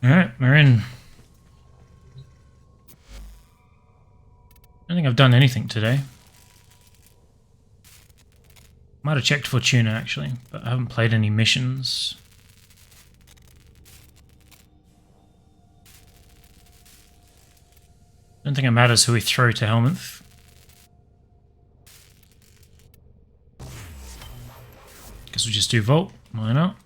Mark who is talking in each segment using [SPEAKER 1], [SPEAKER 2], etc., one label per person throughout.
[SPEAKER 1] Alright, we're in. I don't think I've done anything today. Might have checked for tuna actually, but I haven't played any missions. Don't think it matters who we throw to Helminth. Guess we just do Vault. Why not?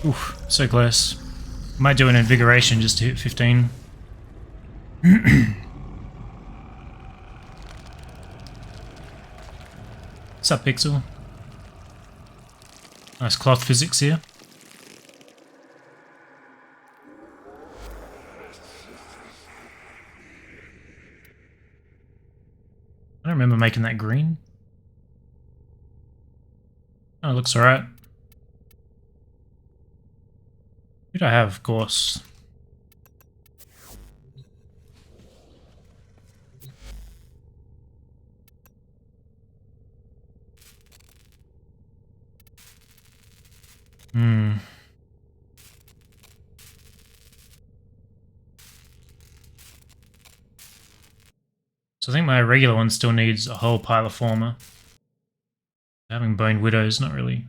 [SPEAKER 1] Oof, so close. Might do an invigoration just to hit 15. What's up, Pixel? Nice cloth physics here. I don't remember making that green. Oh, it looks alright. Who do I have? Of course. So I think my regular one still needs a whole pile of former. Having Bone Widow is not really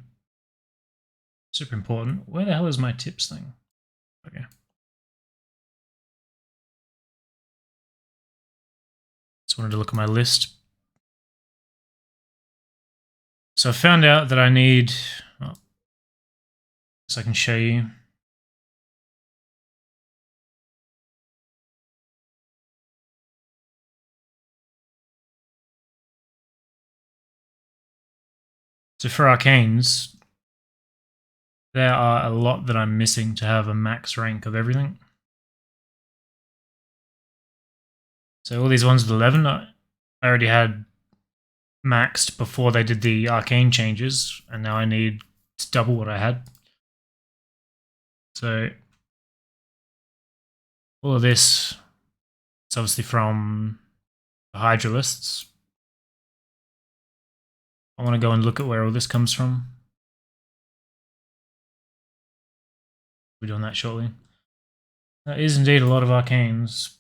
[SPEAKER 1] super important. Where the hell is my tips thing? Okay. Just wanted to look at my list. So I found out that I need... Oh, so I can show you. So for arcanes, there are a lot that I'm missing to have a max rank of everything. So all these ones with 11, I already had maxed before they did the arcane changes, and now I need to double what I had. So all of this is obviously from the Hydralists. I want to go and look at where all this comes from. We're doing that shortly. That is indeed a lot of arcanes.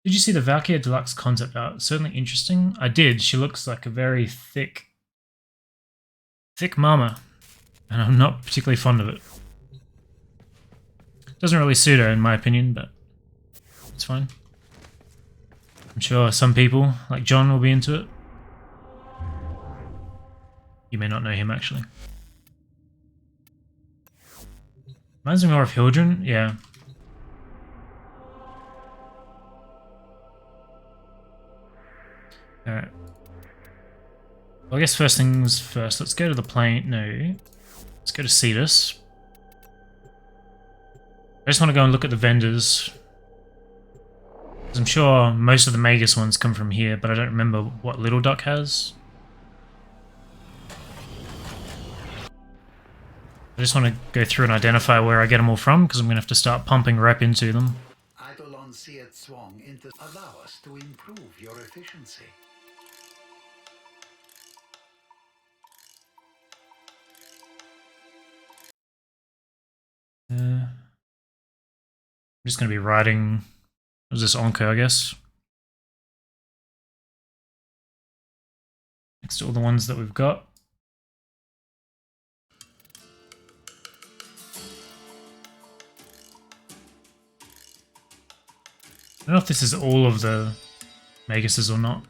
[SPEAKER 1] Did you see the Valkyria Deluxe concept art? Certainly interesting. I did. She looks like a very thick mama, and I'm not particularly fond of it. Doesn't really suit her in my opinion, but it's fine. I'm sure some people, like John, will be into it. You may not know him actually. Reminds me more of Hildren, yeah. Alright. Well, I guess first things first, let's go to the plane. No. Let's go to Cetus. I just want to go and look at the vendors. I'm sure most of the Magus ones come from here, but I don't remember what Little Duck has. I just want to go through and identify where I get them all from, because I'm going to have to start pumping rep into them.
[SPEAKER 2] Allow us to improve your efficiency.
[SPEAKER 1] I'm just going to be riding... Was this Onko, I guess? Next to all the ones that we've got. I don't know if this is all of the Maguses or not.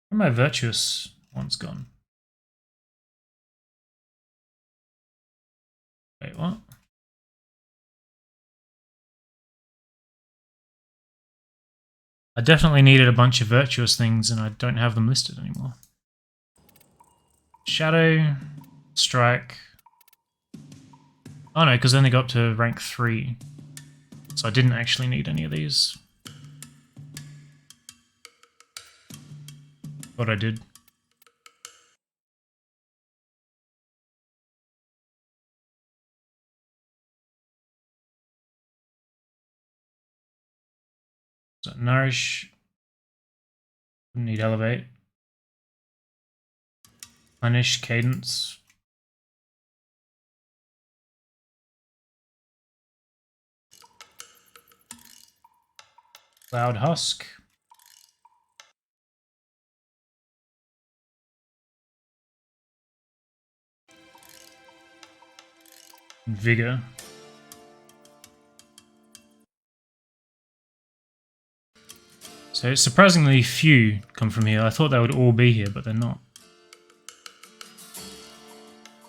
[SPEAKER 1] Where my Virtuous one's gone? Wait, what? I definitely needed a bunch of virtuous things and I don't have them listed anymore. Shadow, strike. Oh no, because then they got up to rank 3. So I didn't actually need any of these. Thought I did. So nourish. Wouldn't need elevate. Punish, cadence. Cloud husk. Vigor. So surprisingly few come from here. I thought they would all be here, but they're not.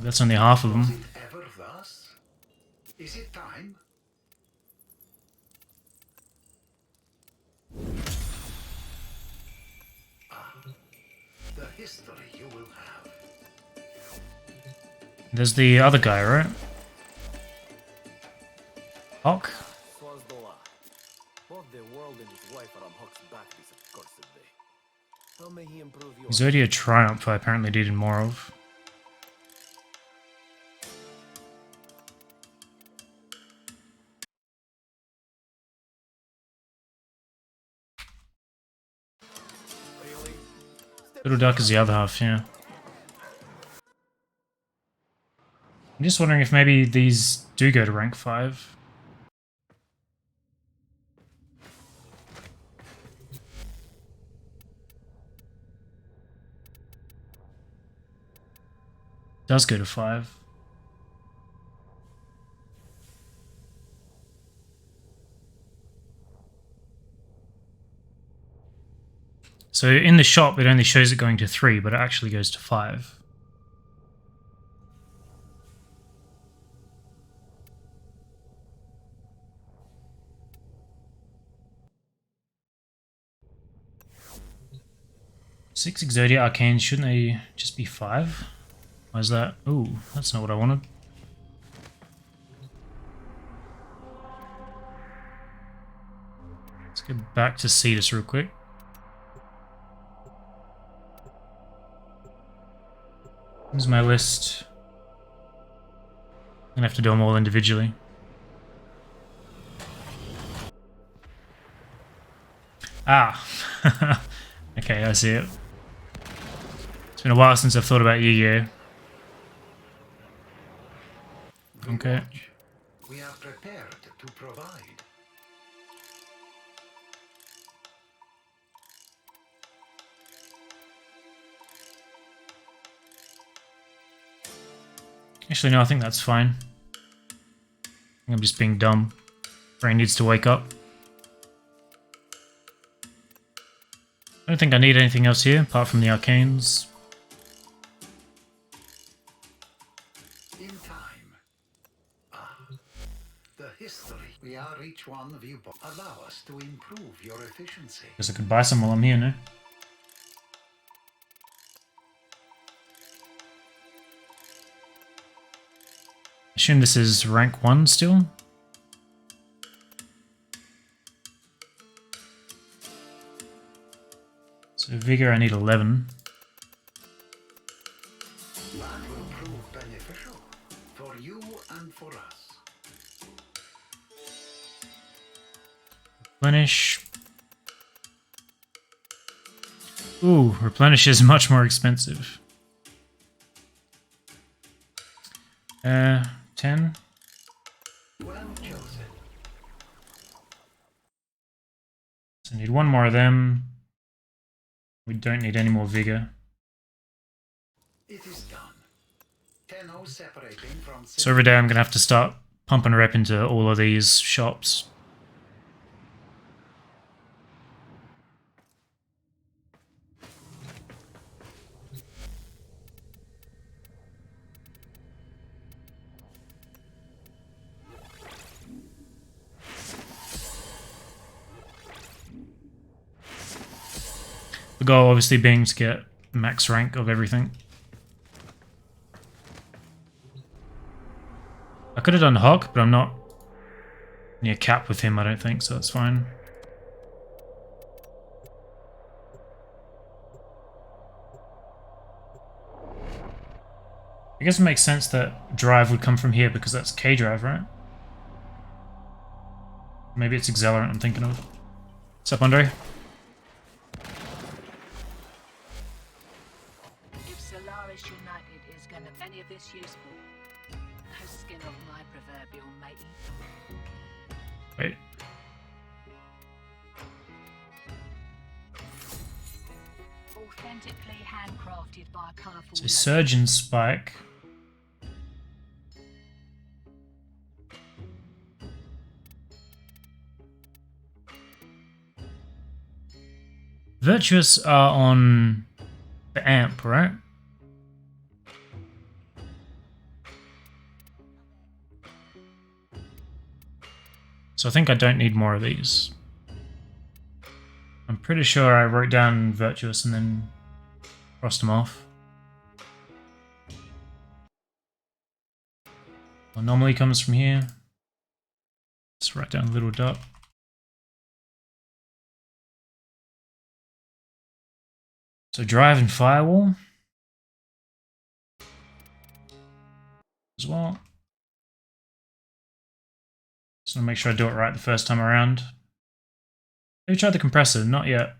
[SPEAKER 1] That's only half of them.
[SPEAKER 2] Was it ever thus? Is it time? Ah, the history you will have.
[SPEAKER 1] There's the other guy, right? Hawk? Exodia Triumph I apparently needed more of. Little Duck is the other half, yeah. I'm just wondering if maybe these do go to rank 5. Does go to 5. So in the shop it only shows it going to 3, but it actually goes to 5. Six Exodia Arcanes, shouldn't they just be 5? Why is that? Ooh, that's not what I wanted. Let's go back to Cetus real quick. Here's my list. I'm gonna have to do them all individually. Ah! Okay, I see it. It's been a while since I've thought about Yu-Gi-Oh! Okay.
[SPEAKER 2] We are prepared to provide.
[SPEAKER 1] Actually, no, I think that's fine. I'm just being dumb. Brain needs to wake up. I don't think I need anything else here, apart from the arcanes.
[SPEAKER 2] In time. Ah, the history. We are each one viewpoint. Allow us to improve your efficiency.
[SPEAKER 1] Guess I could buy some while I'm here, no? Assume this is rank 1 still? So Vigor I need 11.
[SPEAKER 2] That will prove beneficial for you and for us.
[SPEAKER 1] Replenish. Ooh, Replenish is much more expensive. 10.
[SPEAKER 2] Well chosen.
[SPEAKER 1] So I need one more of them. We don't need any more Vigor.
[SPEAKER 2] It is done. 10-0 separating from.
[SPEAKER 1] So every day I'm going to have to start pumping rep into all of these shops. The goal obviously being to get max rank of everything. I could have done Hawk, but I'm not near cap with him, I don't think, so that's fine. I guess it makes sense that drive would come from here because that's K drive, right? Maybe it's accelerant I'm thinking of. What's up, Andre?
[SPEAKER 3] If Solaris United is gonna be any of this useful, no skin off my proverbial matey.
[SPEAKER 1] Wait.
[SPEAKER 3] Authentically handcrafted by a colourful.
[SPEAKER 1] So Surgeon Spike. Virtuous are on the amp, right? So I think I don't need more of these. I'm pretty sure I wrote down Virtuous and then crossed them off. Anomaly comes from here. Let's write down a little dot. So drive and firewall as well. Just want to make sure I do it right the first time around. Maybe try the compressor, not yet.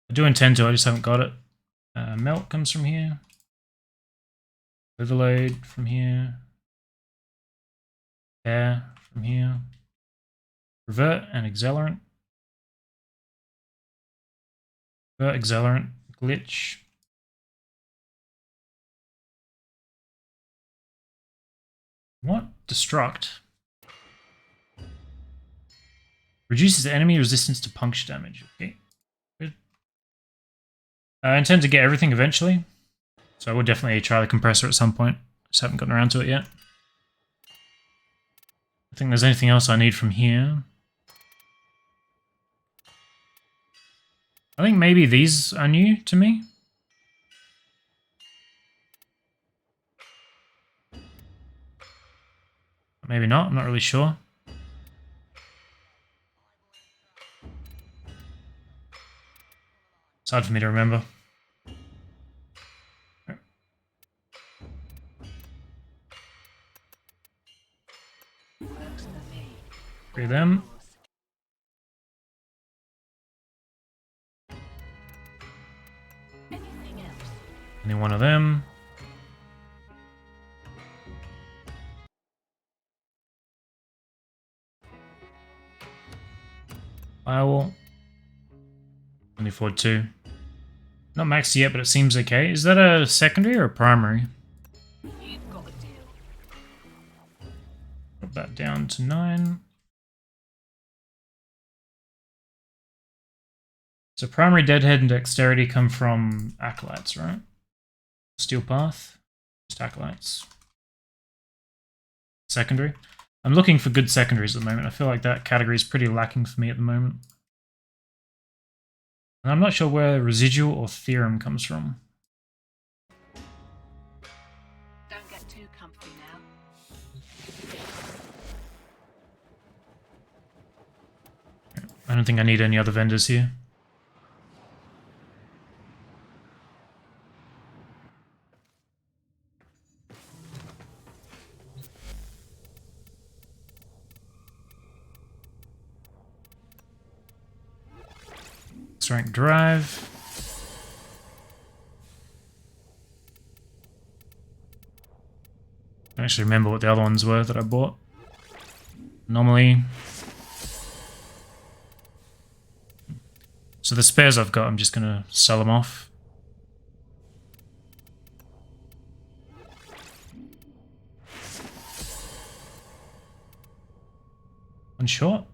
[SPEAKER 1] I do intend to, I just haven't got it. Melt comes from here. Overload from here. Air from here. Revert and accelerant. Revert, accelerant, glitch. What? Destruct. Reduces enemy resistance to puncture damage. Okay, good. I intend to get everything eventually, so I will definitely try the compressor at some point. Just haven't gotten around to it yet. I think there's anything else I need from here. I think maybe these are new to me. Maybe not, I'm not really sure. It's hard for me to remember. Three of them. Any one of them. Firewall. Only afford 2. Not maxed yet, but it seems okay. Is that a secondary or a primary?
[SPEAKER 3] You've got a deal.
[SPEAKER 1] Drop that down to 9. So primary deadhead and dexterity come from acolytes, right? Steel path, just acolytes. Secondary. I'm looking for good secondaries at the moment. I feel like that category is pretty lacking for me at the moment. And I'm not sure where residual or theorem comes from.
[SPEAKER 3] Don't get too comfy now.
[SPEAKER 1] I don't think I need any other vendors here. Rank drive. I don't actually remember what the other ones were that I bought. Anomaly. So the spares I've got, I'm just going to sell them off. One short.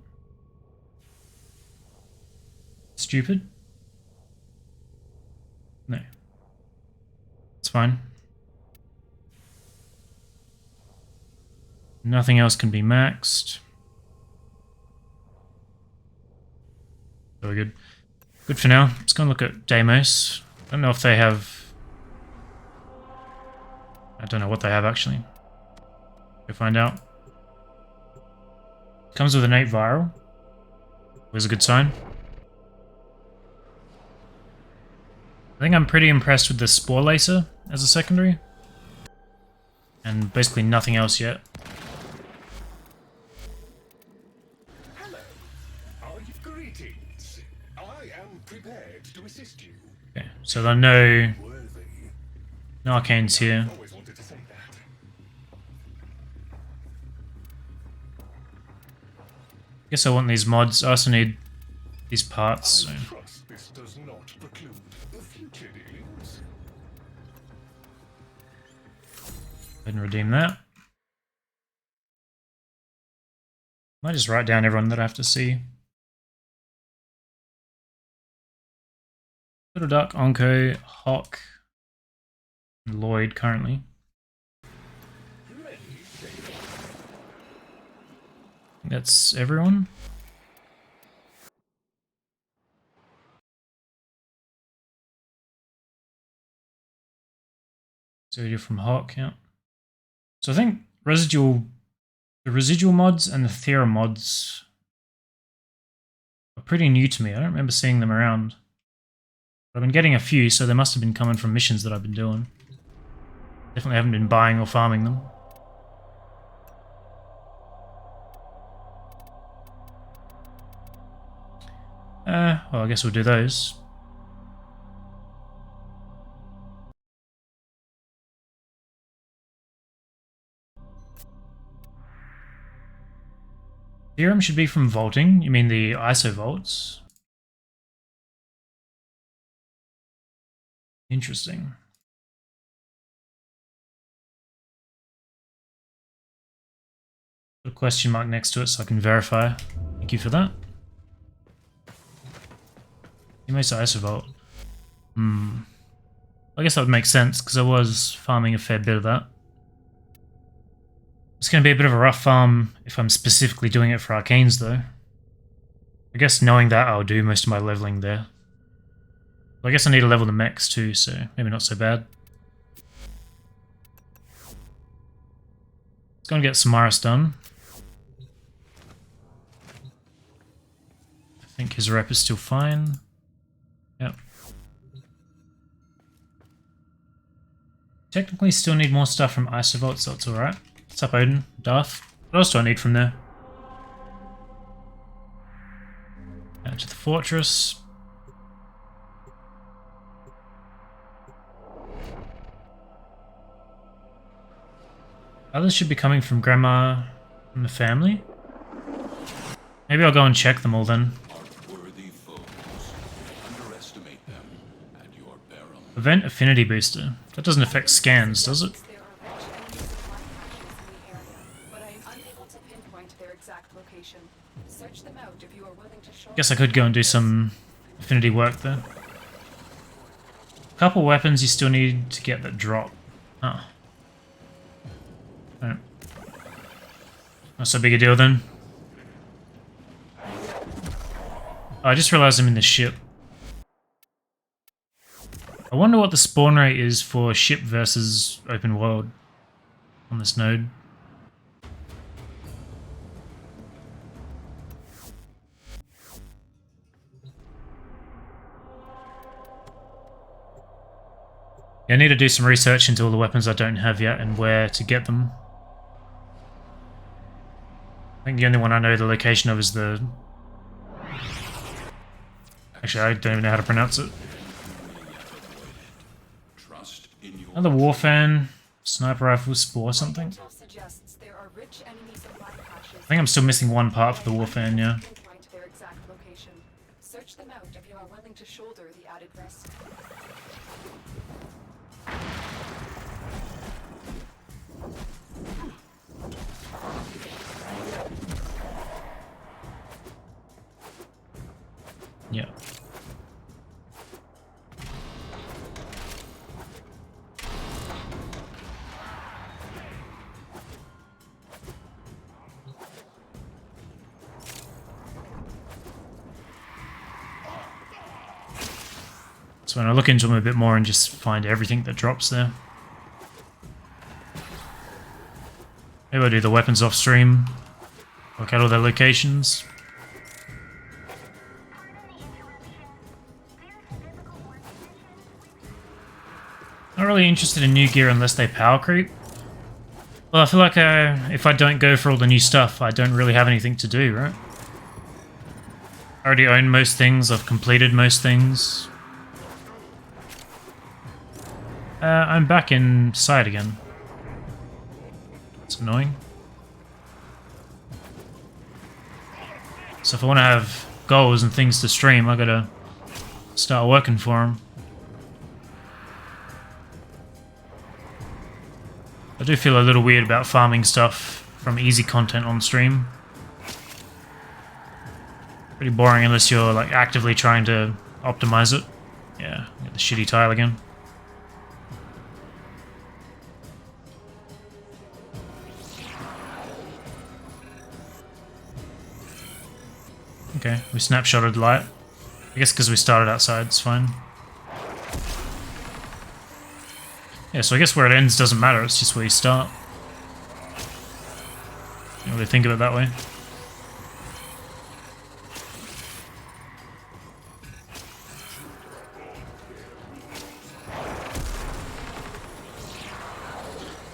[SPEAKER 1] Stupid. No. It's fine. Nothing else can be maxed. Very good. Good for now. Let's go and look at Deimos. I don't know if they have... I don't know what they have actually. Go find out. Comes with an 8 viral. Was a good sign. I think I'm pretty impressed with the Spore Lacer as a secondary. And basically nothing else yet.
[SPEAKER 4] Hello. Are you greetings? I am prepared to assist you.
[SPEAKER 1] Okay, so there are no
[SPEAKER 4] Worthy.
[SPEAKER 1] arcanes here.
[SPEAKER 4] Always wanted to say that.
[SPEAKER 1] Guess I want these mods. I also need these parts. So.
[SPEAKER 4] I trust this does not preclude the future dealings.
[SPEAKER 1] Go ahead and redeem that. Might just write down everyone that I have to see. Little Duck, Onko, Hawk, and Lloyd currently. That's everyone. So you're from Hawk, yeah. So I think the residual mods and the Thera mods are pretty new to me. I don't remember seeing them around. But I've been getting a few, so they must have been coming from missions that I've been doing. Definitely haven't been buying or farming them. Well, I guess we'll do those. Theorem should be from vaulting. You mean the ISO vaults? Interesting. Put a question mark next to it so I can verify. Thank you for that. He makes the ISO vault. I guess that would make sense because I was farming a fair bit of that. It's going to be a bit of a rough farm if I'm specifically doing it for arcanes though. I guess knowing that I'll do most of my leveling there. But I guess I need to level the mechs too, so maybe not so bad. Let's go and get Samaras done. I think his rep is still fine. Yep. Technically still need more stuff from Isovolt, so it's alright. What's up, Odin? Darth? What else do I need from there? Out to the fortress. Others should be coming from Grandma and the family. Maybe I'll go and check them all then. Event Affinity Booster. That doesn't affect scans, does it? Guess I could go and do some affinity work there. A couple weapons you still need to get that drop. Oh. Right. Not so big a deal then. Oh, I just realized I'm in the ship. I wonder what the spawn rate is for ship versus open world on this node. Yeah, I need to do some research into all the weapons I don't have yet and where to get them. I think the only one I know the location of is the... Actually, I don't even know how to pronounce it. Another Warframe, sniper rifle, spore, something. I think I'm still missing one part for the Warframe, yeah.
[SPEAKER 5] Search them out if you are willing to shoulder the added risk.
[SPEAKER 1] Yeah. So when I look into them a bit more and just find everything that drops there. Maybe I'll do the weapons off stream. Work out all their locations. Not really interested in new gear unless they power creep. Well, I feel like if I don't go for all the new stuff, I don't really have anything to do, right? I already own most things, I've completed most things. I'm back inside again. It's annoying. So if I want to have goals and things to stream, I gotta start working for them. I do feel a little weird about farming stuff from easy content on stream. Pretty boring unless you're like actively trying to optimize it. Yeah, get the shitty tile again. Okay, we snapshotted light. I guess because we started outside, it's fine. Yeah, so I guess where it ends doesn't matter, it's just where you start. You really think of it that way.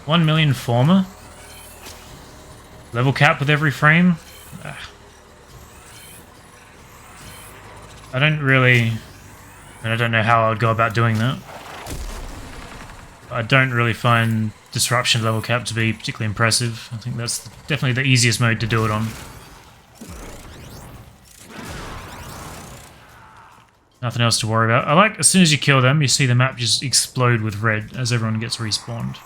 [SPEAKER 1] $1 million former? Level cap with every frame? I don't really... I don't know how I would go about doing that. I don't really find disruption level cap to be particularly impressive. I think that's definitely the easiest mode to do it on. Nothing else to worry about. I like, as soon as you kill them, you see the map just explode with red as everyone gets respawned.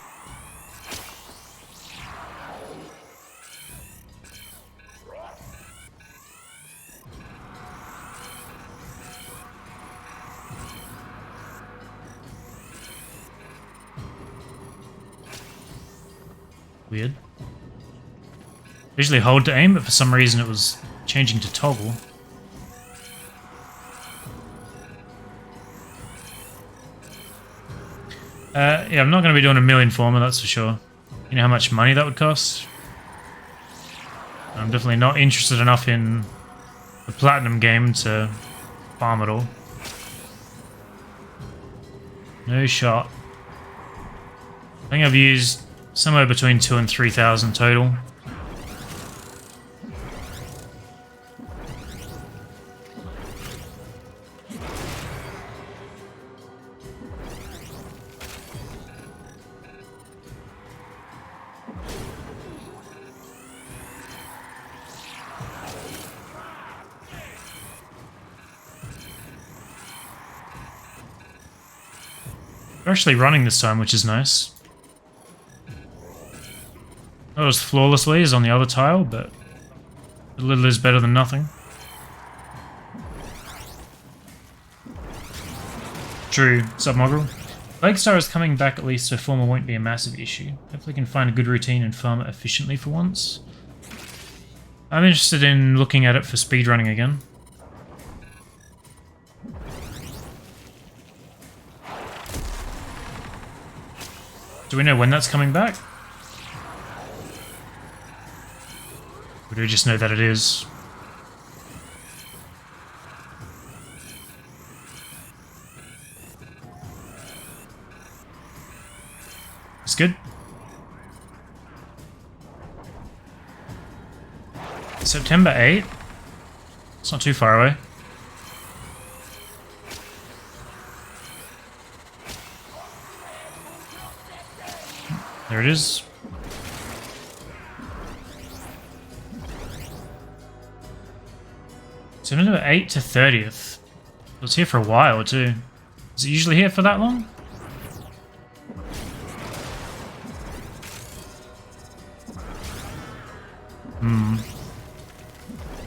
[SPEAKER 1] Weird. Usually hold to aim, but for some reason it was changing to toggle. Yeah, I'm not going to be doing $1 million former, that's for sure. You know how much money that would cost? I'm definitely not interested enough in the platinum game to farm it all. No shot. I think I've used somewhere between 2,000 and 3,000 total. We're actually running this time, which is nice. Not as flawlessly as on the other tile, but a little is better than nothing. True, Submogrel. Lake Star is coming back at least, so former won't be a massive issue. Hopefully we can find a good routine and farm it efficiently for once. I'm interested in looking at it for speedrunning again. Do we know when that's coming back? Or do we just know that it is? It's good. September 8th? It's not too far away. There it is. September 8th to 30th. It was here for a while too. Is it usually here for that long?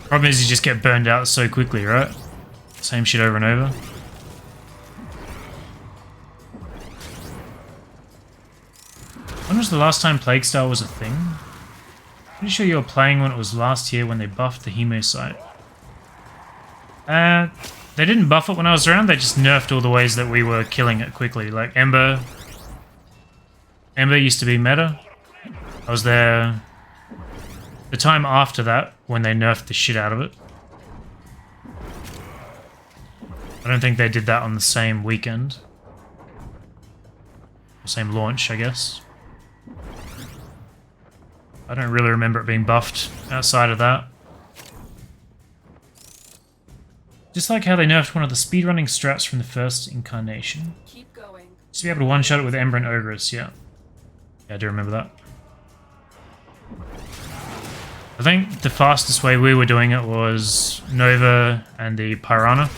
[SPEAKER 1] Problem is you just get burned out so quickly, right? Same shit over and over. When was the last time Plague Star was a thing? Pretty sure you were playing when it was last year when they buffed the Hemo site. They didn't buff it when I was around, they just nerfed all the ways that we were killing it quickly. Like Ember used to be meta. I was there the time after that when they nerfed the shit out of it. I don't think they did that on the same weekend. The same launch, I guess. I don't really remember it being buffed outside of that. Just like how they nerfed one of the speedrunning strats from the first incarnation.
[SPEAKER 5] Keep going.
[SPEAKER 1] Used to be able to one-shot it with Ember and Ogress, yeah. Yeah, I do remember that. I think the fastest way we were doing it was Nova and the Piranha.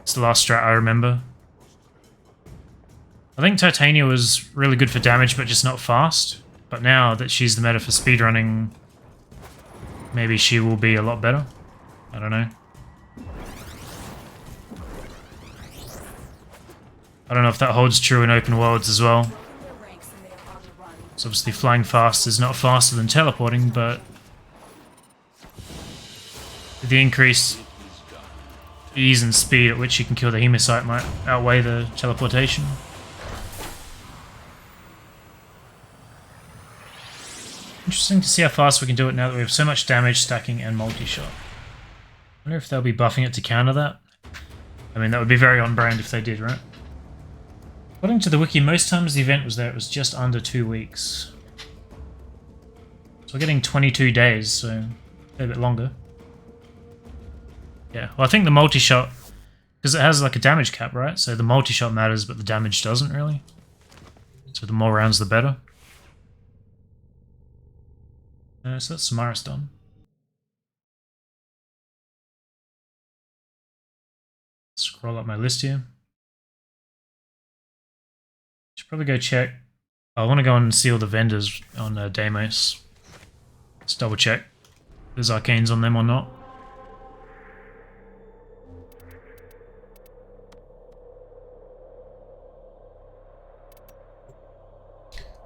[SPEAKER 1] It's the last strat I remember. I think Titania was really good for damage, but just not fast. But now that she's the meta for speedrunning, maybe she will be a lot better. I don't know. I don't know if that holds true in open worlds as well. So obviously flying fast is not faster than teleporting, but the increased ease and speed at which you can kill the Hemocyte might outweigh the teleportation. Interesting to see how fast we can do it now that we have so much damage, stacking, and multi-shot. I wonder if they'll be buffing it to counter that. I mean, that would be very on-brand if they did, right? According to the wiki, most times the event was there, it was just under 2 weeks. So we're getting 22 days, so a bit longer. Yeah, well I think the multi-shot, because it has like a damage cap, right? So the multi-shot matters, but the damage doesn't really. So the more rounds, the better. So that's Samaris done. Scroll up my list here. Should probably go check. I want to go and see all the vendors on Deimos. Let's double check if there's arcanes on them or not.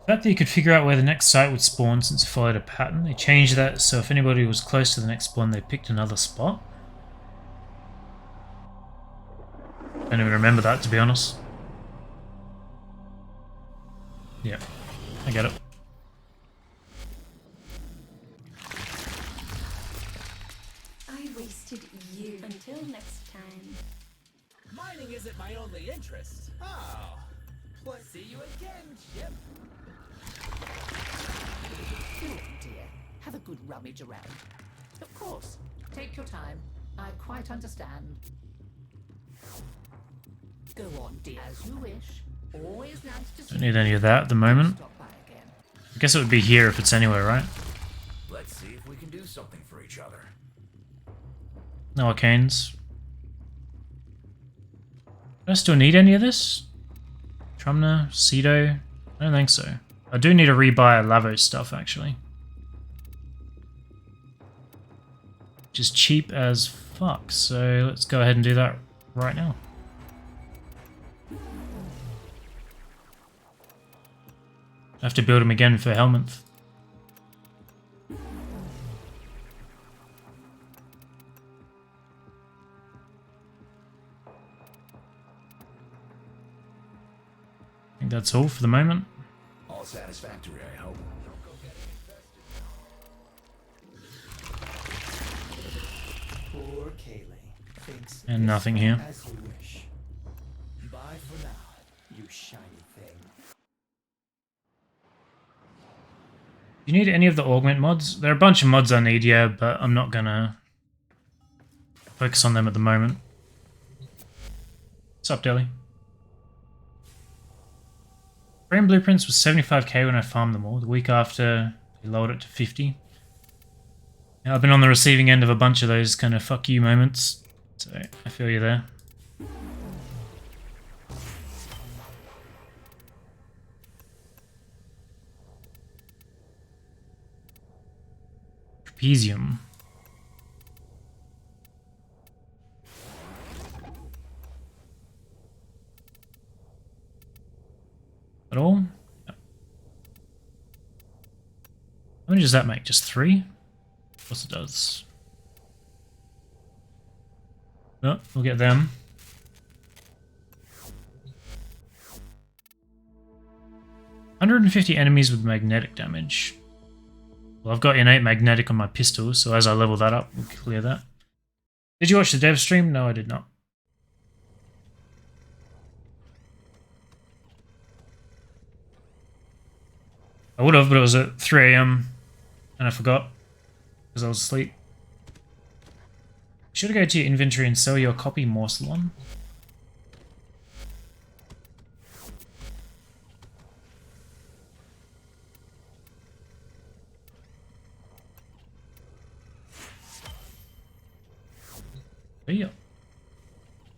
[SPEAKER 1] The fact that you could figure out where the next site would spawn since it followed a pattern. They changed that so if anybody was close to the next spawn, they picked another spot. I don't even remember that, to be honest. Yeah, I get it.
[SPEAKER 5] I wasted years.
[SPEAKER 3] Until next time.
[SPEAKER 6] Mining isn't my only interest. Oh, let's see you again, Chip.
[SPEAKER 3] Go on, dear. Have a good rummage around. Of course. Take your time. I quite understand. Go on, dear. As you wish. Always nice to see
[SPEAKER 1] Don't need any of that at the moment.
[SPEAKER 3] Stop by again.
[SPEAKER 1] I guess it would be here if it's anywhere, right?
[SPEAKER 6] Let's see if we can do something for each other.
[SPEAKER 1] No arcanes. Do I still need any of this? Trumna, Cedo? I don't think so. I do need to rebuy Lavo stuff, actually. Which is cheap as fuck, so let's go ahead and do that right now. I have to build them again for Helminth. I think that's all for the moment.
[SPEAKER 4] All satisfactory, I hope.
[SPEAKER 6] Poor Kaylee thinks
[SPEAKER 1] And nothing here.
[SPEAKER 6] as you wish. Bye for now, you shiny thing.
[SPEAKER 1] Do you need any of the augment mods? There are a bunch of mods I need, yeah, but I'm not gonna focus on them at the moment. What's up, Deli? Frame blueprints was 75k when I farmed them all. The week after, they lowered it to 50. Yeah, I've been on the receiving end of a bunch of those kind of fuck you moments, so I feel you there. Trapezium. At all? No. How many does that make? Just 3? course it does. No, we'll get them. "150 enemies with magnetic damage." Well, I've got innate magnetic on my pistol, so as I level that up, we'll clear that. Did you watch the dev stream? No, I did not. I would have, but it was at 3 AM and I forgot because I was asleep. Should I go to your inventory and sell your copy morsel on? But yeah.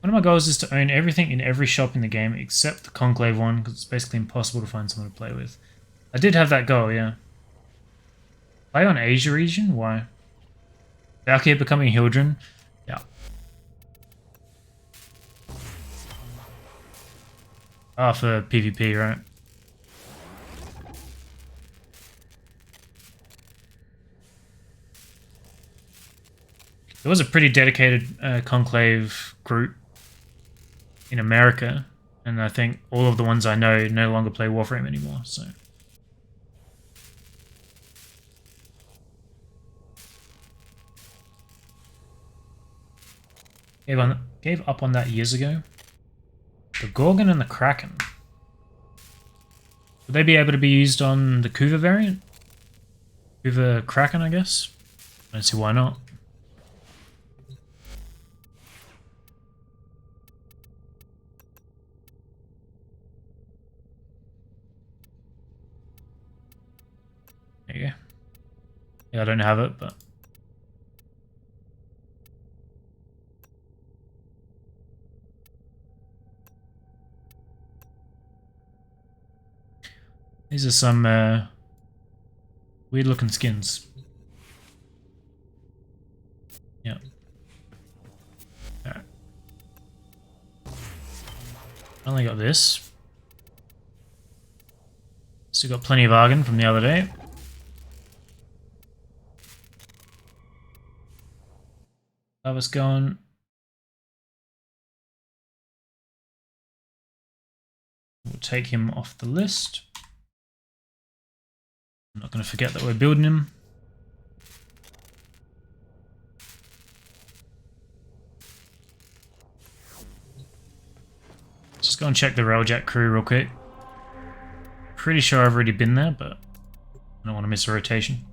[SPEAKER 1] One of my goals is to own everything in every shop in the game except the Conclave one, because it's basically impossible to find someone to play with. I did have that goal, yeah. Play on Asia region? Why? Valkyrie becoming Hildren? Yeah. Ah, for PvP, right? There was a pretty dedicated Conclave group in America, and I think all of the ones I know no longer play Warframe anymore, so... Gave up on that years ago. The Gorgon and the Kraken. Would they be able to be used on the Kuva variant? Kuva Kraken, I guess? I don't see why not. There you go. Yeah, I don't have it, but... These are some weird looking skins. Yeah. Alright. Only got this. Still got plenty of Argon from the other day. Lava's gone. We'll take him off the list. I'm not going to forget that we're building him. Just go and check the Railjack crew real quick. Pretty sure I've already been there, but I don't want to miss a rotation.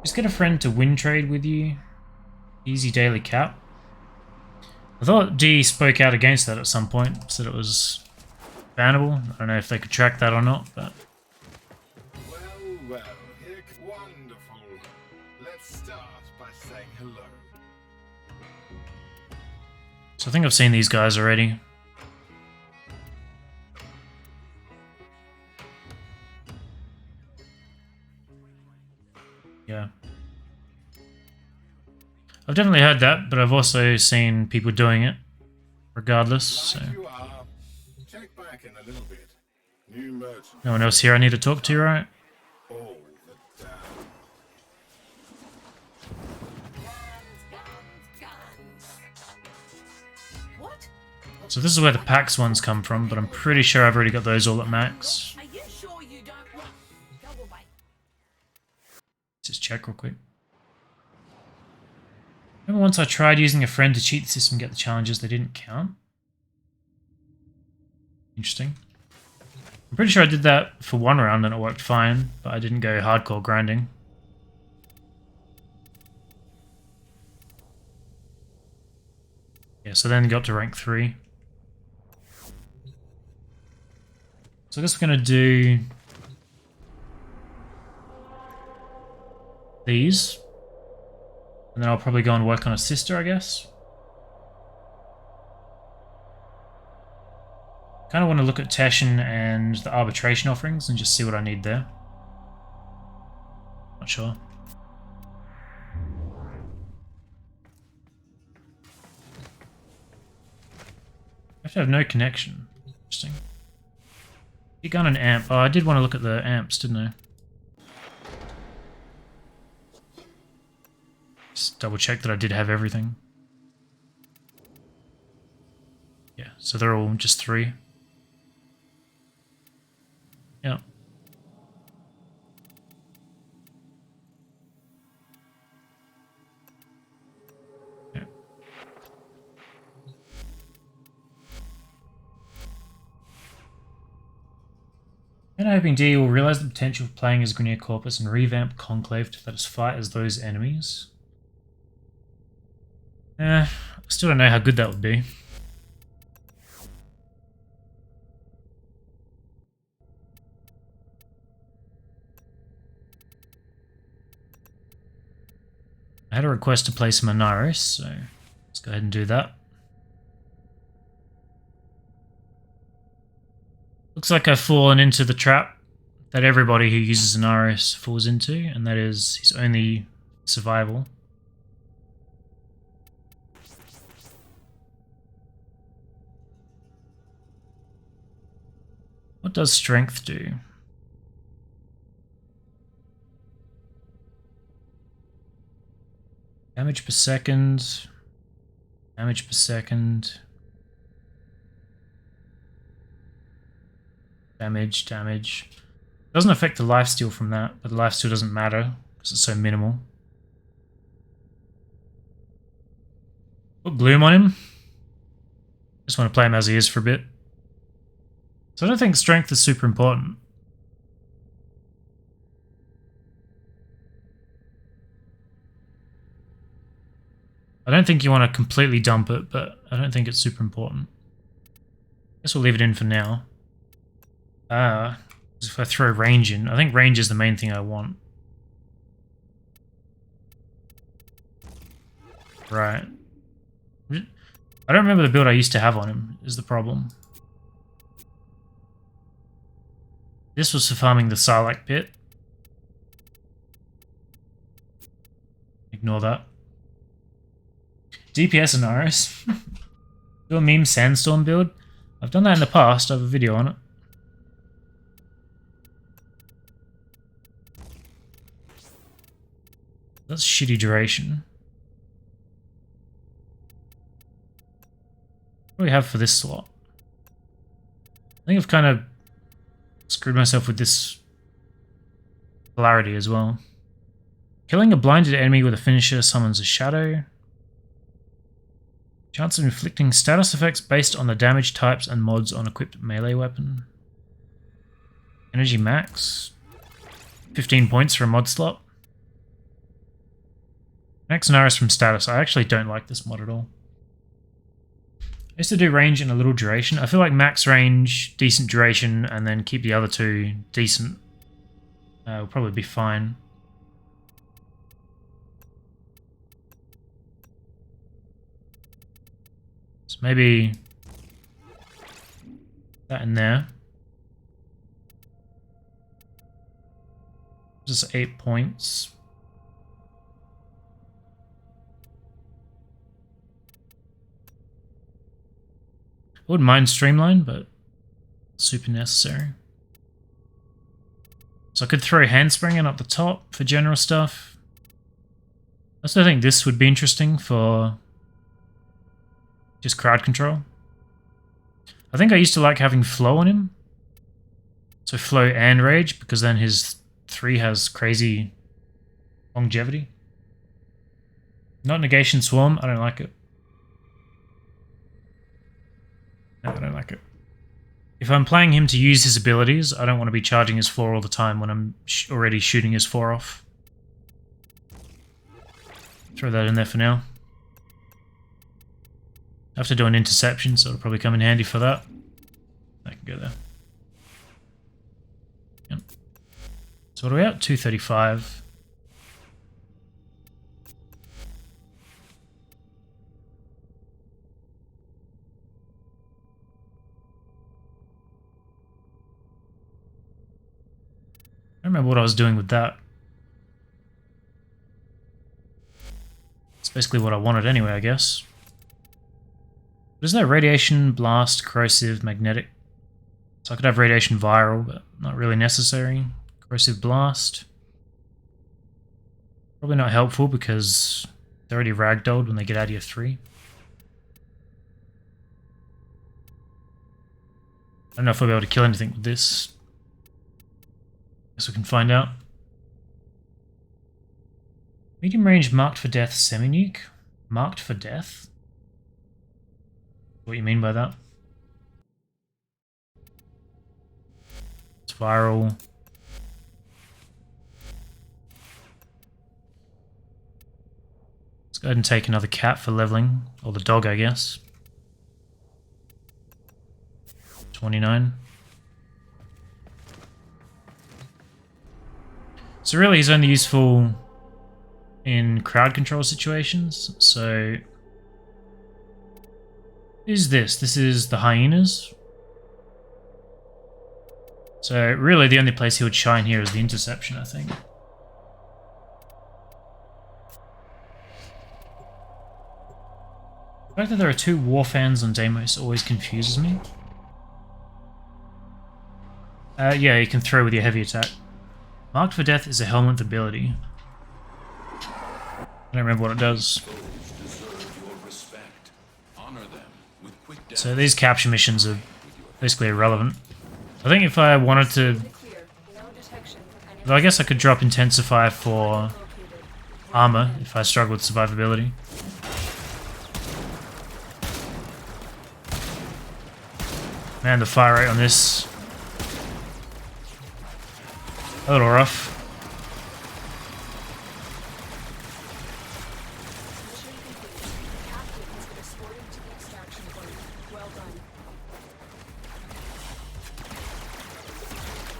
[SPEAKER 1] Just get a friend to win trade with you. Easy daily cap. I thought D spoke out against that at some point, said it was bannable. I don't know if they could track that or not, but...
[SPEAKER 4] Well, it's wonderful. Let's start by saying hello.
[SPEAKER 1] So I think I've seen these guys already. Yeah. I've definitely heard that, but I've also seen people doing it regardless, so...
[SPEAKER 4] You are. Check back in a little bit. New merchant.
[SPEAKER 1] No one else here I need to talk to, right?
[SPEAKER 4] All the down.
[SPEAKER 5] What?
[SPEAKER 1] So this is where the PAX ones come from, but I'm pretty sure I've already got those all at max.
[SPEAKER 5] Are you sure you don't want? Go away.
[SPEAKER 1] Just check real quick. Remember once I tried using a friend to cheat the system and get the challenges, they didn't count? Interesting. I'm pretty sure I did that for one round and it worked fine, but I didn't go hardcore grinding. Yeah, so then got to rank 3. So I guess we're going to do these. And then I'll probably go and work on a sister, I guess. Kind of want to look at Teshin and the arbitration offerings and just see what I need there. Not sure. I have to have no connection. Interesting. You gun an amp. Oh, I did want to look at the amps, didn't I? double check that I did have everything. Yeah, so they're all just 3. Yeah. Yeah. And I'm hoping D will realize the potential of playing as Grenier Corpus and revamp Conclave to let us fight as those enemies. I still don't know how good that would be. I had a request to play some Anaris, so let's go ahead and do that. Looks like I've fallen into the trap that everybody who uses Anaris falls into, and that is his only survival. What does strength do? Damage per second. Damage per second. Damage. Doesn't affect the lifesteal from that, but the lifesteal doesn't matter because it's so minimal. Put Gloom on him. Just want to play him as he is for a bit. So I don't think strength is super important. I don't think you want to completely dump it, but I don't think it's super important. Guess we'll leave it in for now. If I throw range in, I think range is the main thing I want. Right. I don't remember the build I used to have on him, is the problem. This was for farming the Sarlacc pit. Ignore that. DPS and Iris. Do a meme sandstorm build. I've done that in the past, I have a video on it. That's shitty duration. What do we have for this slot? I think I've kind of screwed myself with this polarity as well. Killing a blinded enemy with a finisher summons a shadow. Chance of inflicting status effects based on the damage types and mods on equipped melee weapon. Energy max. 15 points for a mod slot. Max Naris from status. I actually don't like this mod at all. I used to do range and a little duration. I feel like max range, decent duration, and then keep the other 2 decent. Will probably be fine. So maybe that in there. Just 8 points. I wouldn't mind Streamline, but super necessary. So I could throw Handspring in up the top for general stuff. I still think this would be interesting for just crowd control. I think I used to like having Flow on him. So Flow and Rage, because then his 3 has crazy longevity. Not Negation Swarm, I don't like it. No, I don't like it. If I'm playing him to use his abilities, I don't want to be charging his 4 all the time when I'm already shooting his 4 off. Throw that in there for now. I have to do an interception, so it'll probably come in handy for that. I can go there. Yep. So what are we at? 235. I don't remember what I was doing with that. It's basically what I wanted anyway, I guess. What is that? Radiation, blast, corrosive, magnetic. So I could have radiation viral, but not really necessary. Corrosive blast. Probably not helpful because They're already ragdolled when they get out of your 3. I don't know if we'll be able to kill anything with this. Guess we can find out. Medium range marked for death semi-nuke? Marked for death? What do you mean by that? It's viral. Let's go ahead and take another cat for leveling. Or the dog, I guess. 29. So really he's only useful in crowd control situations. So who's this? This is the hyenas. So really the only place he would shine here is the interception, I think. The fact that there are 2 war fans on Deimos always confuses me. Yeah, you can throw with your heavy attack. Marked for death is a helmet ability. I don't remember what it does. So these capture missions are basically irrelevant. I think if I wanted to... Though I guess I could drop Intensify for armor if I struggle with survivability. Man, the fire rate on this... a little rough.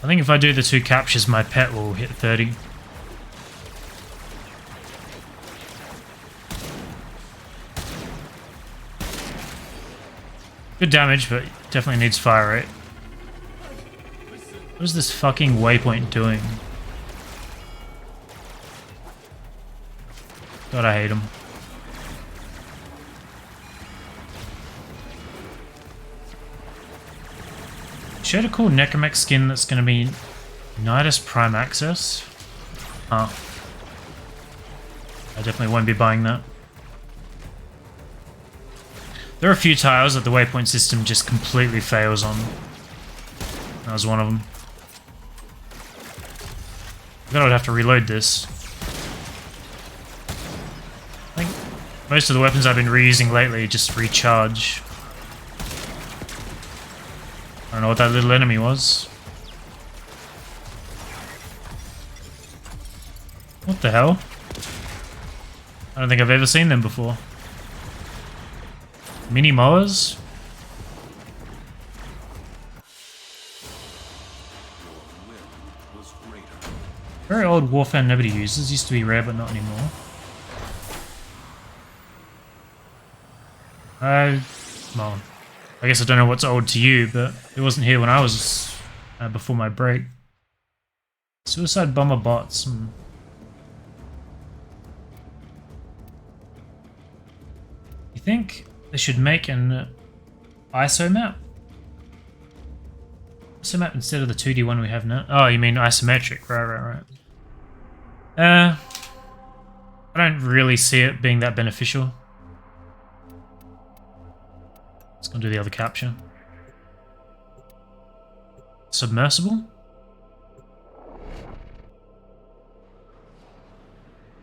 [SPEAKER 1] I think if I do the 2 captures, my pet will hit 30. Good damage, but definitely needs fire rate. What is this fucking waypoint doing? God, I hate him. Showed a cool Necromech skin that's going to be Nidus Prime Access. Huh. I definitely won't be buying that. There are a few tiles that the waypoint system just completely fails on. That was one of them. I thought I'd have to reload this. I think most of the weapons I've been reusing lately just recharge. I don't know what that little enemy was. What the hell? I don't think I've ever seen them before. Mini mowers? Very old warfare nobody uses. Used to be rare but not anymore. Well, I guess I don't know what's old to you, but it wasn't here when I was before my break. Suicide bomber bots. You think they should make an ISO map? ISO map instead of the 2D one we have now? Oh, you mean isometric? Right. I don't really see it being that beneficial. Let's go do the other capture. Submersible?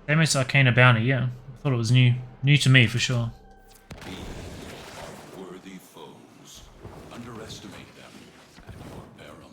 [SPEAKER 1] Deimos Arcana Bounty, yeah. I thought it was new. New to me, for sure.
[SPEAKER 4] Worthy foes. Underestimate them at your peril.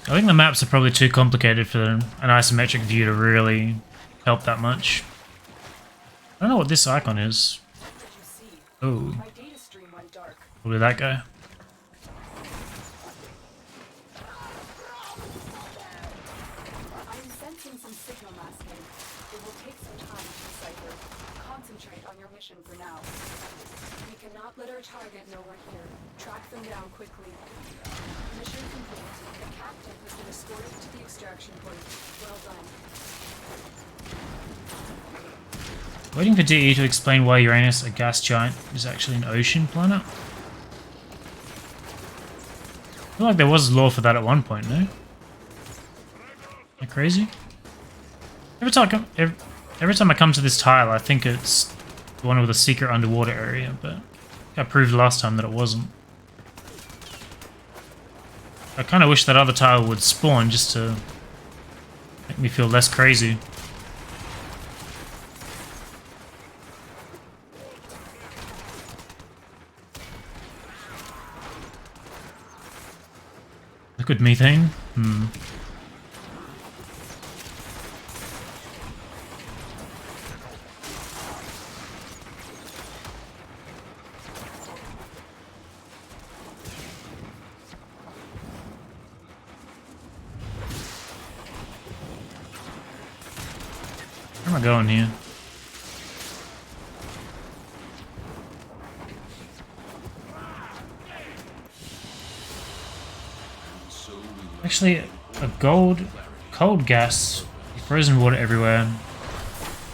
[SPEAKER 1] I think the maps are probably too complicated for an isometric view to really help that much. I don't know what this icon is. Oh. Where did that go?
[SPEAKER 5] I'm sensing
[SPEAKER 7] some signal masking. It will take some time to decipher. Concentrate on your mission for now. We cannot let our target know we're here. Track them down quickly. Mission complete. The captain has been escorted to the extraction point. Well done.
[SPEAKER 1] Waiting for DE to explain why Uranus, a gas giant, is actually an ocean planet. I feel like there was lore for that at one point, no? Am I crazy? Every time I come to this tile, I think it's the one with a secret underwater area, but I proved last time that it wasn't. I kind of wish that other tile would spawn just to make me feel less crazy. Liquid methane? Where am I going here? Actually, a cold gas, frozen water everywhere.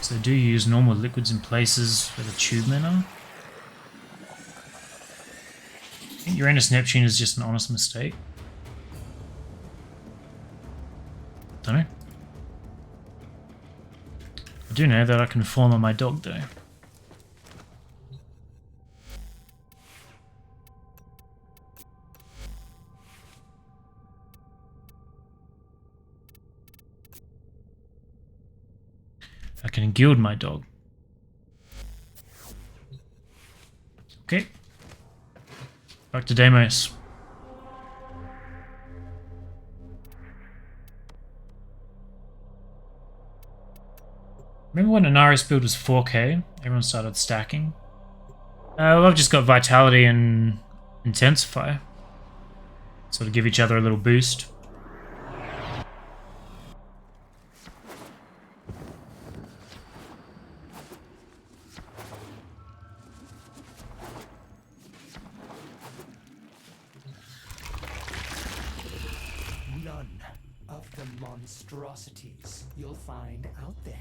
[SPEAKER 1] So they do use normal liquids in places where the tube men are. I think Uranus Neptune is just an honest mistake. Don't know. I do know that I can form on my dog though. I can gild my dog. Okay. Back to Deimos. Remember when Inari's build was 4K? Everyone started stacking. Well, I've just got Vitality and Intensify. Sort of give each other a little boost.
[SPEAKER 6] None of the monstrosities you'll find out there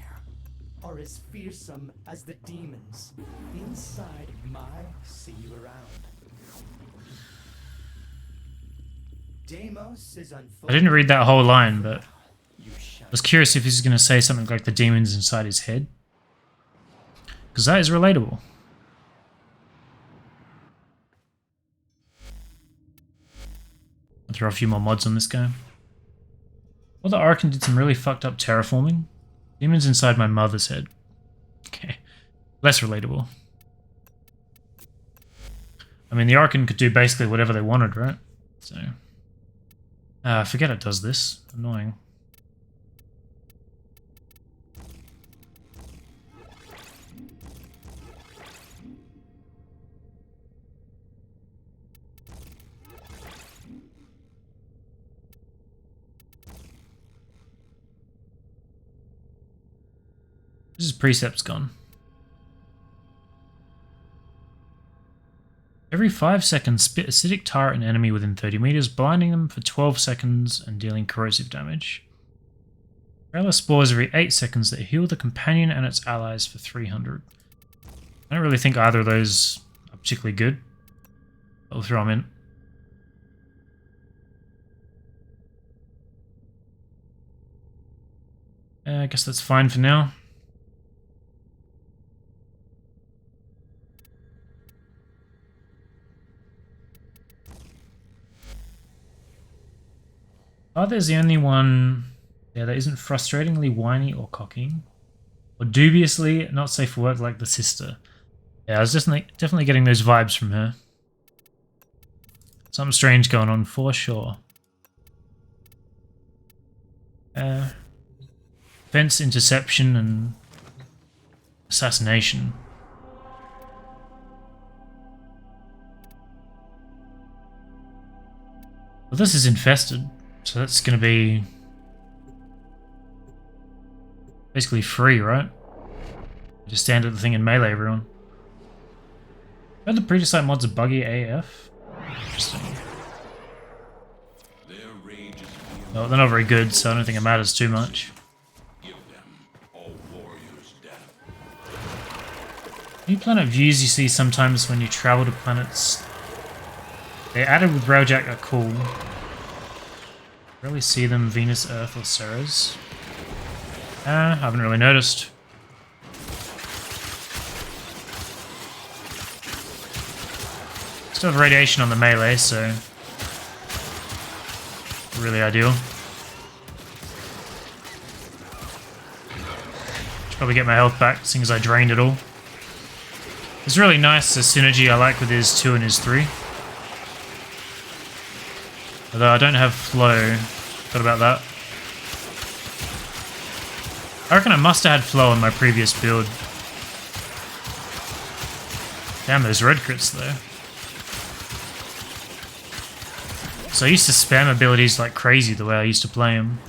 [SPEAKER 6] are as fearsome as the demons inside my see you around. Deimos is
[SPEAKER 1] I didn't read that whole line, but
[SPEAKER 6] you
[SPEAKER 1] I was curious if he's going to say something like the demons inside his head. Because that is relatable. I'll throw a few more mods on this guy. Well, the Arcane did some really fucked up terraforming. Demons inside my mother's head. Okay. Less relatable. I mean, the Arcane could do basically whatever they wanted, right? So... I forget it does this. Annoying. This is Precept's gone. Every 5 seconds, spit acidic tar at an enemy within 30 meters, blinding them for 12 seconds and dealing corrosive damage. Railer spores every 8 seconds that heal the companion and its allies for 300. I don't really think either of those are particularly good. I'll throw them in. I guess that's fine for now. There's the only one that isn't frustratingly whiny or cocky. Or dubiously not safe for work like the sister. Yeah, I was definitely getting those vibes from her. Something strange going on for sure. Fence interception and assassination. Well, this is infested. So that's going to be Basically free, right? Just stand at the thing and melee everyone. Are the previous site mods are buggy AF? Interesting. Well, they're not very good, so I don't think it matters too much. New planet views you see sometimes when you travel to planets they added with Railjack are cool. Rarely see them Venus, Earth, or Ceres. I haven't really noticed. Still have radiation on the melee, so really ideal. Should probably get my health back, seeing as I drained it all. It's really nice, the synergy I like with his 2 and his 3. Although I don't have flow. Thought about that. I reckon I must have had flow in my previous build. Damn, those red crits though. So I used to spam abilities like crazy the way I used to play them.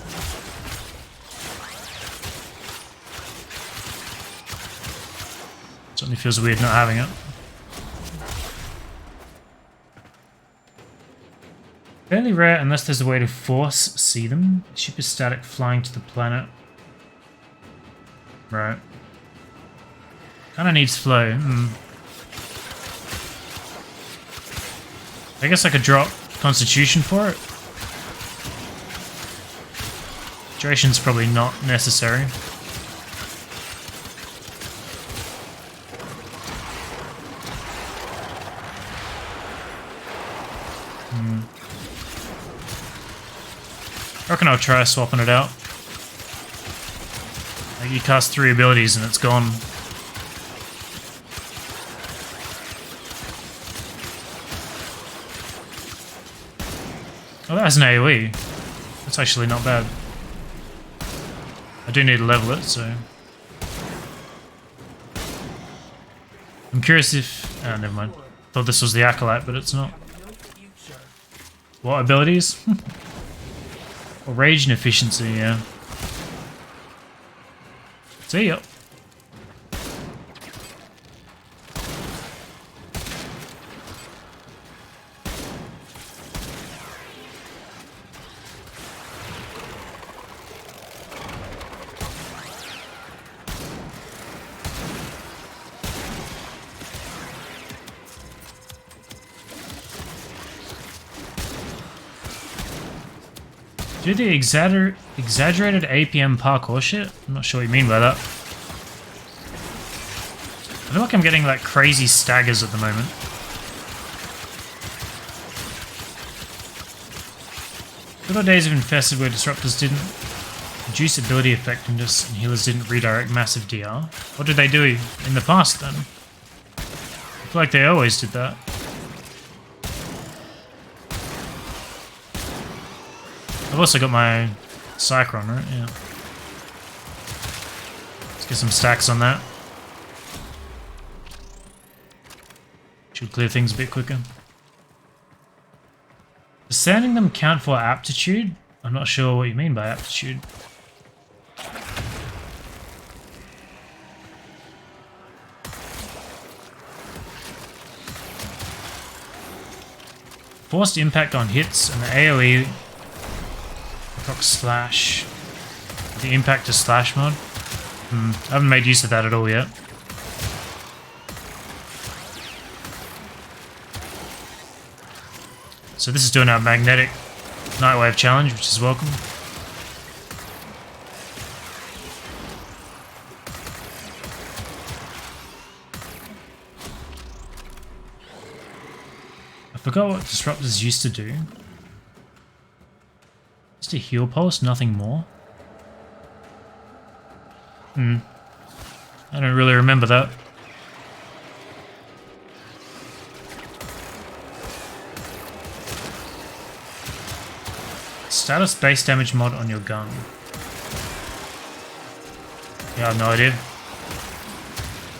[SPEAKER 1] Certainly feels weird not having it. Fairly rare unless there's a way to force see them. Ship is static flying to the planet. Right. Kinda needs flow. I guess I could drop Constitution for it. Duration's probably not necessary. I reckon I'll try swapping it out. Like you cast 3 abilities and it's gone. Oh, that has an AoE. That's actually not bad. I do need to level it, so... I'm curious if... Oh, never mind. Thought this was the Acolyte, but it's not. What abilities? Well, rage and efficiency, yeah. See ya. Do the exaggerated APM parkour shit? I'm not sure what you mean by that. I feel like I'm getting like crazy staggers at the moment. Good old days of Infested where disruptors didn't reduce ability effectiveness and healers didn't redirect massive DR. What did they do in the past then? I feel like they always did that. I've also got my Cyclone, right? Yeah. Let's get some stacks on that. Should clear things a bit quicker. Does sanding them count for aptitude? I'm not sure what you mean by aptitude. Forced impact on hits and the AoE proc slash. The impact to slash mod. I haven't made use of that at all yet. So this is doing our magnetic Nightwave challenge, which is welcome. I forgot what disruptors used to do. Just a heal pulse, nothing more. I don't really remember that. Status base damage mod on your gun. Yeah, I have no idea.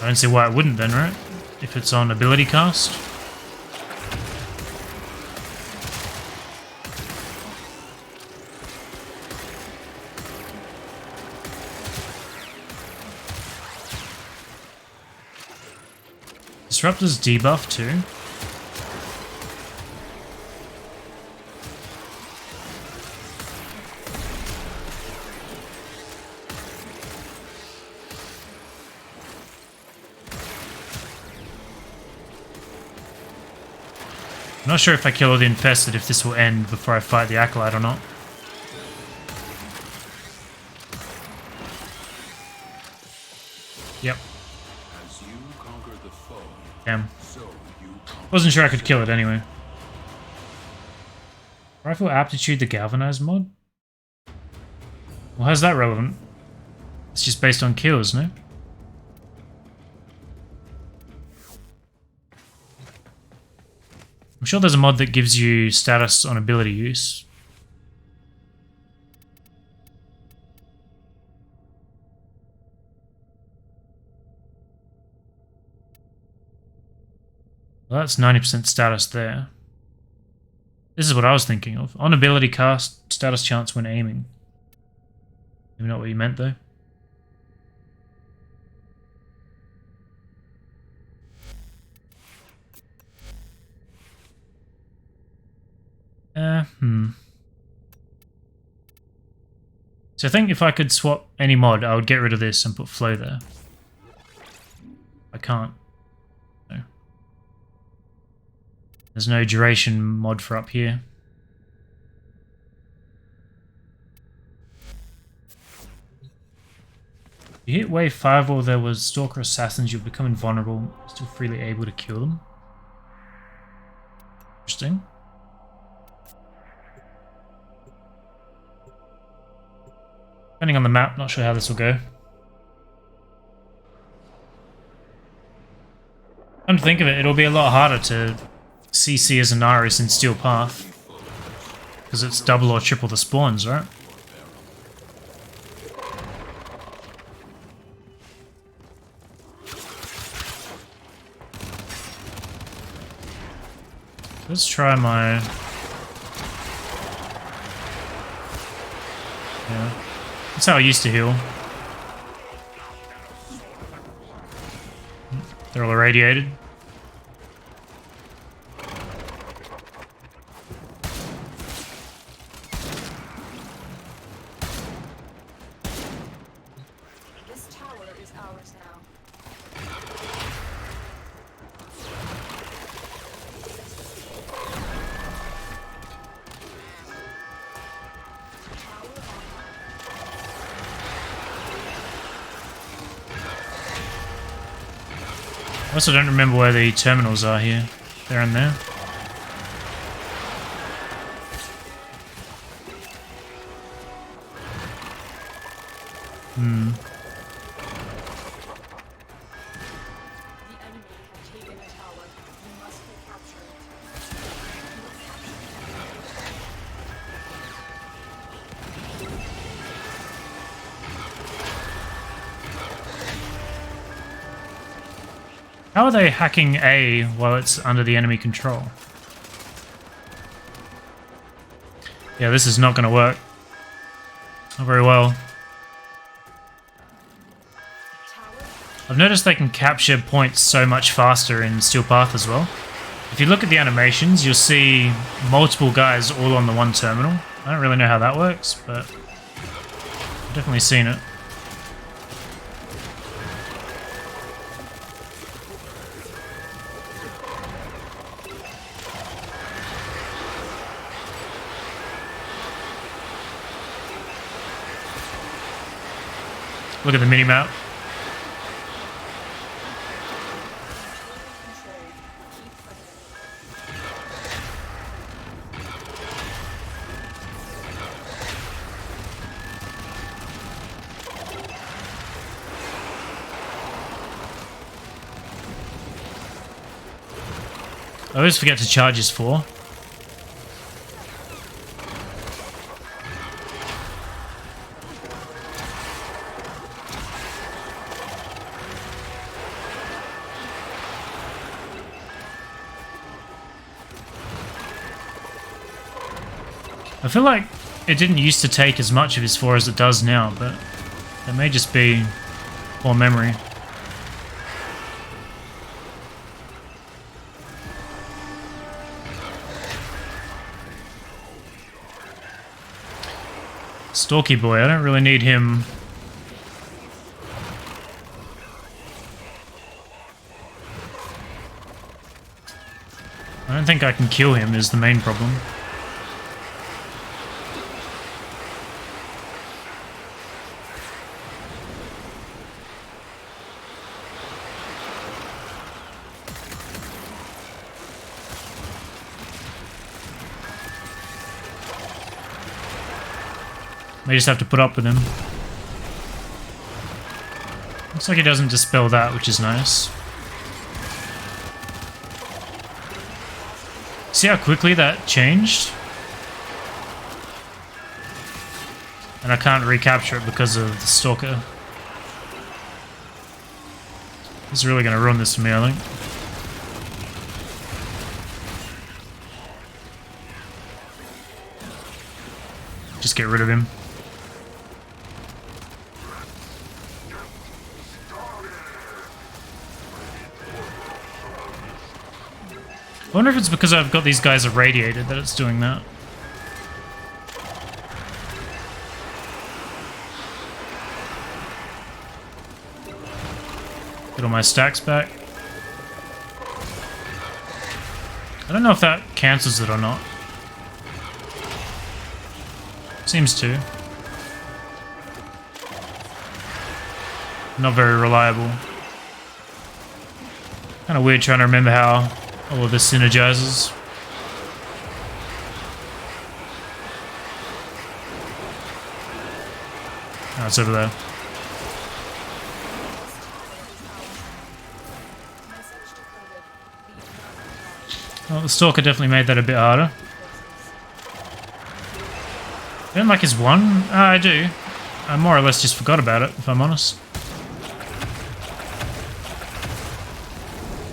[SPEAKER 1] I don't see why it wouldn't then, right? If it's on ability cast. Disruptor's debuff too. I'm not sure if I kill all the infested if this will end before I fight the acolyte or not. Yep.
[SPEAKER 4] As you conquer the foe,
[SPEAKER 1] Damn.
[SPEAKER 4] so you conquer.
[SPEAKER 1] Wasn't sure I could kill it anyway. Rifle aptitude, the galvanized mod? Well, how's that relevant? It's just based on kills, no? I'm sure there's a mod that gives you status on ability use. Well, that's 90% status there. This is what I was thinking of. On ability cast, status chance when aiming. Maybe not what you meant though. So I think if I could swap any mod, I would get rid of this and put flow there. I can't. No. There's no duration mod for up here. If you hit wave 5 or there was Stalker Assassins, you'll become invulnerable, still freely able to kill them. Interesting. Depending on the map, not sure how this will go. Come to think of it, it'll be a lot harder to CC as an Iris in Steel Path. Because it's double or triple the spawns, right? Let's try my... Yeah. That's how I used to heal. They're all irradiated.
[SPEAKER 7] This tower is ours now.
[SPEAKER 1] I also don't remember where the terminals are here. There and there.
[SPEAKER 7] The enemy have taken a tower. You must recapture
[SPEAKER 1] How are they hacking A while it's under the enemy control? Yeah, this is not going to work. Not very well. I've noticed they can capture points so much faster in Steel Path as well. If you look at the animations, you'll see multiple guys all on the one terminal. I don't really know how that works, but I've definitely seen it. Look at the minimap. I always forget to charge his 4. I feel like it didn't used to take as much of his 4 as it does now, but that may just be poor memory. Stalky boy, I don't really need him. I don't think I can kill him is the main problem. May just have to put up with him. Looks like he doesn't dispel that, which is nice. See how quickly that changed? And I can't recapture it because of the Stalker. This is really going to ruin this for me, I think. Just get rid of him. I wonder if it's because I've got these guys irradiated that it's doing that. Get all my stacks back. I don't know if that cancels it or not. Seems to. Not very reliable. Kind of weird trying to remember how all of this synergizes. Oh, it's over there. Well, the Stalker definitely made that a bit harder. I don't like his one. I do. I more or less just forgot about it, if I'm honest.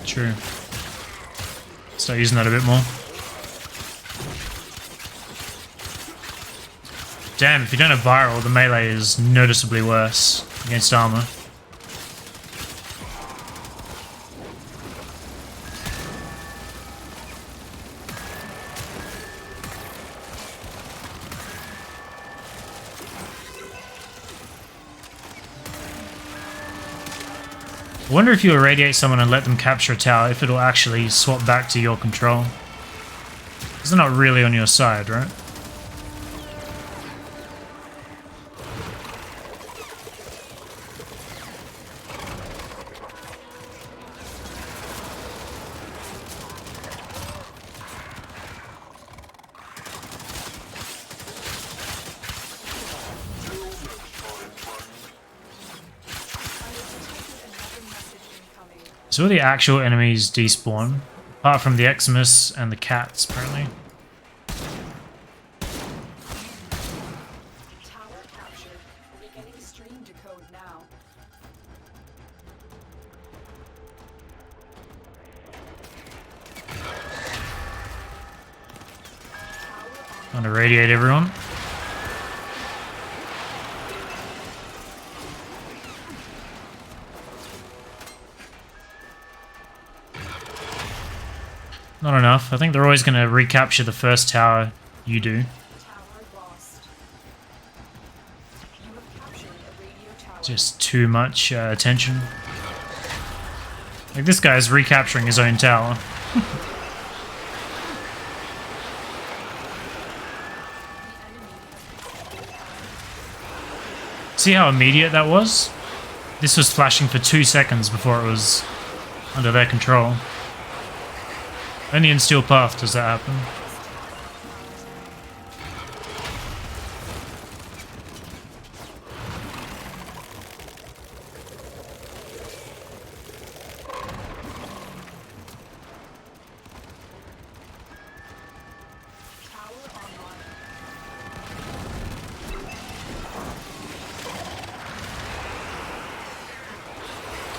[SPEAKER 1] True. Start using that a bit more. Damn, if you don't have viral, the melee is noticeably worse against armor. I wonder if you irradiate someone and let them capture a tower, if it'll actually swap back to your control. Because they're not really on your side, right? So all the actual enemies despawn, apart from the Eximus and the cats, apparently.
[SPEAKER 7] Tower captured. Beginning stream decode now.
[SPEAKER 1] Trying to radiate everyone. Not enough. I think they're always going to recapture the first tower you do.
[SPEAKER 7] Tower lost. You have captured a radio tower.
[SPEAKER 1] Just too much attention. Like this guy's recapturing his own tower. See how immediate that was? This was flashing for 2 seconds before it was under their control. Only in Steel Path does that happen.
[SPEAKER 7] Tower online.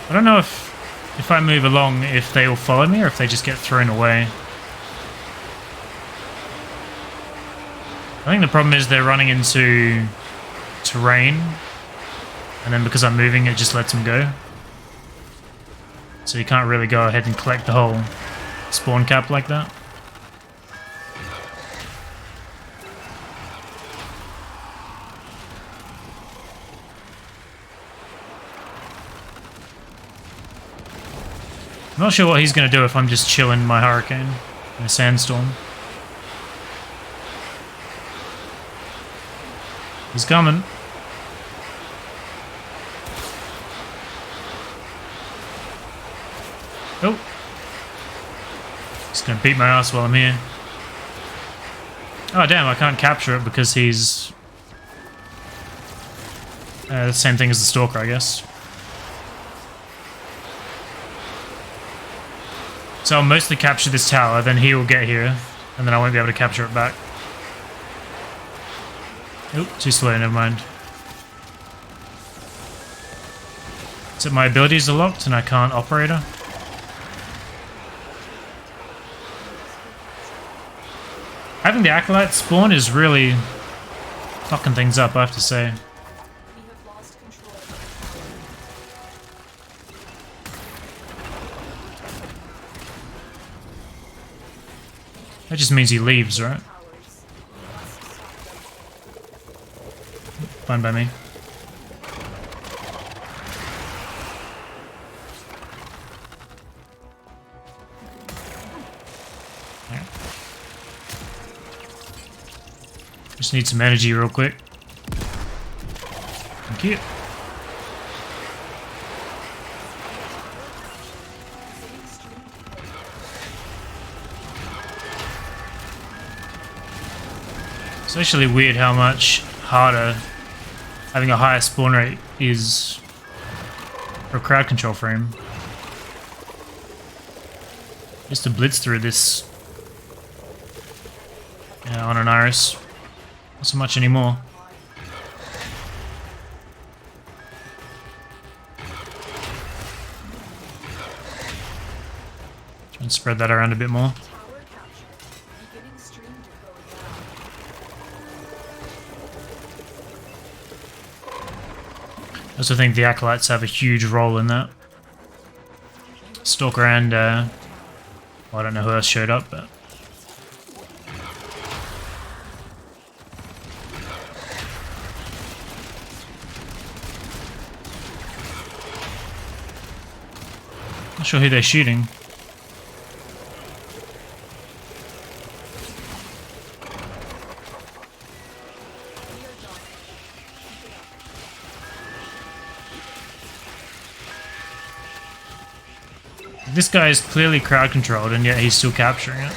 [SPEAKER 1] I don't know if I move along, if they all follow me or if they just get thrown away. I think the problem is they're running into terrain, and then because I'm moving it just lets them go. So you can't really go ahead and collect the whole spawn cap like that. I'm not sure what he's going to do if I'm just chilling my hurricane in a sandstorm. He's coming. Oh. He's going to beat my ass while I'm here. Oh damn, I can't capture it because he's... the same thing as the Stalker, I guess. So I'll mostly capture this tower, then he will get here, and then I won't be able to capture it back. Oop, too slow, never mind. So my abilities are locked and I can't operate her? Having the Acolyte spawn is really fucking things up, I have to say.
[SPEAKER 7] We have lost control of the
[SPEAKER 1] That just means he leaves, right?
[SPEAKER 7] towers. We must stop them.
[SPEAKER 1] Fine by me. Alright. Just need some energy real quick. Thank you. It's actually weird how much harder having a higher spawn rate is for a crowd control frame. Just to blitz through this on an Iris. Not so much anymore. Try and spread that around a bit more.
[SPEAKER 7] Tower capture. Beginning stream decode now.
[SPEAKER 1] I also think the Acolytes have a huge role in that. Stalker and, well, I don't know who else showed up, but... Not sure who they're shooting. This guy is clearly crowd controlled and yet he's still capturing it.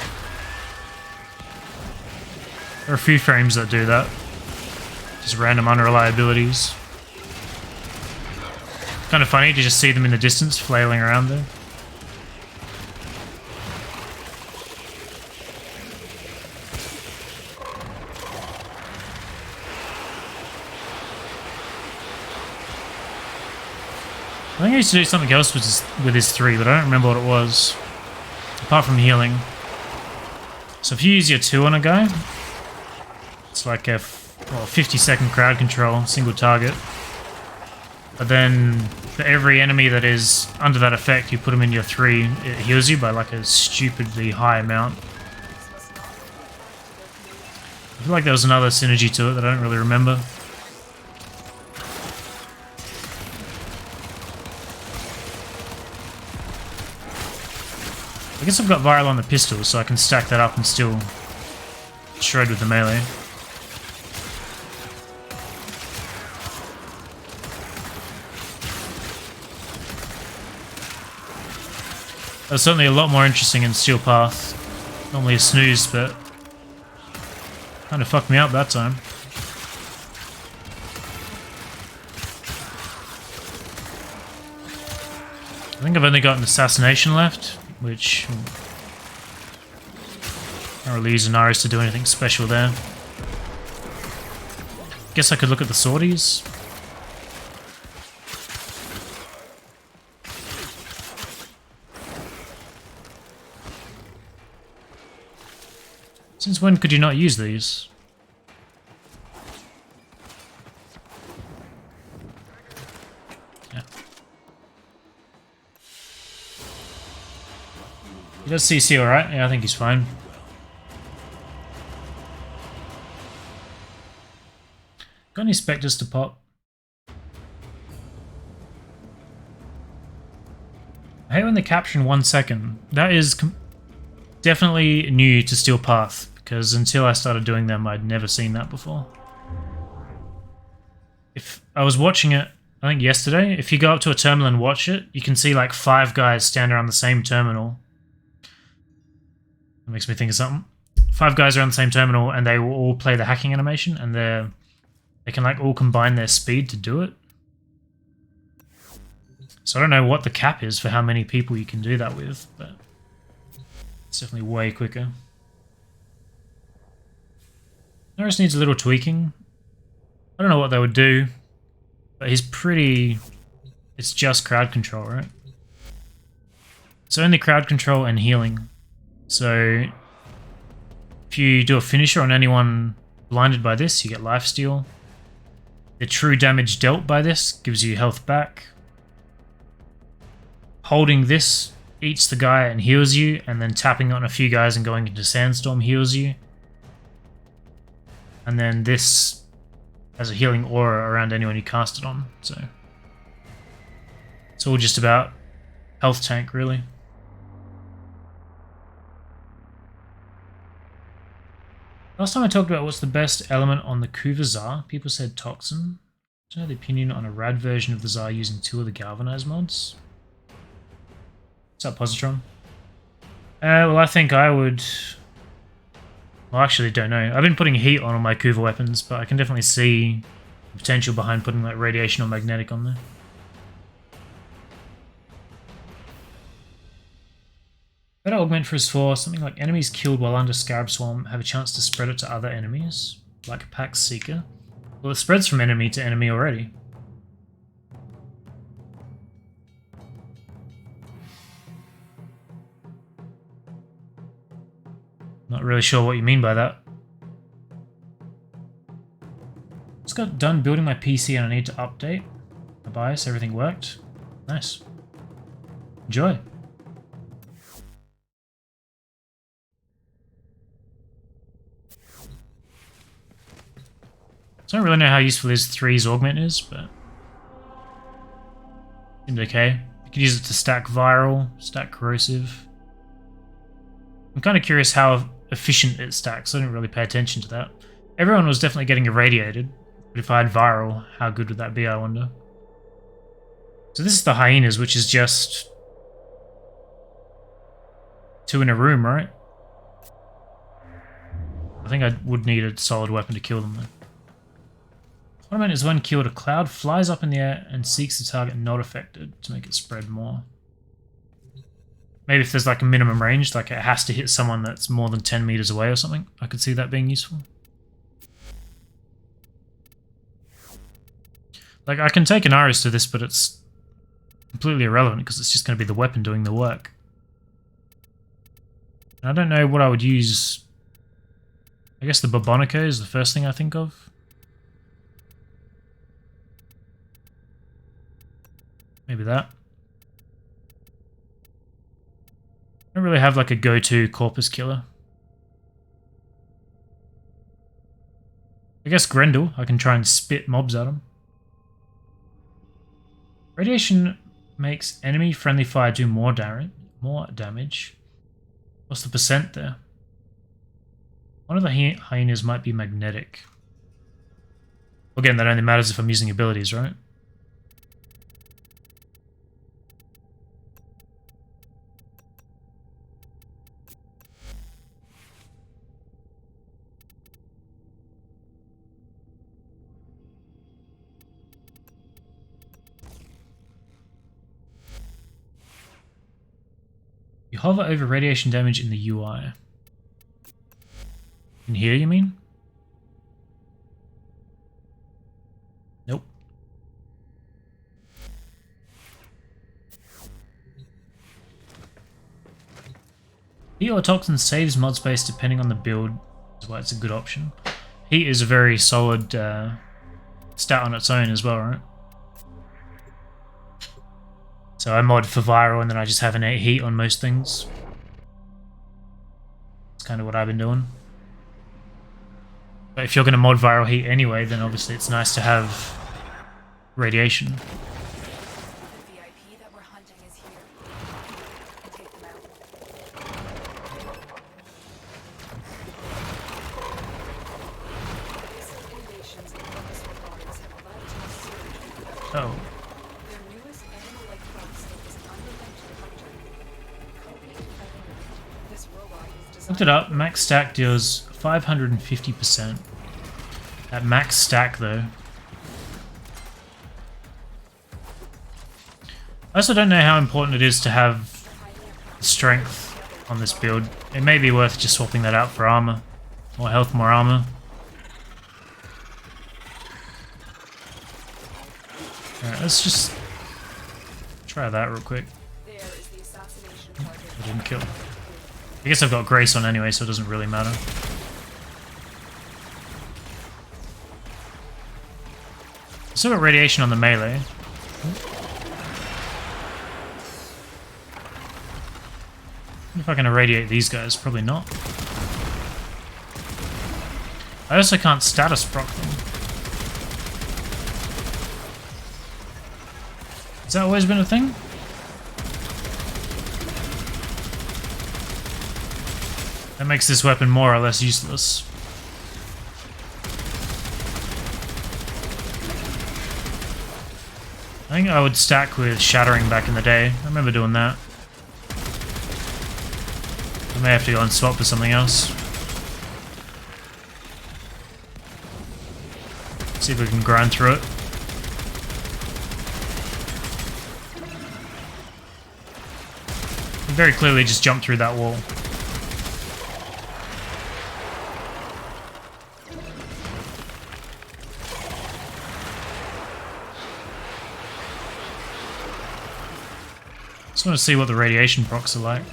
[SPEAKER 1] There are a few frames that do that. Just random unreliabilities. Kind of funny to just see them in the distance flailing around there. I think I used to do something else with his 3, but I don't remember what it was. Apart from healing. So if you use your 2 on a guy, it's like a 50-second crowd control, single target. But then for every enemy that is under that effect, you put them in your 3, it heals you by like a stupidly high amount. I feel like there was another synergy to it that I don't really remember. I guess I've got viral on the pistol, so I can stack that up and still shred with the melee. That's certainly a lot more interesting in Steel Path. Normally a snooze, but kind of fucked me up that time. I think I've only got an assassination left, which can't really use an Iris to do anything special there. Guess I could look at the sorties. Since when could you not use these? Yeah. He does CC alright? Yeah, I think he's fine. Got any specters to pop? I hate when they capture in 1 second. That is definitely new to Steel Path, because until I started doing them, I'd never seen that before. If I was watching it, I think yesterday, if you go up to a terminal and watch it, you can see like 5 guys stand around the same terminal. That makes me think of something. 5 guys around the same terminal, and they will all play the hacking animation, and they can like all combine their speed to do it. So I don't know what the cap is for how many people you can do that with, but it's definitely way quicker. Norris needs a little tweaking. I don't know what they would do, but he's pretty... It's just crowd control, right? It's only crowd control and healing. So if you do a finisher on anyone blinded by this, you get lifesteal. The true damage dealt by this gives you health back. Holding this eats the guy and heals you, and then tapping on a few guys and going into Sandstorm heals you. And then this has a healing aura around anyone you cast it on, so it's all just about health tank, really. Last time I talked about what's the best element on the Kuva Tsar, people said Toxin. I don't know the opinion on a rad version of the Tsar using 2 of the Galvanize mods. What's up, Positron? Well, I think I would... Well, I actually don't know. I've been putting heat on all my Kuva weapons, but I can definitely see the potential behind putting like radiation or magnetic on there. Better augment for his force, something like enemies killed while under Scarab Swarm have a chance to spread it to other enemies, like Pax Seeker. Well, it spreads from enemy to enemy already. Not really sure what you mean by that. Just got done building my PC and I need to update my BIOS. Everything worked. Nice. Enjoy. So I don't really know how useful his 3's augment is, but seemed okay. You could use it to stack viral, stack corrosive. I'm kind of curious how efficient it stacks. I didn't really pay attention to that. Everyone was definitely getting irradiated, but if I had viral, how good would that be, I wonder? So this is the hyenas, which is just 2 in a room, right? I think I would need a solid weapon to kill them, though. Ornament is when killed, a cloud flies up in the air and seeks the target not affected to make it spread more. Maybe if there's like a minimum range, like it has to hit someone that's more than 10 meters away or something, I could see that being useful. Like I can take an Iris to this, but it's completely irrelevant because it's just going to be the weapon doing the work. And I don't know what I would use. I guess the Bobonica is the first thing I think of. Maybe that. I don't really have like a go-to corpus killer. I guess Grendel, I can try and spit mobs at him. Radiation makes enemy friendly fire do more damage. What's the percent there? One of the hyenas might be magnetic. Again, that only matters if I'm using abilities, right? You hover over radiation damage in the UI. In here, you mean? Nope. Heat or Toxin saves mod space depending on the build, that's why it's a good option. Heat is a very solid stat on its own as well, right? So I mod for viral and then I just have an 8 heat on most things. That's kind of what I've been doing. But if you're going to mod viral heat anyway, then obviously it's nice to have radiation.
[SPEAKER 7] The VIP that we're hunting is here.
[SPEAKER 1] Oh.
[SPEAKER 7] Their newest animal-like prototype is an unrelenting hunter. Copied by this robot is designed.
[SPEAKER 1] Looked it up. Max stack deals 550%. At max stack, though. I also don't know how important it is to have strength on this build. It may be worth just swapping that out for armor. More health, more armor. Alright, let's just try that real quick.
[SPEAKER 7] There is the assassination target.
[SPEAKER 1] I didn't kill. I guess I've got Grace on anyway, so it doesn't really matter. Still got radiation on the melee. If I can irradiate these guys, probably not. I also can't status proc them. Has that always been a thing? That makes this weapon more or less useless. I think I would stack with Shattering back in the day. I remember doing that. I may have to go and swap for something else. See if we can grind through it. We very clearly just jumped through that wall. Just want to see what the radiation procs are like.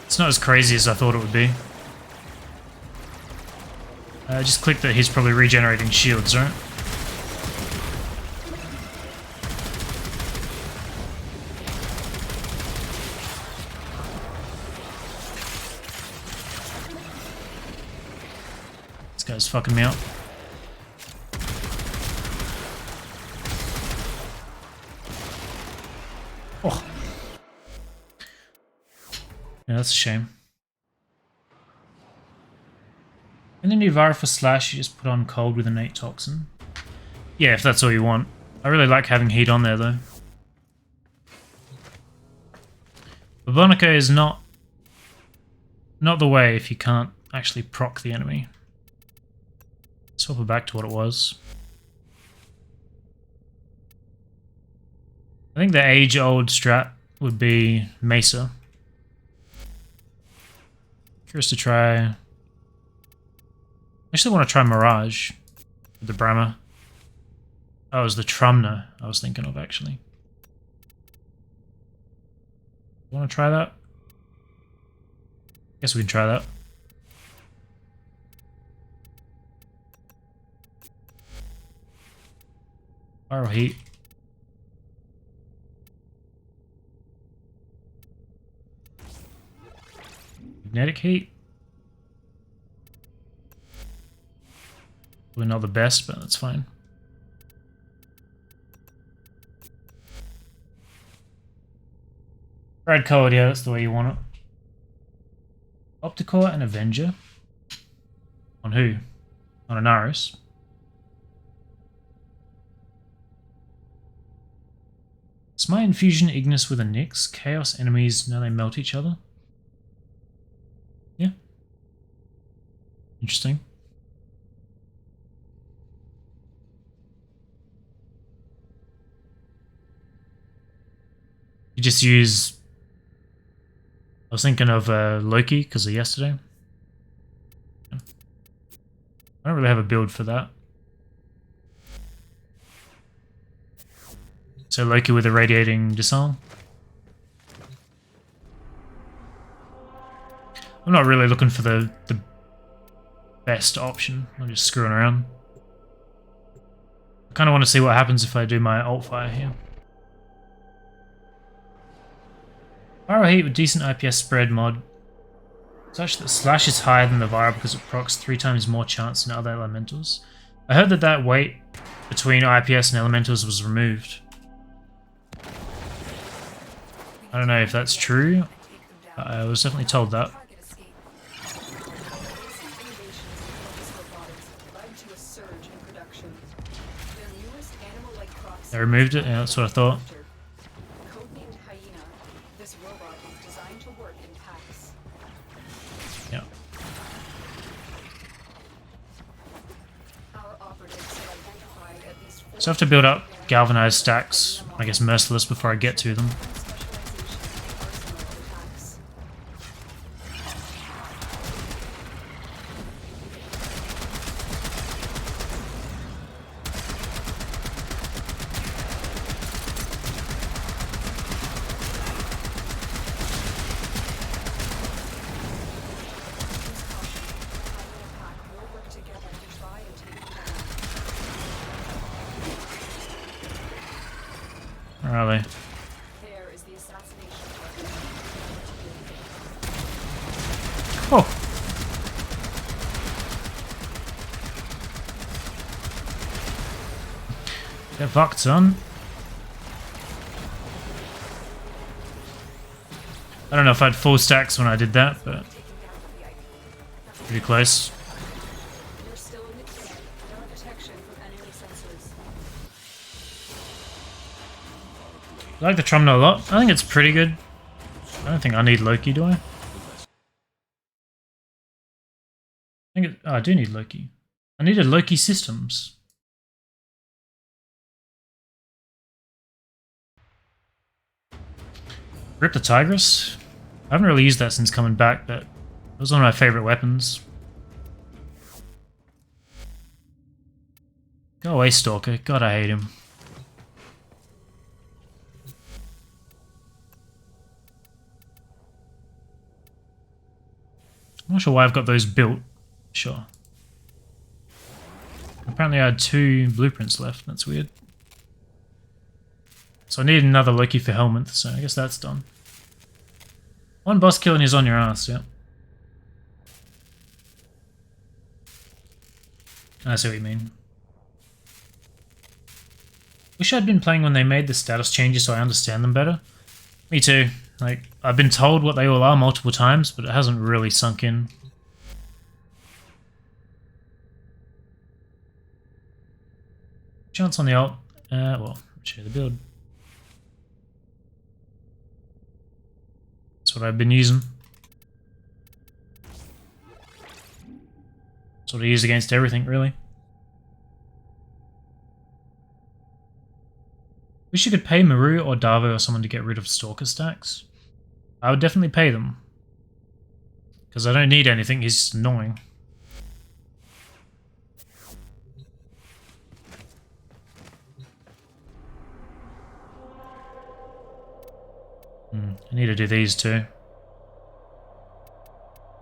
[SPEAKER 1] It's not as crazy as I thought it would be. Just click that he's probably regenerating shields, right? This guy's fucking me up. Oh. Yeah, that's a shame. And then you Vara for Slash, you just put on Cold with innate Toxin. Yeah, if that's all you want. I really like having heat on there, though. Bobonica is not the way if you can't actually proc the enemy. Swap it back to what it was. I think the age-old strat would be Mesa. Curious to try... I actually want to try Mirage with the Brahma. Oh, it was the Trumna I was thinking of, actually. Want to try that? Guess we can try that. Viral Heat. Magnetic Heat. We're not the best, but that's fine. Red code, yeah, that's the way you want it. Opticore and Avenger. On who? On Anaris. Smite Infusion Ignis with a Nyx. Chaos enemies, now they melt each other. Yeah. Interesting. You just use... I was thinking of Loki because of yesterday. I don't really have a build for that. So Loki with a radiating disarm. I'm not really looking for the best option. I'm just screwing around. I kind of want to see what happens if I do my alt fire here. Viral Heat with decent IPS spread mod. Such that Slash is higher than the Viral because it procs 3 times more chance than other elementals. I heard that weight between IPS and elementals was removed. I don't know if that's true. I was definitely told that.
[SPEAKER 7] smallest animal-like crocs.
[SPEAKER 1] They removed it? Yeah, that's what I thought.
[SPEAKER 7] Codenamed Hyena, this robot is designed to work in packs.
[SPEAKER 1] Yeah.
[SPEAKER 7] Our operatives have identified at least 4
[SPEAKER 1] So I have to build up galvanized stacks, I guess merciless, before I get to them.
[SPEAKER 7] specialization in arsenal attacks.
[SPEAKER 1] Where are they?
[SPEAKER 7] There is the assassination
[SPEAKER 1] Oh! Get fucked, son. I don't know if I had 4 stacks when I did that, but pretty close.
[SPEAKER 7] You're still in the clear. No detection from enemy sensors.
[SPEAKER 1] I like the Trumna a lot. I think it's pretty good. I don't think I need Loki, do I? I do need Loki. I needed Loki systems. Rip the Tigress? I haven't really used that since coming back, but it was one of my favorite weapons. Go away, Stalker. God, I hate him. I'm not sure why I've got those built. Sure. Apparently I had 2 blueprints left. That's weird. So I need another Loki for Helminth, so I guess that's done. 1 boss kill and he's on your ass, yeah. I see what you mean. Wish I'd been playing when they made the status changes so I understand them better. Me too. Like, I've been told what they all are multiple times, but it hasn't really sunk in. Chance on the ult. Well, share the build. That's what I've been using. That's what I use against everything, really. Wish you could pay Maru or Davo or someone to get rid of Stalker stacks. I would definitely pay them. Because I don't need anything, he's just annoying. I need to do these too.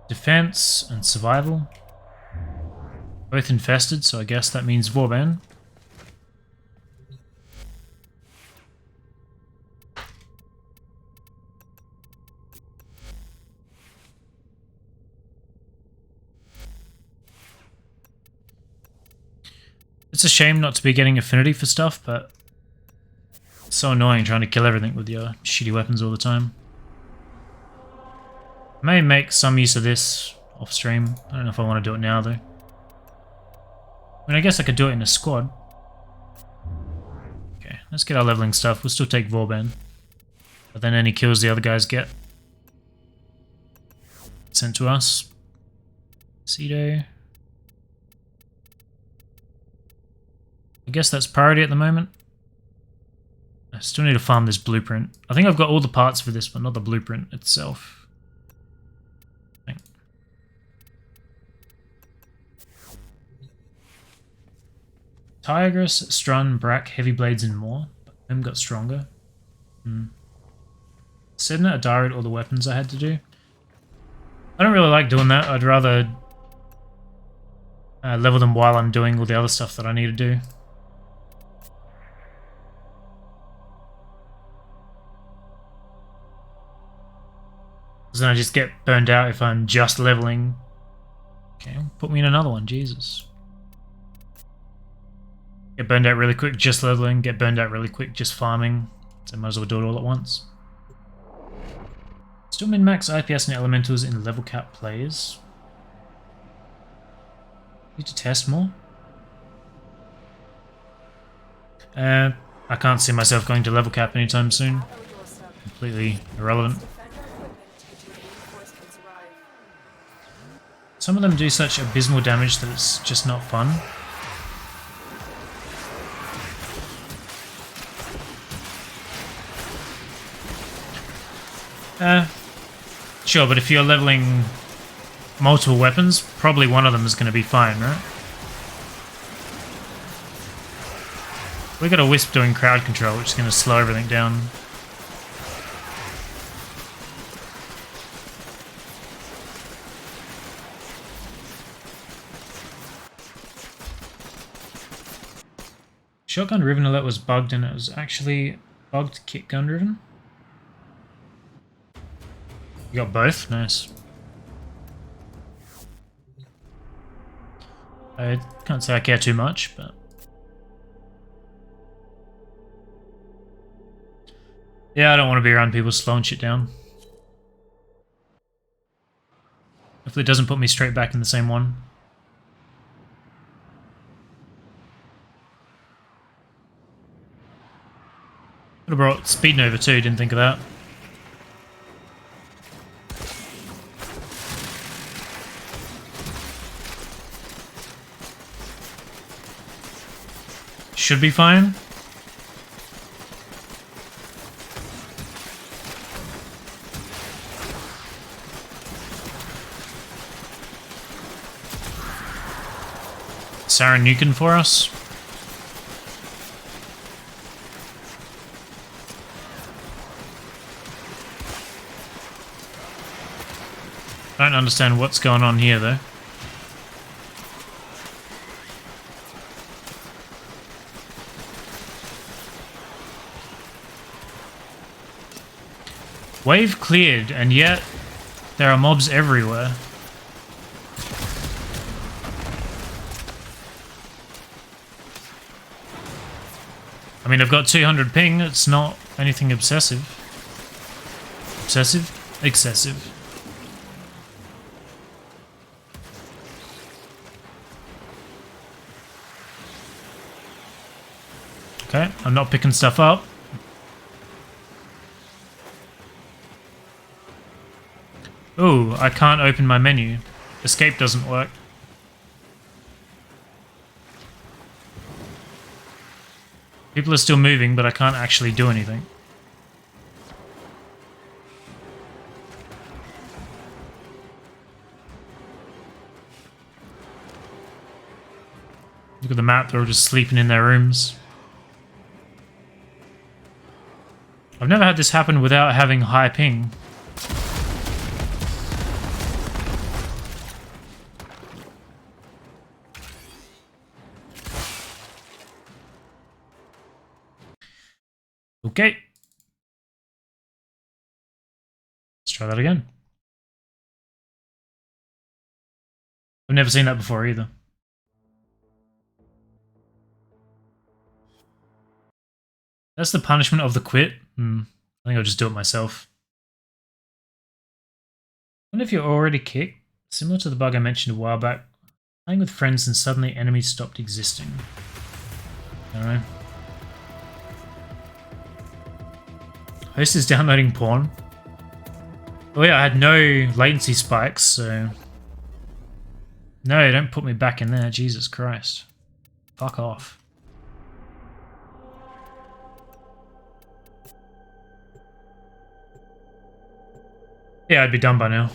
[SPEAKER 1] Defense and survival. Both infested, so I guess that means Vauban. It's a shame not to be getting affinity for stuff, but it's so annoying trying to kill everything with your shitty weapons all the time. I may make some use of this off stream. I don't know if I want to do it now though. I mean, I guess I could do it in a squad. Okay, let's get our leveling stuff. We'll still take Vauban. But then any kills the other guys get sent to us. Cedo. I guess that's priority at the moment. I still need to farm this blueprint. I think I've got all the parts for this, but not the blueprint itself. I think. Tigress, Strun, Brack, Heavy Blades, and more. But them got stronger. Sedna, Adaried, all the weapons I had to do. I don't really like doing that. I'd rather level them while I'm doing all the other stuff that I need to do. Because then I just get burned out if I'm just leveling. Okay, put me in another one, Jesus. Get burned out really quick just leveling, get burned out really quick just farming. So I might as well do it all at once. Still min-max IPS and elementals in level cap players. Need to test more. I can't see myself going to level cap anytime soon.
[SPEAKER 7] At our doorstep.
[SPEAKER 1] Completely irrelevant.
[SPEAKER 7] Defend our equipment until reinforcements arrive.
[SPEAKER 1] Some of them do such abysmal damage that it's just not fun. Sure, but if you're leveling multiple weapons, probably one of them is going to be fine, right? We got a Wisp doing crowd control, which is going to slow everything down. Shotgun Riven Alert was bugged and it was actually bugged kit gun driven. You got both? Nice. I can't say I care too much, but... yeah, I don't want to be around people slowing shit down. Hopefully it doesn't put me straight back in the same one. Could have brought Speed Nova too, didn't think of that. Should be fine. Sarah Nukin for us. I don't understand what's going on here though. Wave cleared, and yet there are mobs everywhere. I mean, I've got 200 ping, it's not anything obsessive. Obsessive? Excessive. Okay, I'm not picking stuff up. Ooh, I can't open my menu. Escape doesn't work. People are still moving, but I can't actually do anything. Look at the map, they're all just sleeping in their rooms. I've never had this happen without having high ping. Okay. Let's try that again. I've never seen that before either. That's the punishment of the quit. I think I'll just do it myself. I wonder if you're already kicked. Similar to the bug I mentioned a while back. Playing with friends and suddenly enemies stopped existing. Alright. Host is downloading porn. Oh yeah, I had no latency spikes, so... no, don't put me back in there, Jesus Christ. Fuck off. Yeah, I'd be done by now.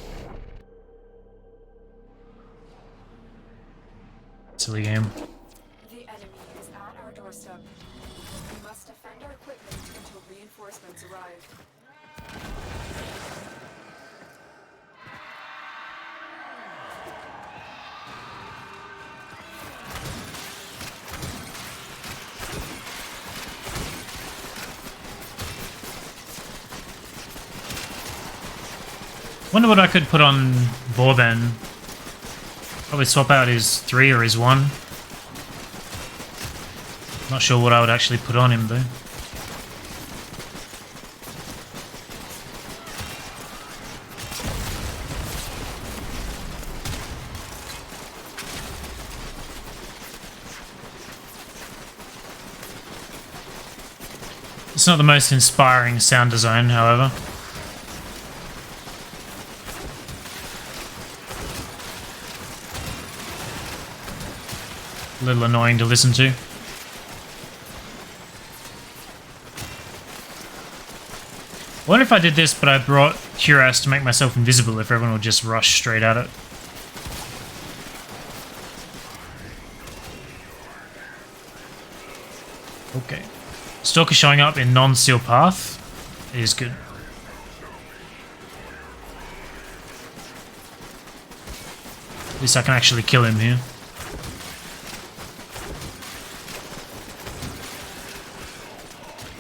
[SPEAKER 1] Silly game.
[SPEAKER 7] The enemy is at our doorstep. We must defend our equipment until reinforcements arrive.
[SPEAKER 1] Wonder what I could put on Vorben. Probably swap out his 3 or his 1. Not sure what I would actually put on him though. It's not the most inspiring sound design, however. A little annoying to listen to. I wonder if I did this, but I brought Cuirass to make myself invisible, if everyone would just rush straight at it. Okay. Stalker showing up in non-steel path is good. At least I can actually kill him here.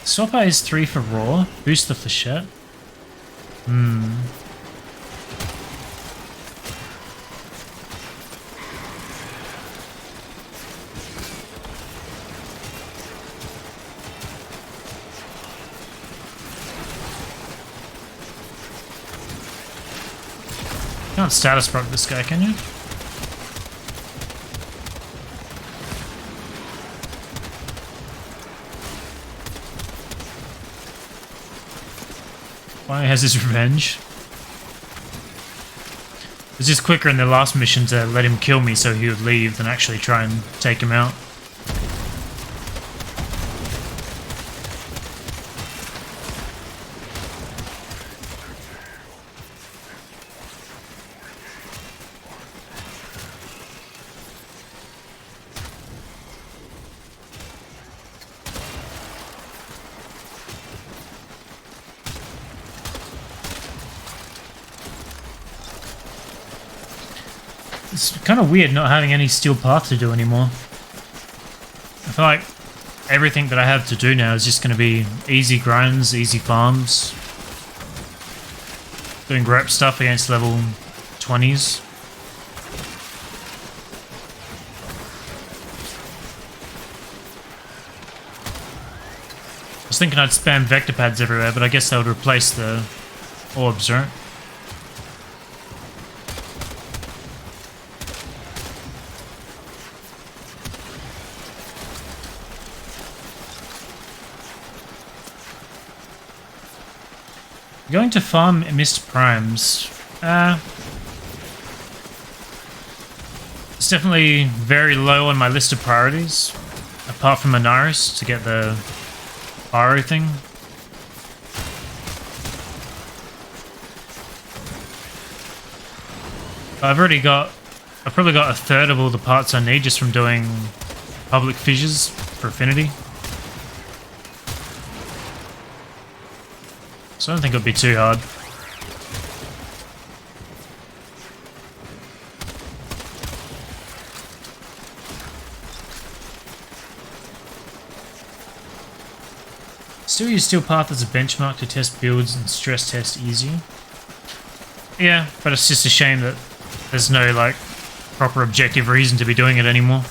[SPEAKER 1] Swap is 3 for raw. Boost the flechette. Can't status proc this guy, can you? Finally has his revenge. It was just quicker in the last mission to let him kill me so he would leave than actually try and take him out. It's kind of weird not having any steel path to do anymore. I feel like everything that I have to do now is just going to be easy grinds, easy farms. Doing rep stuff against level 20s. I was thinking I'd spam vector pads everywhere, but I guess that would replace the orbs, right? Going to farm missed primes. It's definitely very low on my list of priorities, apart from Anaris to get the Aru thing. I've probably got a third of all the parts I need just from doing public fissures for affinity. So I don't think it'll be too hard. Still use Steel Path as a benchmark to test builds and stress test easier. Yeah, but it's just a shame that there's no like proper objective reason to be doing it anymore.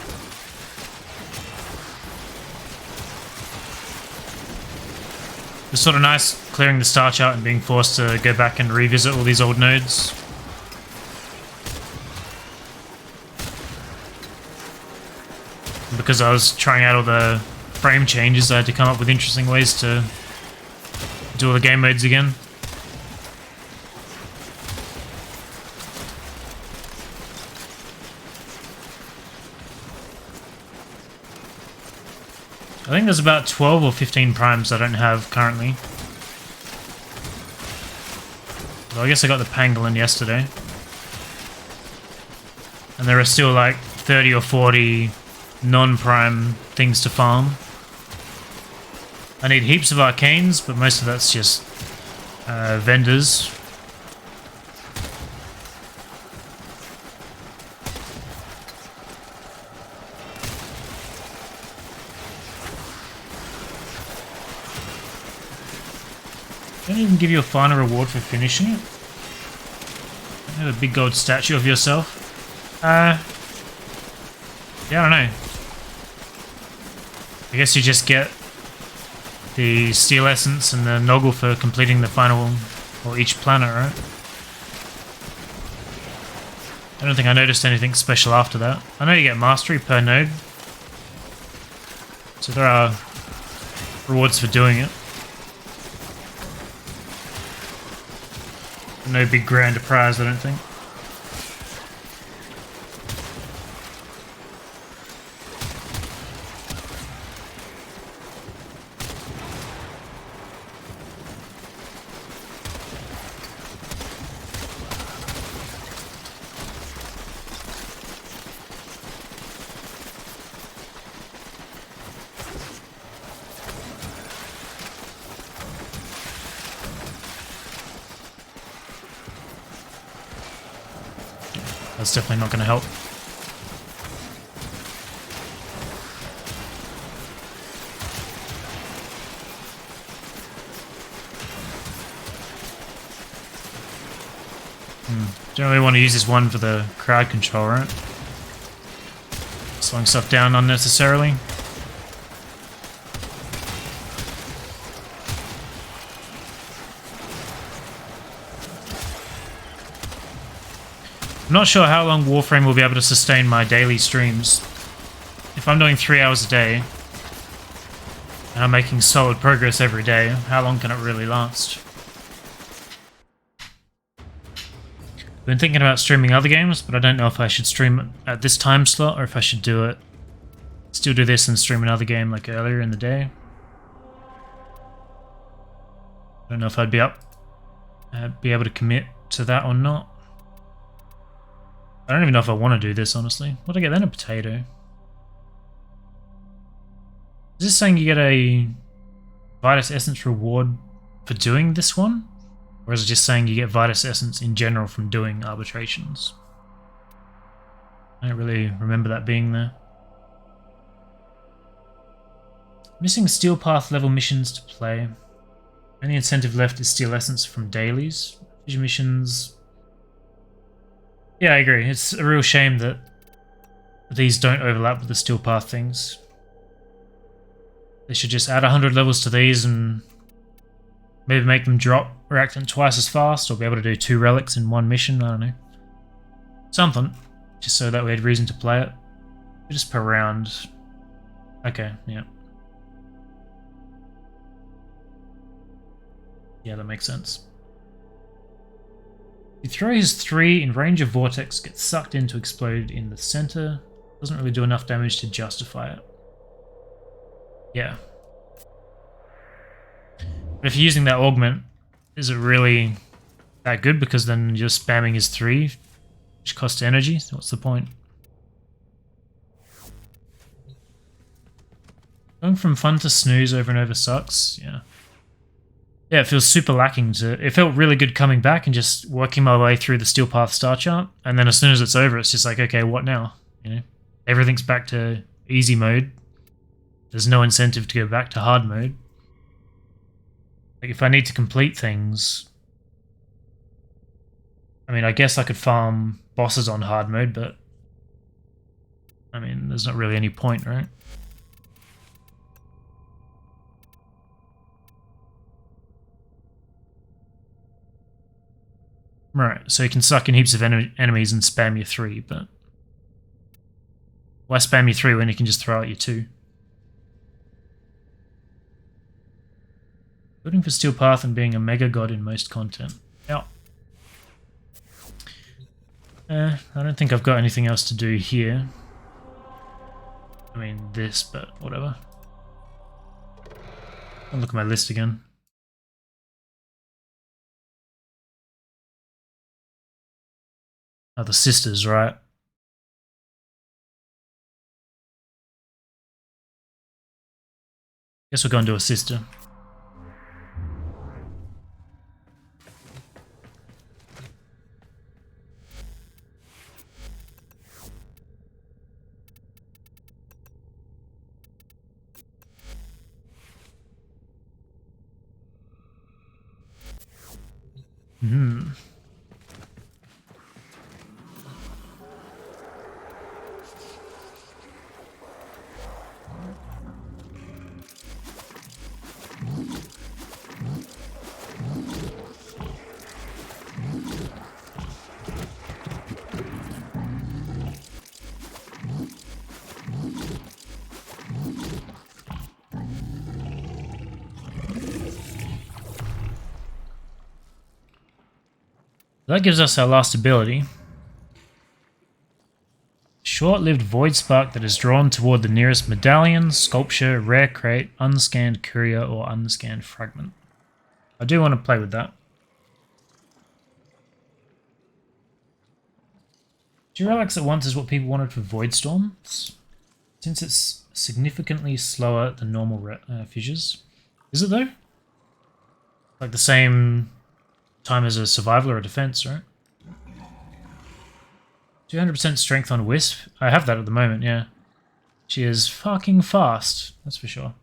[SPEAKER 1] It's sort of nice clearing the star chart and being forced to go back and revisit all these old nodes. Because I was trying out all the frame changes, I had to come up with interesting ways to do all the game modes again. I think there's about 12 or 15 primes I don't have currently. Well, I guess I got the pangolin yesterday. And there are still like 30 or 40 non-prime things to farm. I need heaps of arcanes, but most of that's just vendors. Don't even give you a final reward for finishing it. You have a big gold statue of yourself. Yeah, I don't know. I guess you just get the steel essence and the noggle for completing the final, or each planet, right? I don't think I noticed anything special after that. I know you get mastery per node. So there are rewards for doing it. No big grand prize, I don't think. That's definitely not going to help. Don't really want to use this one for the crowd control, right? Slowing stuff down unnecessarily. I'm not sure how long Warframe will be able to sustain my daily streams. If I'm doing 3 hours a day, and I'm making solid progress every day, how long can it really last? I've been thinking about streaming other games, but I don't know if I should stream it at this time slot, or if I should still do this and stream another game like earlier in the day. I don't know if I'd be able to commit to that or not. I don't even know if I want to do this, honestly. What did I get then? A potato. Is this saying you get a Vitus Essence reward for doing this one? Or is it just saying you get Vitus Essence in general from doing arbitrations? I don't really remember that being there. Missing Steel Path level missions to play. Only incentive left is Steel Essence from dailies. Fusion missions... Yeah, I agree. It's a real shame that these don't overlap with the Steel Path things. They should just add 100 levels to these and maybe make them drop reactant twice as fast, or be able to do 2 relics in 1 mission, I don't know. Something. Just so that we had reason to play it. Just per round. Okay, yeah. Yeah, that makes sense. You throw his 3 in range of Vortex, gets sucked in to explode in the center. Doesn't really do enough damage to justify it. Yeah. But if you're using that augment, is it really that good? Because then you're spamming his 3, which costs energy. So what's the point? Going from fun to snooze over and over sucks. Yeah. Yeah, it feels super lacking to... It felt really good coming back and just working my way through the Steel Path star chart. And then as soon as it's over, it's just like, okay, what now? You know, everything's back to easy mode. There's no incentive to go back to hard mode. Like, if I need to complete things... I mean, I guess I could farm bosses on hard mode, but... I mean, there's not really any point, right? Right, so you can suck in heaps of enemies and spam your 3, but... Why spam your 3 when you can just throw out your 2? Voting for Steel Path and being a mega god in most content. Yeah. I don't think I've got anything else to do here. I mean, this, but whatever. I'll look at my list again. Oh, the sisters, right? Guess we're going to a sister. That gives us our last ability. Short-lived void spark that is drawn toward the nearest medallion, sculpture, rare crate, unscanned courier, or unscanned fragment. I do want to play with that. Do you relax at once is what people wanted for void storms? Since it's significantly slower than normal fissures. Is it though? Like the same time as a survival or a defense, right? 200% strength on Wisp. I have that at the moment, yeah. She is fucking fast, that's for sure.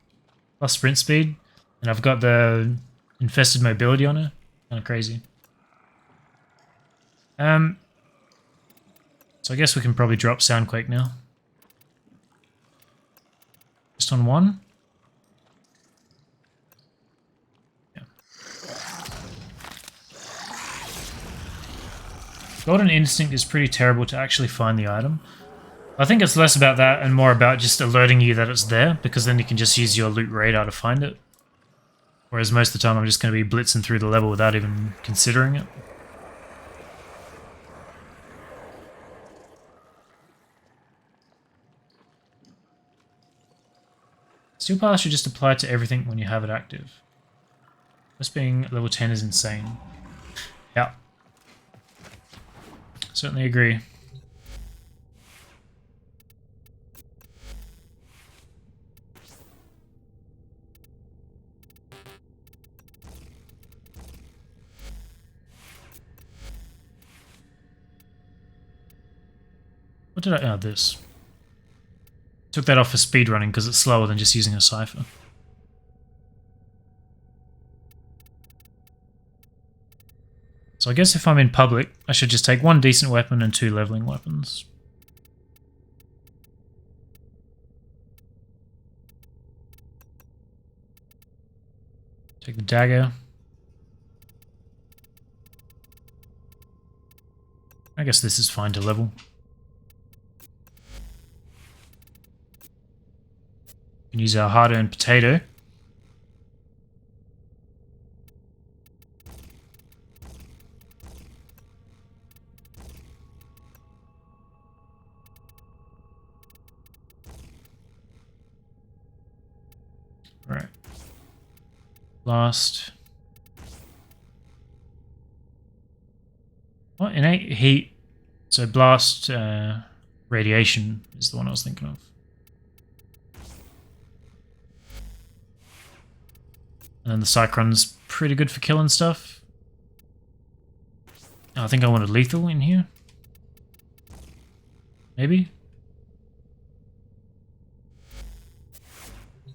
[SPEAKER 1] Plus sprint speed, and I've got the infested mobility on her. Kind of crazy. So I guess we can probably drop Soundquake now. Just on one. Yeah. Golden Instinct is pretty terrible to actually find the item. I think it's less about that and more about just alerting you that it's there, because then you can just use your loot radar to find it. Whereas most of the time I'm just going to be blitzing through the level without even considering it. Steel Path should just apply to everything when you have it active. Just being level 10 is insane. Yeah. Certainly agree. What did I... Oh, this. Took that off for speedrunning because it's slower than just using a cipher. So I guess if I'm in public, I should just take one decent weapon and 2 leveling weapons. Take the dagger. I guess this is fine to level. We can use our hard-earned potato. Right. Blast. What? Innate heat. So blast radiation is the one I was thinking of. And then the Cycron's pretty good for killing stuff. I think I wanted lethal in here. Maybe?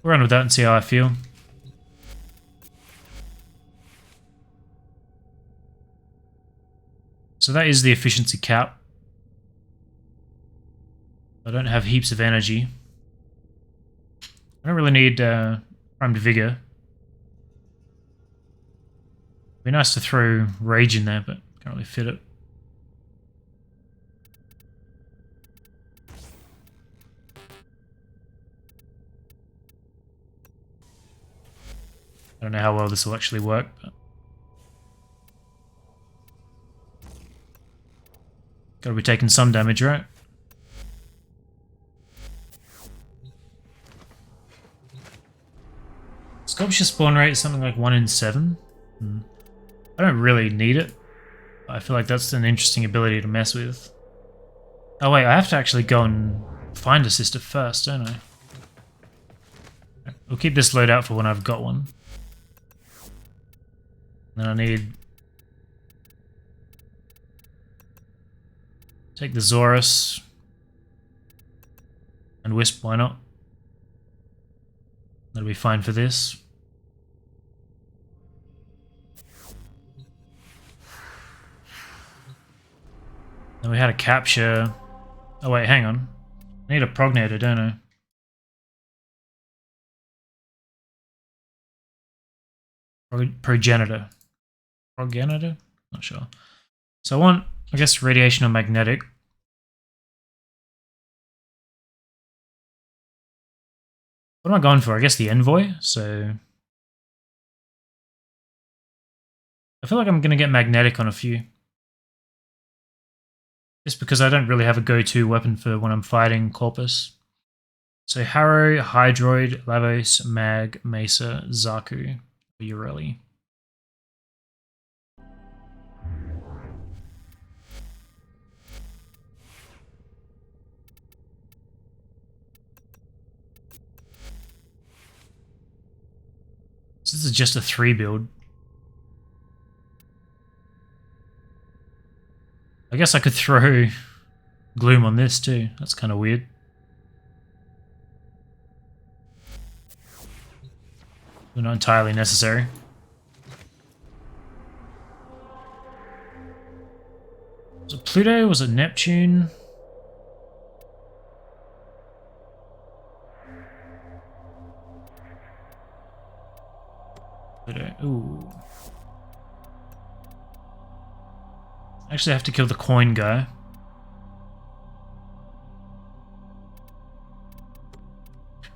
[SPEAKER 1] We'll run with that and see how I feel. So that is the efficiency cap. I don't have heaps of energy. I don't really need primed vigor. Be nice to throw rage in there, but can't really fit it. I don't know how well this will actually work, but gotta be taking some damage, right? Sculpture spawn rate is something like 1 in 7. I don't really need it. I feel like that's an interesting ability to mess with. Oh wait, I have to actually go and find a sister first, don't I? We'll keep this loadout for when I've got one. Then I need... Take the Zorus. And Wisp, why not? That'll be fine for this. Then we had a capture. Oh wait, hang on. I need a prognator, don't I? Progenitor. Progenitor? Not sure. So I want, I guess, radiation or magnetic. What am I going for? I guess the envoy. So I feel like I'm going to get magnetic on a few. Just because I don't really have a go-to weapon for when I'm fighting Corpus. So Harrow, Hydroid, Lavos, Mag, Mesa, Zaku, Ureli. So this is just a 3 build. I guess I could throw Gloom on this too. That's kind of weird. But not entirely necessary. Was it Pluto? Was it Neptune? Pluto. Ooh. Actually, I have to kill the coin guy.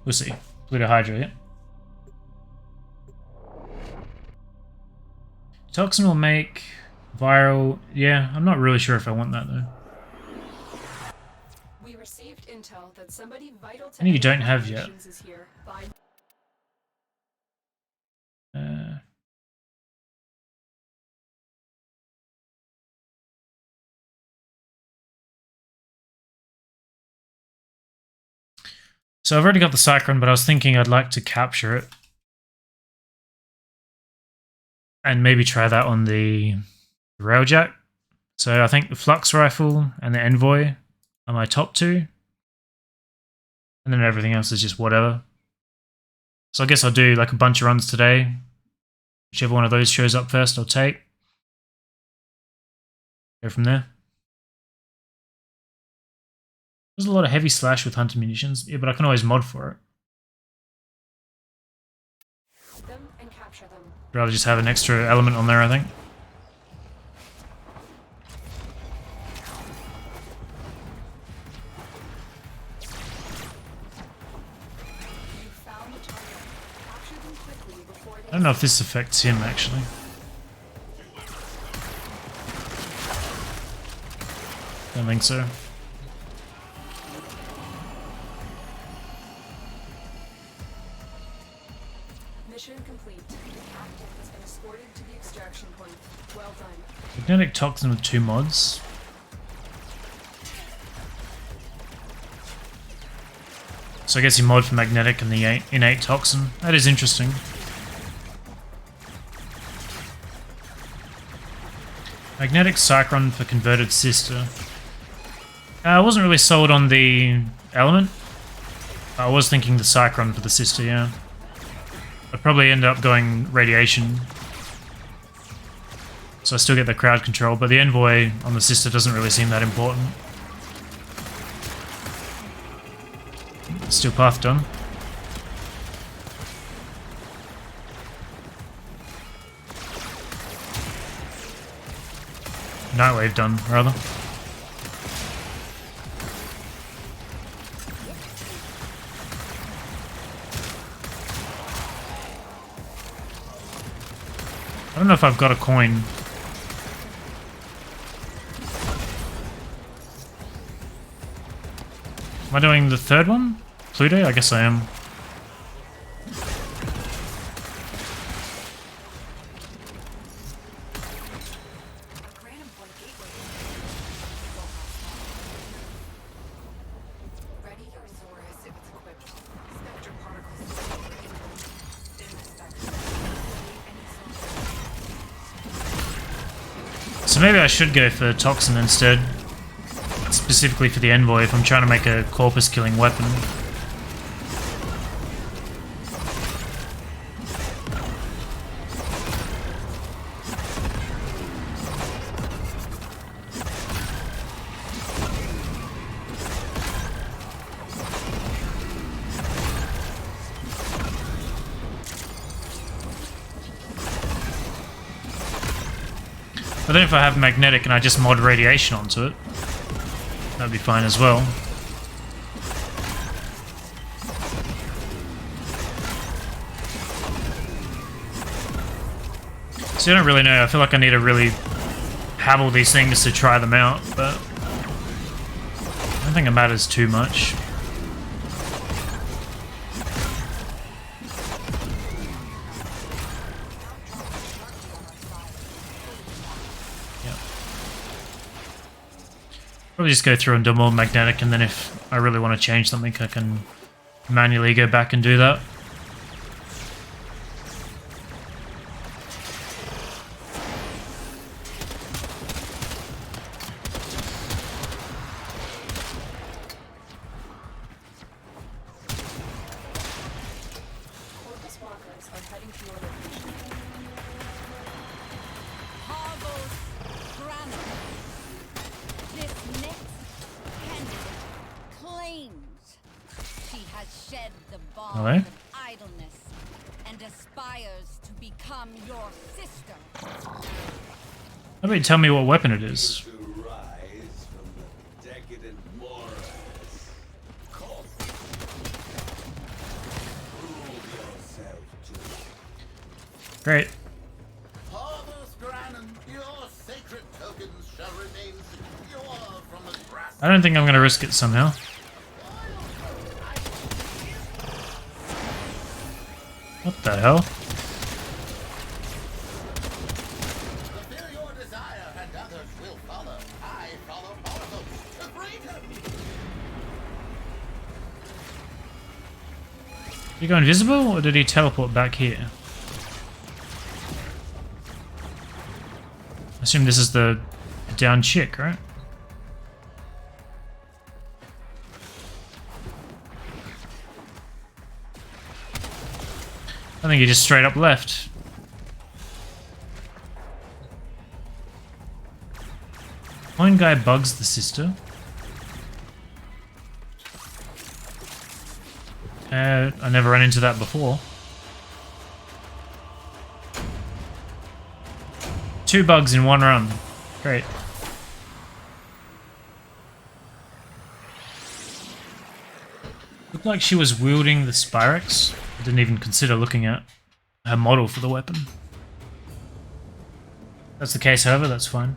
[SPEAKER 1] We'll see. Pluto Hydra, yeah. Toxin will make viral. Yeah, I'm not really sure if I want that though.
[SPEAKER 7] We received intel that somebody vital to
[SPEAKER 1] And you don't have yet.
[SPEAKER 7] operations is here.
[SPEAKER 1] So I've already got the Cyclone, but I was thinking I'd like to capture it. And maybe try that on the Railjack. So I think the Flux Rifle and the Envoy are my top 2. And then everything else is just whatever. So I guess I'll do like a bunch of runs today. Whichever one of those shows up first, I'll take. Go from there. There's a lot of heavy slash with hunter munitions. Yeah, but I can always mod for it.
[SPEAKER 7] Them and capture them.
[SPEAKER 1] I'd rather just have an extra element on there, I think.
[SPEAKER 7] You found the target. Capture them quickly before they
[SPEAKER 1] I don't know if this affects him, actually. Don't think so.
[SPEAKER 7] Mission complete. The captain has been escorted to the extraction point. Well done.
[SPEAKER 1] Magnetic Toxin with 2 mods. So I guess you mod for Magnetic and the innate Toxin. That is interesting. Magnetic Cyclone for converted sister. I wasn't really sold on the element. I was thinking the Cyclone for the sister, yeah. I'd probably end up going Radiation. So I still get the crowd control, but the Envoy on the sister doesn't really seem that important. Still path done. Nightwave done, rather. I don't know if I've got a coin. Am I doing the 3rd one? Pluto? I guess I am.
[SPEAKER 7] Ready your Zorus if it's equipped. Spectre particles.
[SPEAKER 1] So maybe I should go for Toxin instead. Specifically for the Envoy if I'm trying to make a corpus killing weapon. But then if I have Magnetic and I just mod Radiation onto it, that'd be fine as well. So I don't really know. I feel like I need to really have all these things to try them out, but don't think it matters too much. Yep. Probably just go through and do more magnetic, and then if I really want to change something, I can manually go back and do that.
[SPEAKER 8] Hello? Of idleness and aspires to become your sister.
[SPEAKER 1] How about you tell me what weapon it is?
[SPEAKER 4] To rise from the decadent morass. Prove yourself to me.
[SPEAKER 1] Great.
[SPEAKER 2] Harvest Granon, your sacred tokens shall remain secure from the grass.
[SPEAKER 1] I don't think I'm going to risk it somehow. What the hell?
[SPEAKER 2] Fulfill your desire, and others will follow. I follow Marvel to freedom.
[SPEAKER 1] Did he go invisible, or did he teleport back here? I assume this is the down chick, right? I think he just straight up left. One guy bugs the sister. I never ran into that before. 2 bugs in 1 run. Great. Looked like she was wielding the Spyrex. I didn't even consider looking at her model for the weapon. If that's the case, however, that's fine.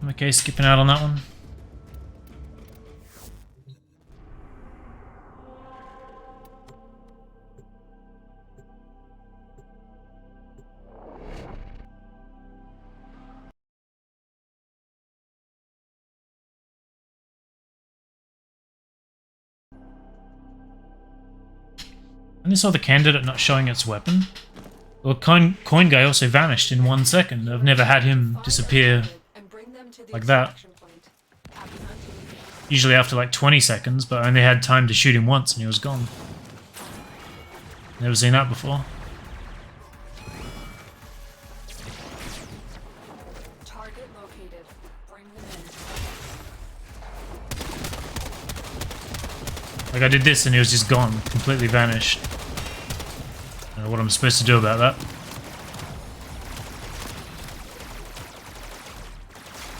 [SPEAKER 1] I'm okay skipping out on that one. I only saw the candidate not showing its weapon. Well, coin guy also vanished in 1 second. I've never had him disappear like that. Usually after like 20 seconds, but I only had time to shoot him once and he was gone. Never seen that before.
[SPEAKER 7] Target located. Bring them in.
[SPEAKER 1] Like I did this and he was just gone, completely vanished. I don't know what I'm supposed to do about that.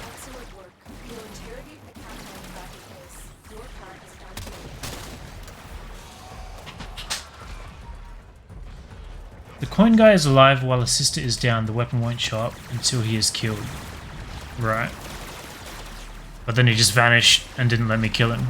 [SPEAKER 7] Excellent work. You'll interrogate the captain back in place. Your part is done here.
[SPEAKER 1] The coin guy is alive while his sister is down. The weapon won't show up until he is killed. Right. But then he just vanished and didn't let me kill him.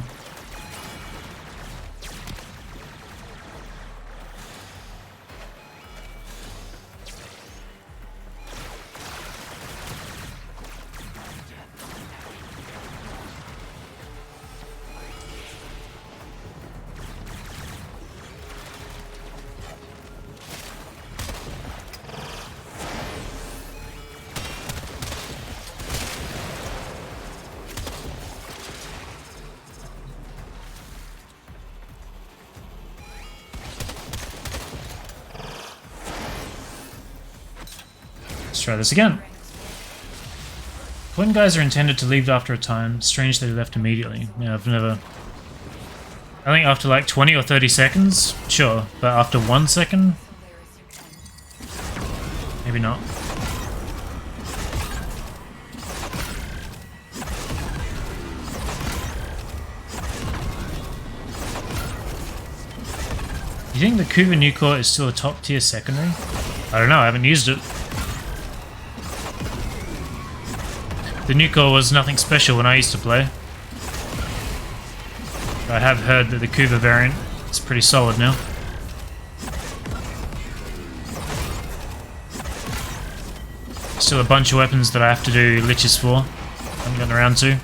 [SPEAKER 1] Let's try this again. Coin guys are intended to leave after a time. Strange that he left immediately. Yeah, I've never... I think after like 20 or 30 seconds, sure. But after 1 second? Maybe not. You think the Kuva Nucor is still a top tier secondary? I don't know, I haven't used it. The Nucor was nothing special when I used to play. I have heard that the Kuva variant is pretty solid now. Still a bunch of weapons that I have to do liches for. Haven't gotten around to.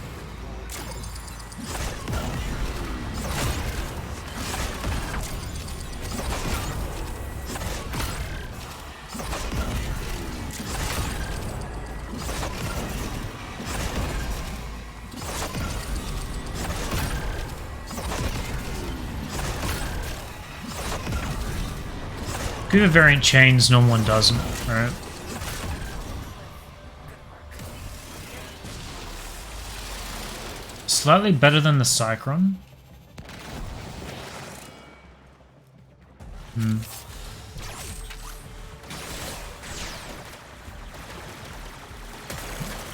[SPEAKER 1] Kuva variant chains, normal one doesn't. Alright. Slightly better than the Cyclone.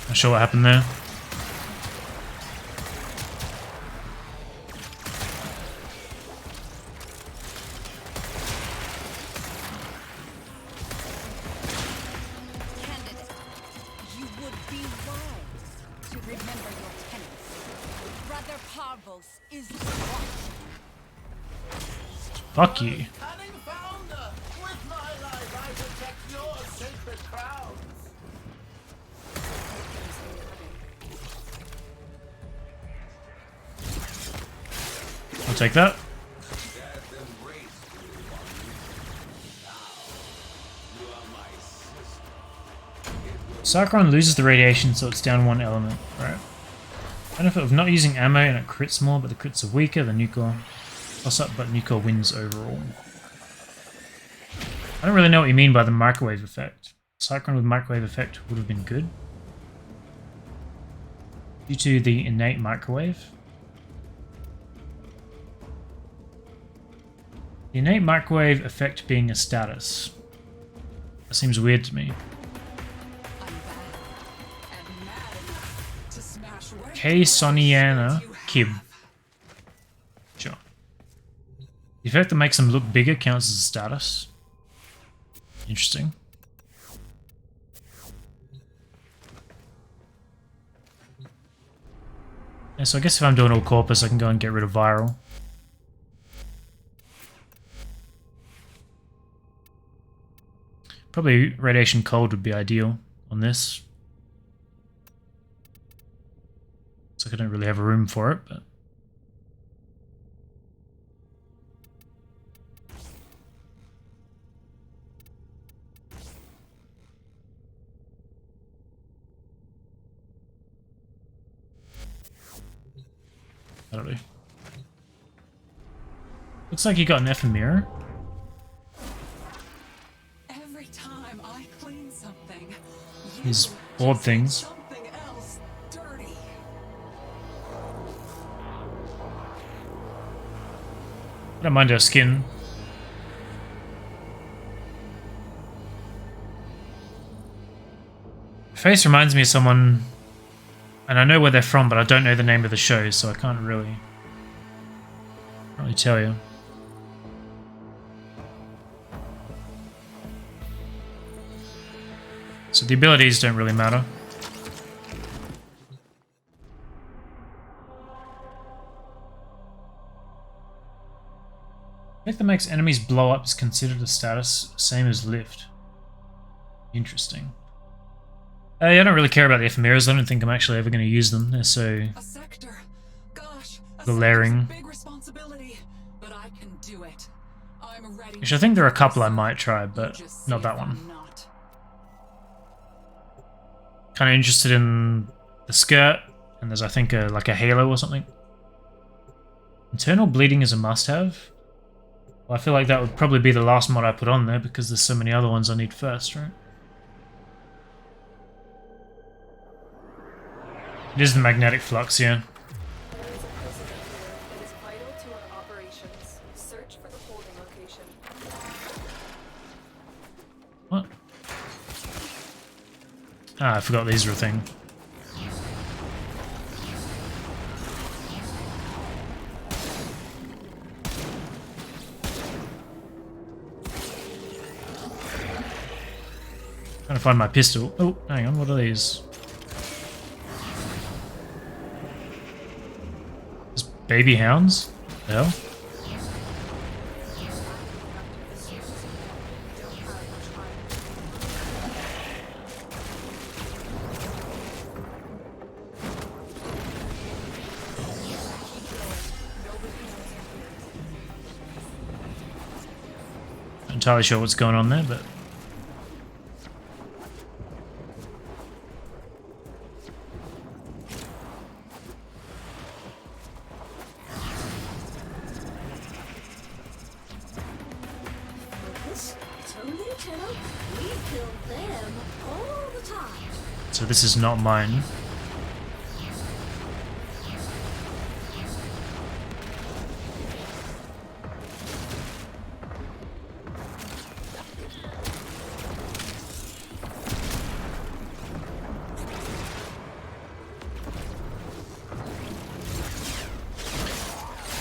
[SPEAKER 1] Not sure what happened there.
[SPEAKER 8] Candidate, you would be wise to remember your tenets. Brother Parvos is watching.
[SPEAKER 1] Fuck you.
[SPEAKER 2] Cunning founder, with my life I protect your sacred crowns.
[SPEAKER 1] I'll take that. Cyclone loses the radiation, so it's down one element. Right. Benefit of not using ammo and it crits more, but the crits are weaker than Nucor. Plus up, but Nucor wins overall. I don't really know what you mean by the microwave effect. Cyclone with microwave effect would have been good. Due to the innate microwave. The innate microwave effect being a status. That seems weird to me. K. Soniana Kib. Sure. The effect that makes them look bigger counts as a status. Interesting. Yeah, so I guess if I'm doing all corpus, I can go and get rid of viral. Probably radiation cold would be ideal on this. Looks like I don't really have a room for it, but... I don't know. Looks like you got an ephemera.
[SPEAKER 7] Every time I clean something,
[SPEAKER 1] These odd things.
[SPEAKER 7] something else dirty.
[SPEAKER 1] I don't mind her skin. Her face reminds me of someone, and I know where they're from, but I don't know the name of the show, so I can't really tell you. So the abilities don't really matter. Effect that makes enemies blow up is considered a status, same as lift. Interesting. Yeah, I don't really care about the ephemeras. I don't think I'm actually ever going to use them. They're so
[SPEAKER 7] A sector. Gosh, a
[SPEAKER 1] glaring.
[SPEAKER 7] sector's a big responsibility, but I can do it. I'm ready.
[SPEAKER 1] Which I think there are a couple I might try, but
[SPEAKER 7] You just see
[SPEAKER 1] not that
[SPEAKER 7] if
[SPEAKER 1] one.
[SPEAKER 7] I'm not.
[SPEAKER 1] Kind of interested in the skirt, and there's I think like a halo or something. Internal bleeding is a must-have. Well, I feel like that would probably be the last mod I put on there because there's so many other ones I need first, right? It is the magnetic flux, yeah.
[SPEAKER 7] There is a person here. It is vital to our operations. Search for the holding location.
[SPEAKER 1] What? Ah, I forgot these were a thing. Trying to find my pistol. Oh, hang on, what are these? Just baby hounds? The hell? Not entirely sure what's going on there, but
[SPEAKER 9] We kill them all the time.
[SPEAKER 1] so this is not mine.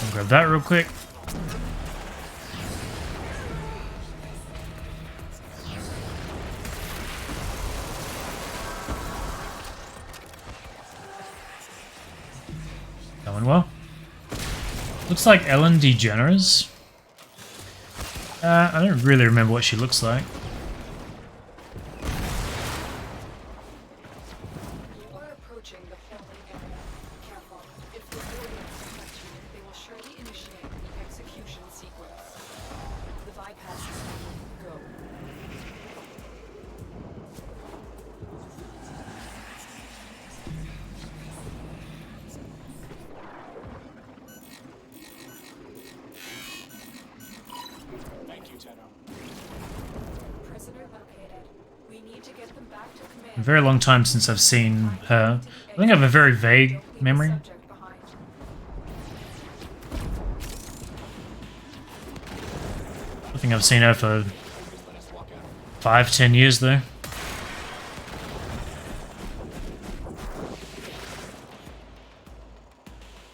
[SPEAKER 1] I'll grab that real quick. Going well. Looks like Ellen DeGeneres. I don't really remember what she looks like.
[SPEAKER 7] You are approaching the polling area. Careful. If the audience detect you, they will surely initiate the execution sequence. The bypass is on. Go.
[SPEAKER 4] Thank you, Tenno.
[SPEAKER 7] Prisoner located. We need to get them back to command.
[SPEAKER 1] A very long time since I've seen her. I think I have a very vague
[SPEAKER 7] Don't leave the
[SPEAKER 1] memory.
[SPEAKER 7] subject behind.
[SPEAKER 1] I think I've seen her for 5-10 years though.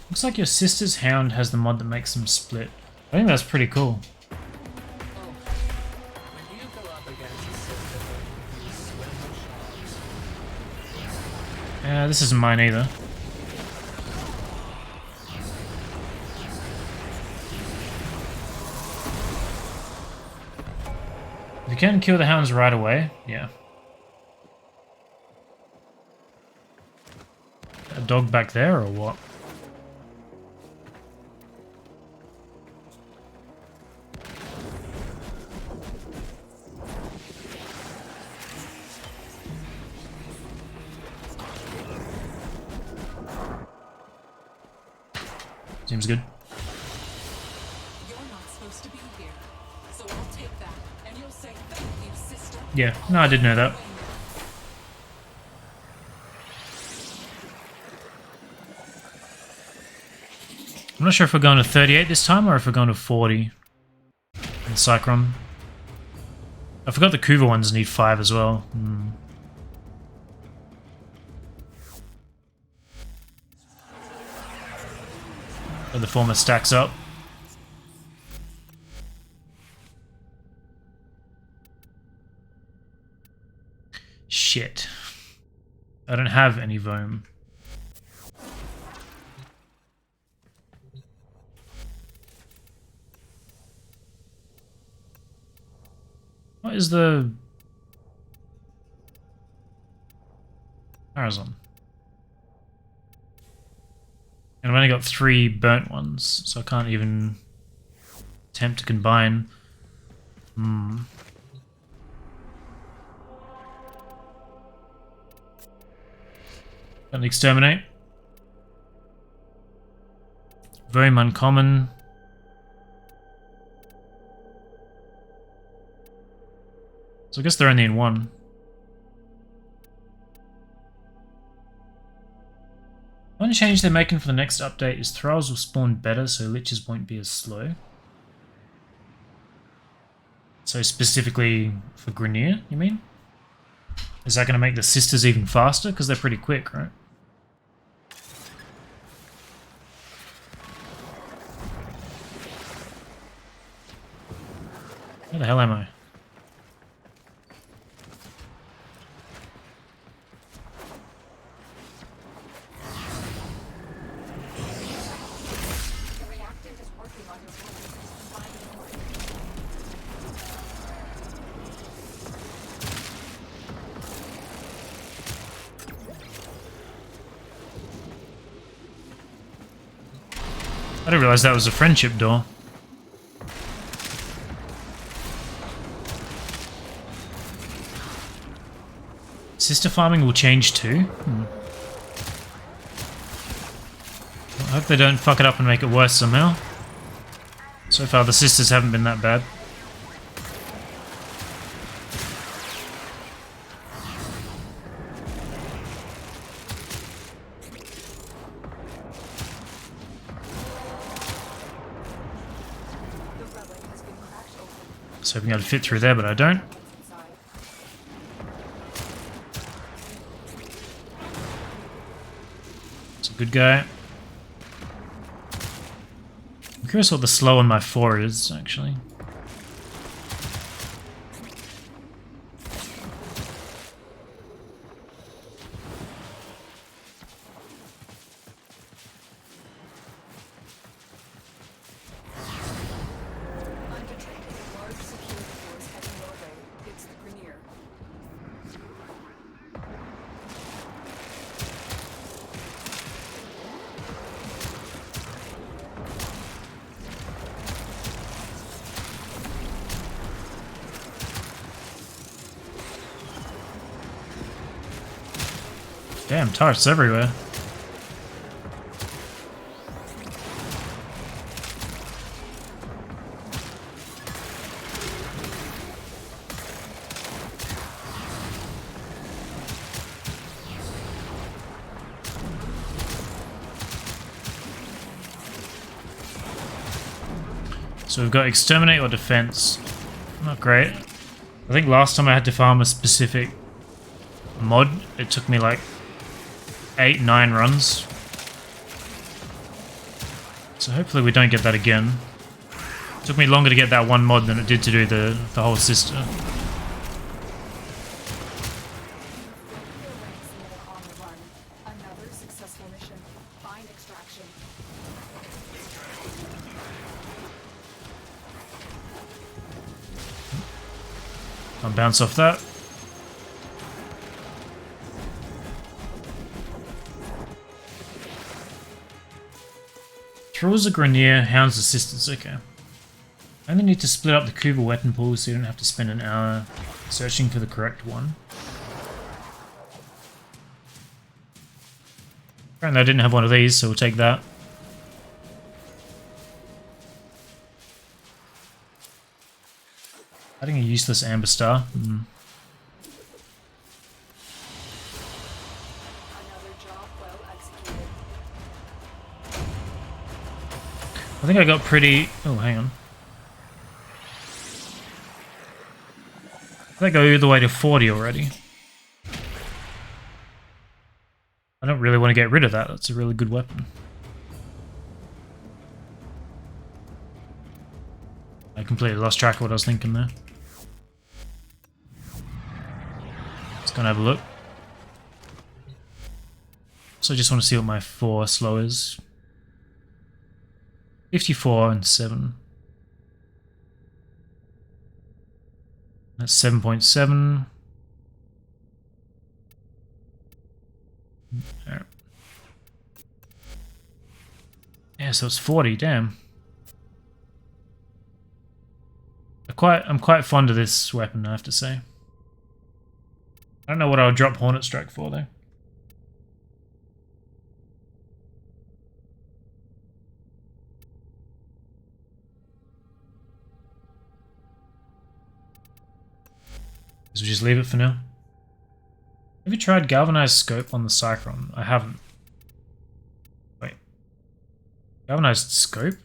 [SPEAKER 1] Looks like your sister's hound has the mod that makes them split. I think that's pretty cool.
[SPEAKER 6] When you go up against a system, you swim with sharks.
[SPEAKER 1] Yeah, this isn't mine either. If you can kill the hounds right away, yeah. A dog back there or what? Seems good.
[SPEAKER 8] You're not supposed to be here, so I'll take that, and you'll say thank you, sister.
[SPEAKER 1] Yeah, no, I did know that. I'm not sure if we're going to 38 this time or if we're going to 40 in Cycron. I forgot the Kuva ones need 5 as well. But the former stacks up. Shit. I don't have any Voam. What is the Arizon? And I've only got 3 burnt ones, so I can't even attempt to combine. Got an exterminate. Very uncommon. So I guess they're only in 1. One change they're making for the next update is thralls will spawn better, so liches won't be as slow. So specifically for Grineer, you mean? Is that going to make the sisters even faster? Because they're pretty quick, right? Where the hell am I?
[SPEAKER 7] The reactant is working
[SPEAKER 1] I didn't realize that was a friendship door. Sister farming will change too? I hope they don't fuck it up and make it worse somehow. So far the sisters haven't been that bad. I was hoping I'd fit through there, but I don't. It's a good guy. I'm curious what the slow on my 4 is, actually. Damn, turrets everywhere. So we've got exterminate or defense. Not great. I think last time I had to farm a specific mod, it took me like 8-9 runs. So hopefully we don't get that again. It took me longer to get that one mod than it did to do the whole sister.
[SPEAKER 7] Another successful mission. Find extraction.
[SPEAKER 1] I'll bounce off that. Throws a Grenier, hounds assistance, okay. I only need to split up the Kuba weapon pool so you don't have to spend an hour searching for the correct one. Apparently I didn't have one of these, so we'll take that. Adding a useless amber star.
[SPEAKER 7] Another job well executed.
[SPEAKER 1] I think I got pretty... Oh, hang on. I think I go all the way to 40 already. I don't really want to get rid of that. That's a really good weapon. I completely lost track of what I was thinking there. Let's go and have a look. So I just want to see what my 4 slow is. 54 and 7. That's 7.7. Right. Yeah, so it's 40, damn. I'm quite fond of this weapon, I have to say. I don't know what I'll drop Hornet Strike for though. So just leave it for now. Have you tried Galvanized Scope on the Cyclone? I haven't. Wait. Galvanized Scope?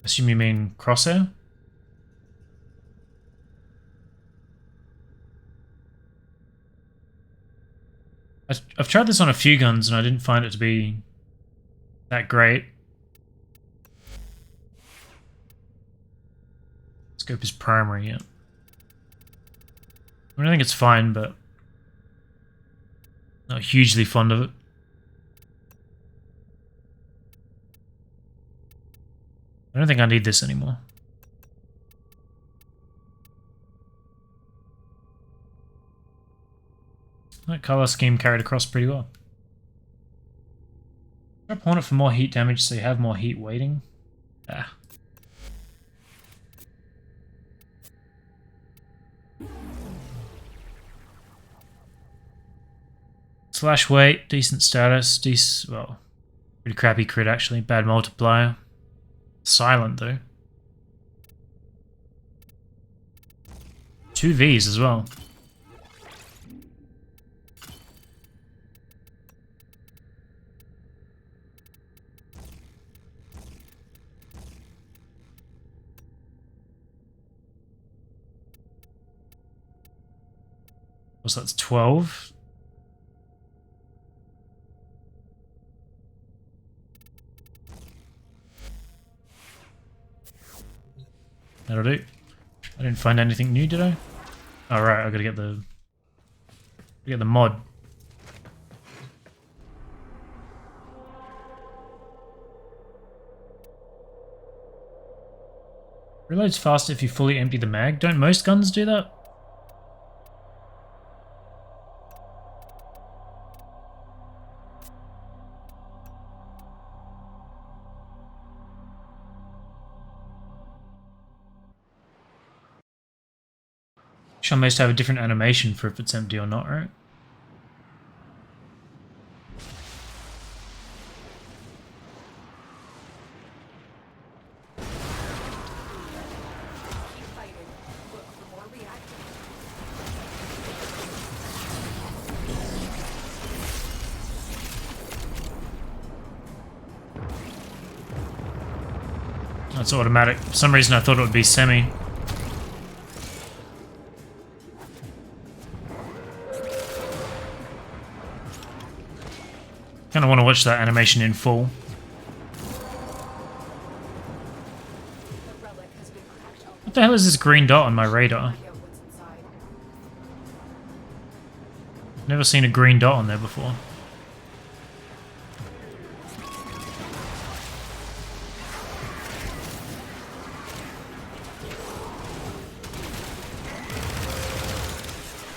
[SPEAKER 1] I assume you mean Crosshair? I've tried this on a few guns and I didn't find it to be that great. Scope is primary, yeah. I think it's fine, but not hugely fond of it. I don't think I need this anymore. That color scheme carried across pretty well. Drop Hornet for more heat damage so you have more heat waiting. Ah. Slash weight, decent status, well, pretty crappy crit actually, bad multiplier. Silent though. 2 Vs as well. So that's 12. That'll do. I didn't find anything new, did I? Oh right, I gotta get the mod. Reloads faster if you fully empty the mag. Don't most guns do that? Should almost have a different animation for if it's empty or not, right?
[SPEAKER 7] Keep fighting. Look for more reactors.
[SPEAKER 1] That's automatic. For some reason I thought it would be semi. Kind of want to watch that animation in full.
[SPEAKER 7] The relic has been cracked open.
[SPEAKER 1] What the hell is this green dot on my radar?
[SPEAKER 7] Find out what's inside.
[SPEAKER 1] Never seen a green dot on there before.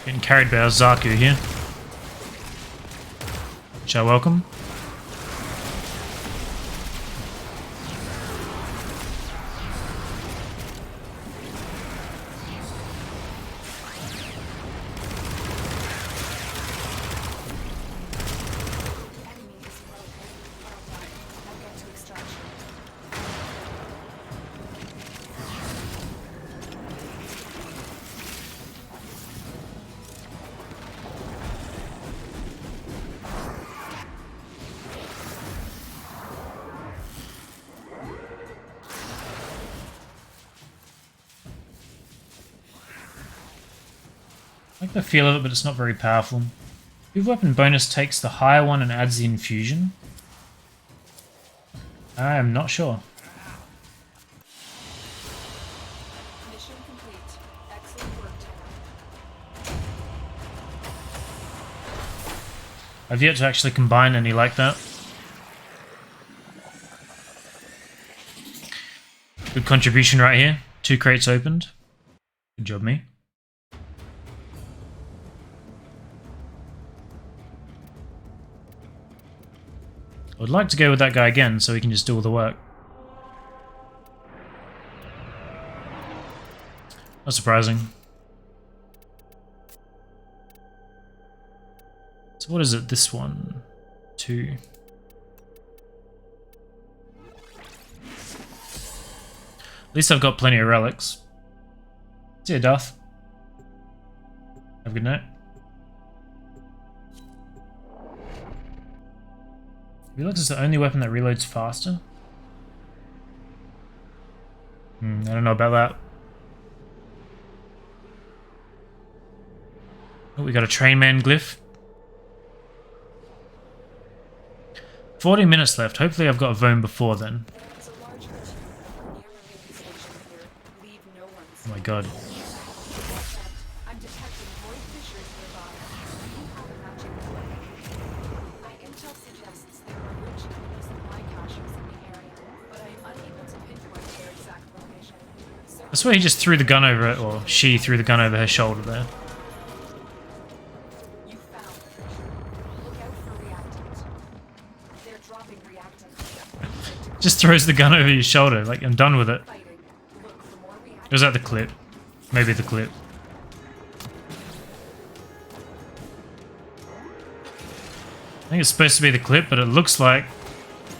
[SPEAKER 1] Getting carried by our Zaku here. Shall welcome.
[SPEAKER 7] Enemy is broken. Well done. Now get to extraction.
[SPEAKER 1] I like the feel of it, but it's not very powerful. Your weapon bonus takes the higher one and adds the infusion. I am not sure.
[SPEAKER 7] Mission complete. Excellent work, Tenno.
[SPEAKER 1] I've yet to actually combine any like that. Good contribution right here. 2 crates opened. Good job, me. I would like to go with that guy again so he can just do all the work. Not surprising. So what is it? This one? 2. At least I've got plenty of relics. See ya, Darth. Have a good night. Relics is the only weapon that reloads faster? I don't know about that. Oh, we got a train man glyph. 40 minutes left. Hopefully I've got a Vone before then.
[SPEAKER 7] There is a large issue near Marine Station here. Leave no one
[SPEAKER 1] Oh my god.
[SPEAKER 7] I'm detecting void fissures nearby. Do you have a matching point? My intel suggests there are rich mineral supply caches in the area, but I am unable to pinpoint their exact location. So
[SPEAKER 1] I swear he just threw the gun over it, or she threw the gun over her shoulder there.
[SPEAKER 7] you found the fissure. Look out for reactants. They're dropping reactants
[SPEAKER 1] throws the gun over your shoulder. Like, I'm done with it.
[SPEAKER 7] Fighting. Look for more reactions.
[SPEAKER 1] Or is that the clip? Maybe the clip. I think it's supposed to be the clip, but it looks like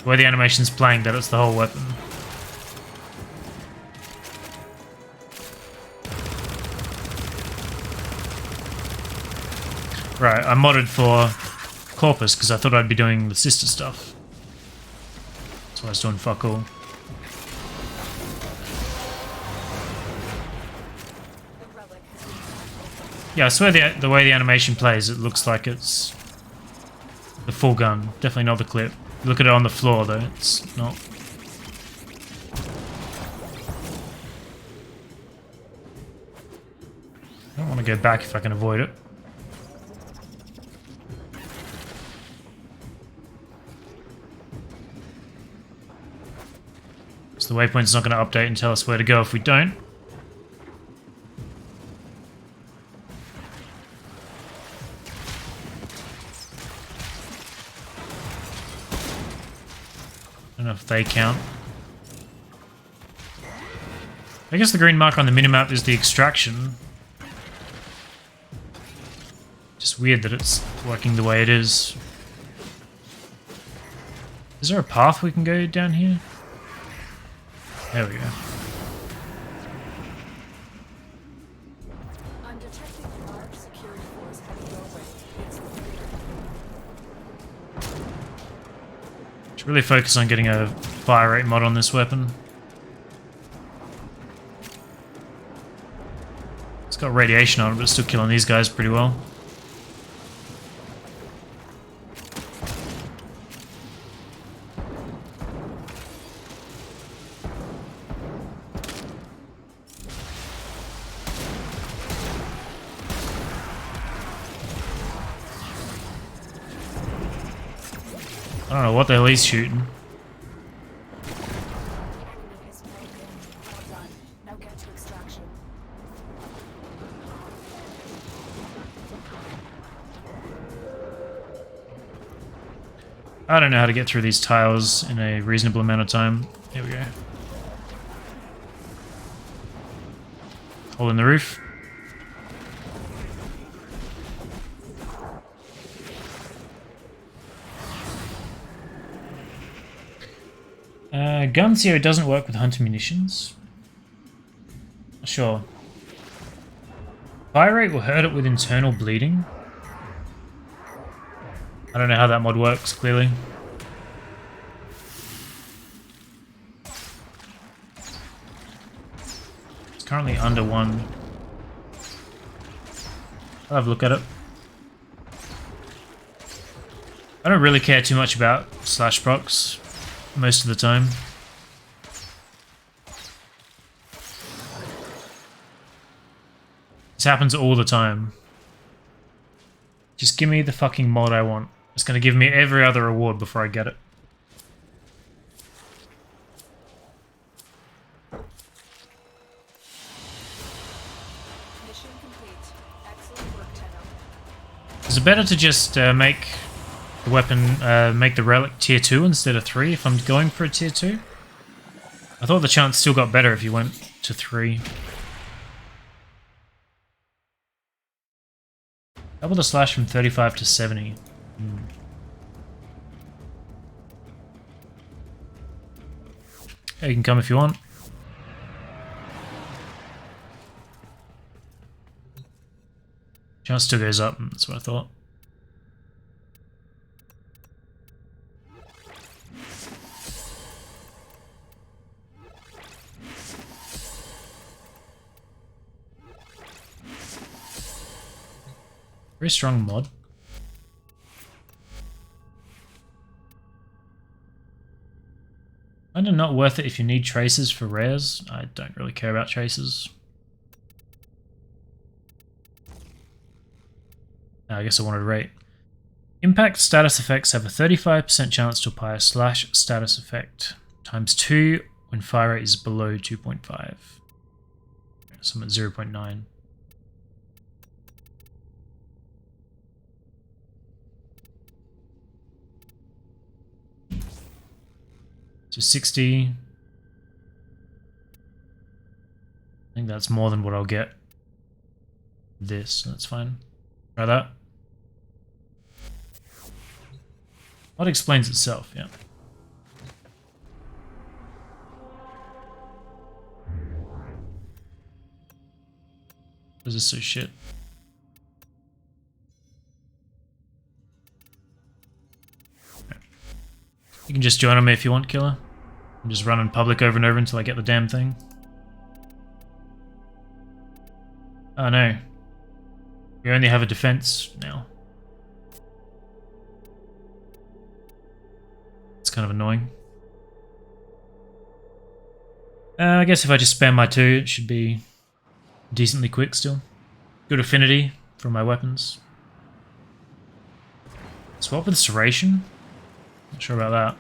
[SPEAKER 1] the way the animation's playing that it's the whole weapon. Right, I modded for Corpus because I thought I'd be doing the sister stuff. So I was doing fuck all.
[SPEAKER 7] The relic has been sampled.
[SPEAKER 1] Yeah, I swear the way the animation plays, it looks like it's the full gun. Definitely not the clip. Look at it on the floor though, it's not. I don't want to go back if I can avoid it. So the waypoint's not going to update and tell us where to go if we don't. I don't know if they count. I guess the green marker on the minimap is the extraction. Just weird that it's working the way it is. Is there a path we can go down here? There we go.
[SPEAKER 7] I'm detecting a large security force heading your way. It's
[SPEAKER 1] Should really focus on getting a fire rate mod on this weapon. It's got radiation on it, but it's still killing these guys pretty well. I don't know what the hell he's shooting.
[SPEAKER 7] enemy is broken. Well done. Now get to extraction.
[SPEAKER 1] I don't know how to get through these tiles in a reasonable amount of time. Here we go. Hole in the roof. Guns here, it doesn't work with hunter munitions. Sure. Fire rate will hurt it with internal bleeding. I don't know how that mod works, clearly. It's currently under 1. I'll have a look at it. I don't really care too much about slash procs most of the time. This happens all the time. Just give me the fucking mod I want. It's going to give me every other reward before I get it.
[SPEAKER 7] Mission complete. Excellent work, Tenno.
[SPEAKER 1] Is it better to just make the weapon, make the relic tier 2 instead of 3 if I'm going for a tier 2? I thought the chance still got better if you went to 3. Double the slash from 35 to 70. Yeah, you can come if you want. Chance still goes up, that's what I thought. Very strong mod. Kinda not worth it if you need traces for rares. I don't really care about traces. I guess I wanted rate. Impact status effects have a 35% chance to apply a slash status effect times 2 when fire rate is below 2.5. So I'm at 0.9. So 60. I think that's more than what I'll get. This, that's fine. Try that. That explains itself, yeah. This is so shit. You can just join on me if you want, killer. I'm just running public over and over until I get the damn thing. Oh no. We only have a defense now. It's kind of annoying. I guess if I just spam my 2, it should be decently quick still. Good affinity for my weapons. Swap with Serration? Not sure about that.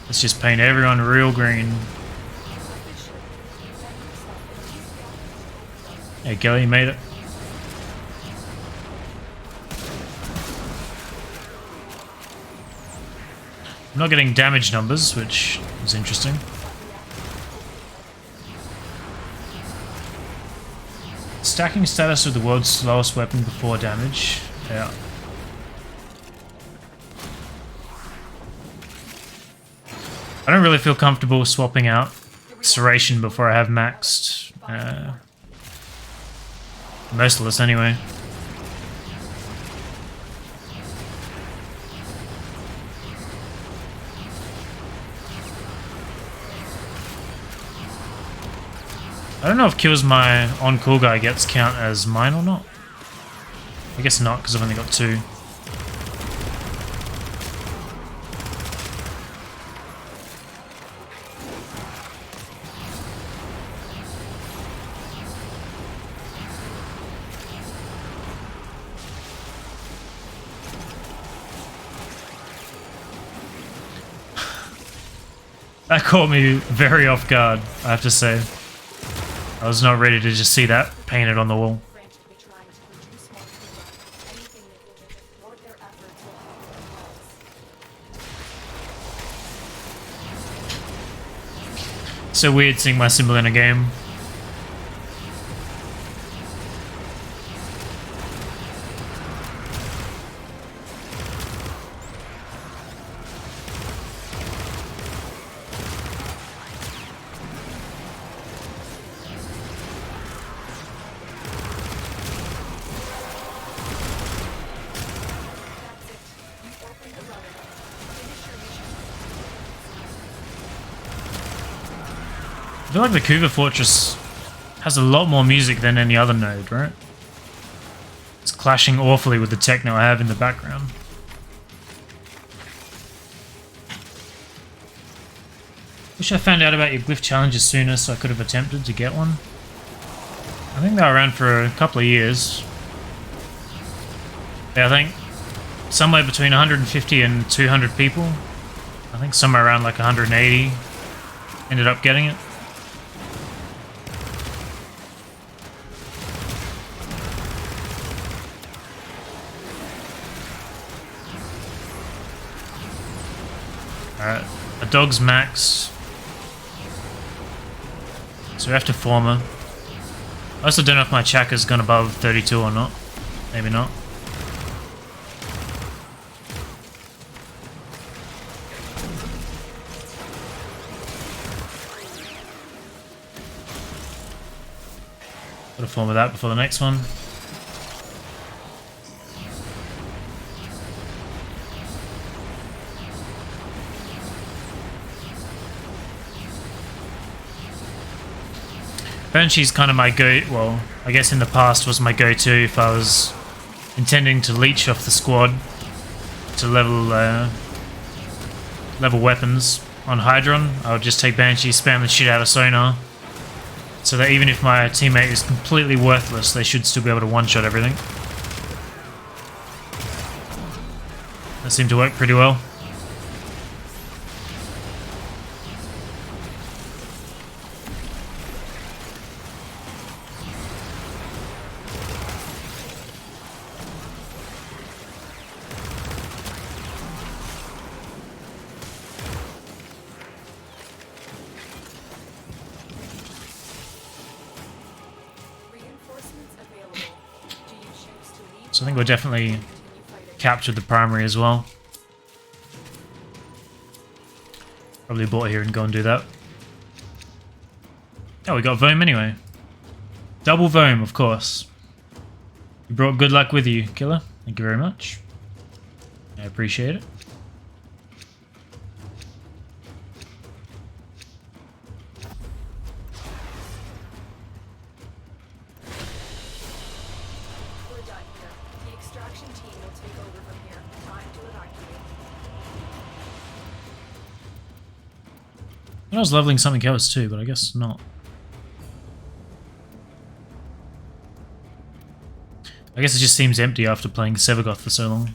[SPEAKER 1] Let's just paint everyone real green. Hey, Kelly, you made it. I'm not getting damage numbers, which is interesting. Stacking status with the world's slowest weapon before damage. Yeah. I don't really feel comfortable swapping out Serration before I have maxed Merciless anyway. I don't know if kills my on-call guy gets count as mine or not. I guess not, because I've only got 2. That caught me very off guard, I have to say. I was not ready to just see that painted on the wall. So weird seeing my symbol in a game. I feel like the Cougar Fortress has a lot more music than any other node, right? It's clashing awfully with the techno I have in the background. Wish I found out about your glyph challenges sooner so I could have attempted to get one. I think they were around for a couple of years. Yeah, I think somewhere between 150 and 200 people. I think somewhere around like 180 ended up getting it. Alright, a dog's max. So we have to form her. I also don't know if my chakra's gone above 32 or not. Maybe not. Gotta form with that before the next one. Banshee's kind of my well, I guess in the past was my go-to if I was intending to leech off the squad to level weapons on Hydron. I would just take Banshee, spam the shit out of Sonar, so that even if my teammate is completely worthless, they should still be able to one-shot everything. That seemed to work pretty well. So I think we'll definitely capture the primary as well. Probably bought here and go and do that. Oh, we got Voam anyway. Double Voam, of course. You brought good luck with you, Killer. Thank you very much. I appreciate it. I was leveling something else too, but I guess not. I guess it just seems empty after playing Sevagoth for so long.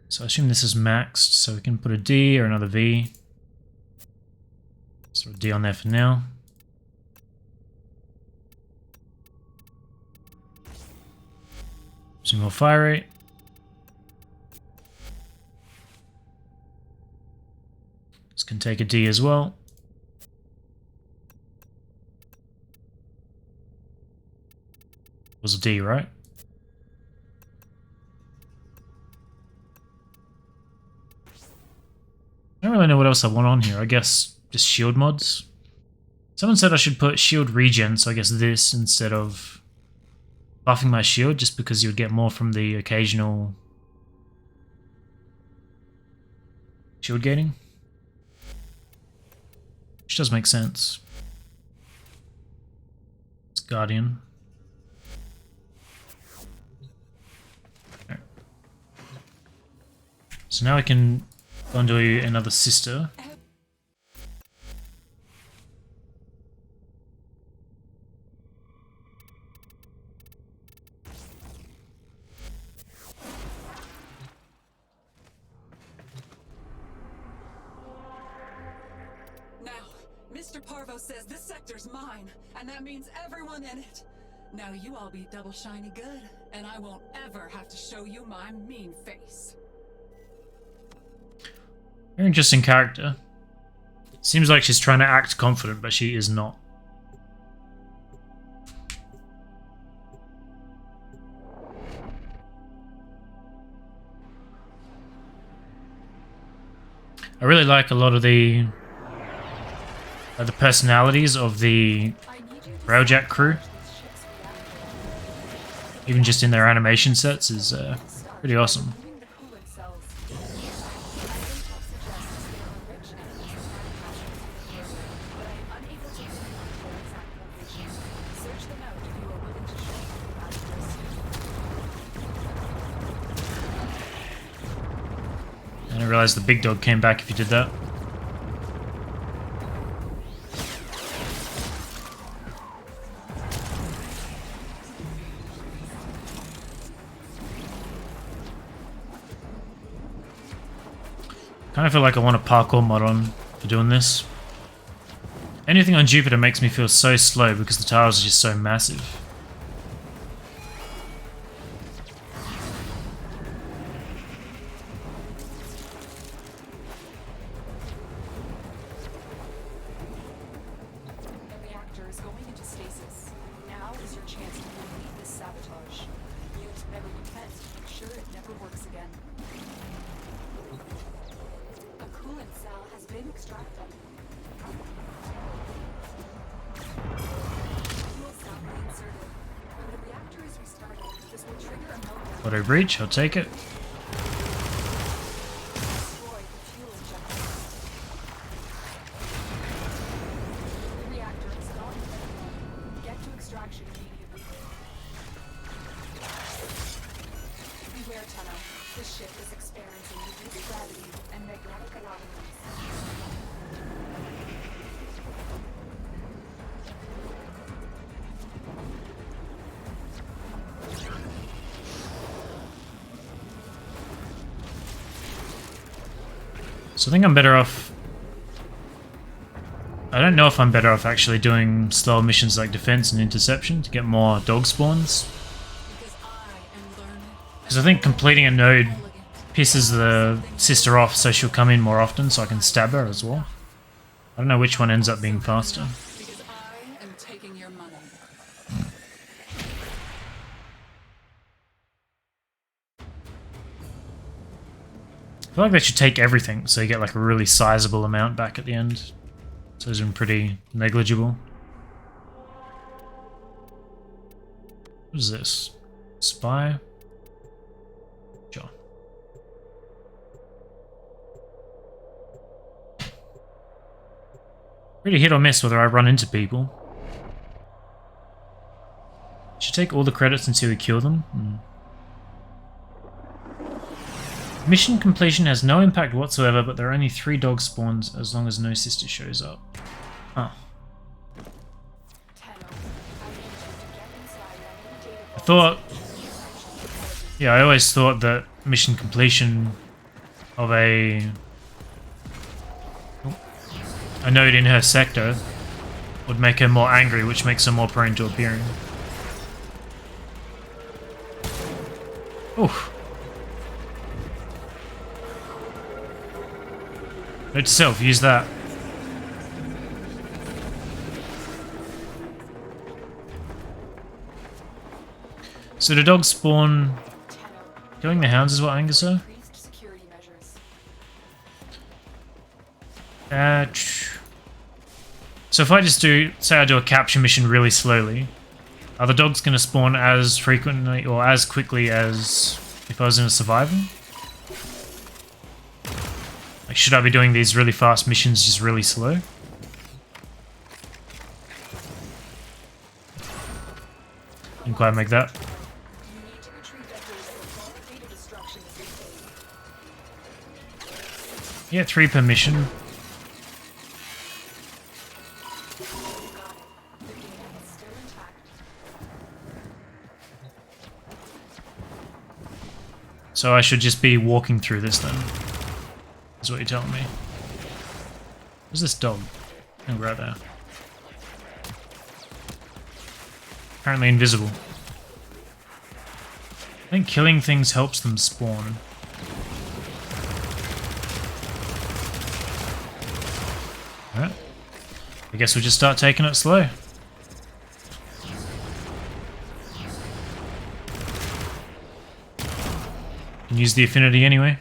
[SPEAKER 1] So I assume this is maxed, so we can put a D or another V. So a D on there for now. Some more fire rate. This can take a D as well. Was a D, right? I don't really know what else I want on here. I guess just shield mods. Someone said I should put shield regen, so I guess this instead of buffing my shield, just because you would get more from the occasional shield gaining. Which does make sense. It's Guardian. Okay. So now I can go and do another sister.
[SPEAKER 5] Mr. Parvo says this sector's mine, and that means everyone in it. Now you all be double shiny good, and I won't ever have to show you my mean face.
[SPEAKER 1] Very interesting character. Seems like she's trying to act confident, but she is not. I really like a lot of the personalities of the Railjack crew. Even just in their animation sets is pretty awesome. I didn't realize the big dog came back if you did that. Kind of feel like I want a parkour mod on for doing this. Anything on Jupiter makes me feel so slow because the tiles are just so massive.
[SPEAKER 7] The reactor is going into stasis. Now is your chance to complete this sabotage. Use whatever you can to make sure it never works again. A coolant cell has been extracted. Fuel cell reinserted. When the reactor is restarted, this will trigger a meltdown.
[SPEAKER 1] Auto breach, I'll take it.
[SPEAKER 7] Destroy the fuel injector. The reactor is not ready. Get to extraction immediately. Beware, Tenno. This ship is experiencing reduced gravity and magnetic anomalies.
[SPEAKER 1] So I think I'm better off... I don't know if I'm better off actually doing slower missions like defense and interception to get more dog spawns. Because I think completing a node pisses the sister off, so she'll come in more often so I can stab her as well. I don't know which one ends up being faster.
[SPEAKER 5] Because I am taking your money.
[SPEAKER 1] I feel like they should take everything so you get like a really sizable amount back at the end. So it's been pretty negligible. What is this? Spy? Sure. Pretty hit or miss whether I run into people. Should take all the credits until we kill them. Mission completion has no impact whatsoever, but there are only 3 dog spawns as long as no sister shows up. Huh. I thought... Yeah, I always thought that mission completion of a node in her sector would make her more angry, which makes her more prone to appearing. Oof. Note to self, use that. So the dogs spawn... Killing the hounds is what angers her? So if I just do... Say I do a capture mission really slowly, are the dogs going to spawn as frequently or as quickly as if I was in a survival? Like, should I be doing these really fast missions just really slow? Didn't quite make that. Yeah, 3 per mission. So I should just be walking through this then, is what you're telling me. Where's this dog? Oh, right there. Apparently invisible. I think killing things helps them spawn. Alright. I guess we'll just start taking it slow. Can use the affinity anyway.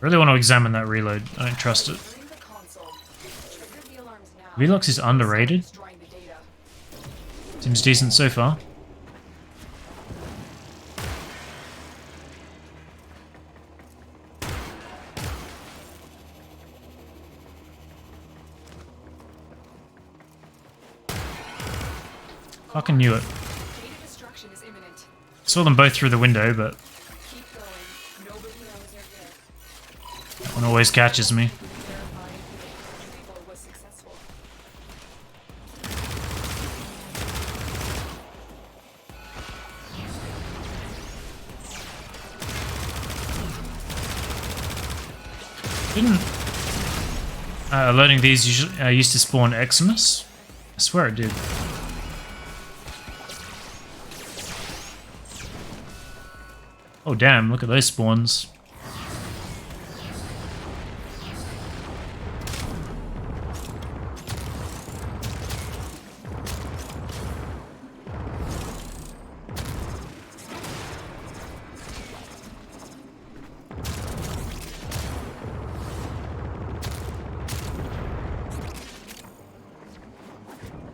[SPEAKER 1] Really want to examine that reload. I don't trust it. Velox is underrated. Seems decent so far. Fucking knew it. Saw them both through the window, but that one always catches me. Didn't alerting these usually used to spawn Eximus? I swear it did. Oh damn, look at those spawns.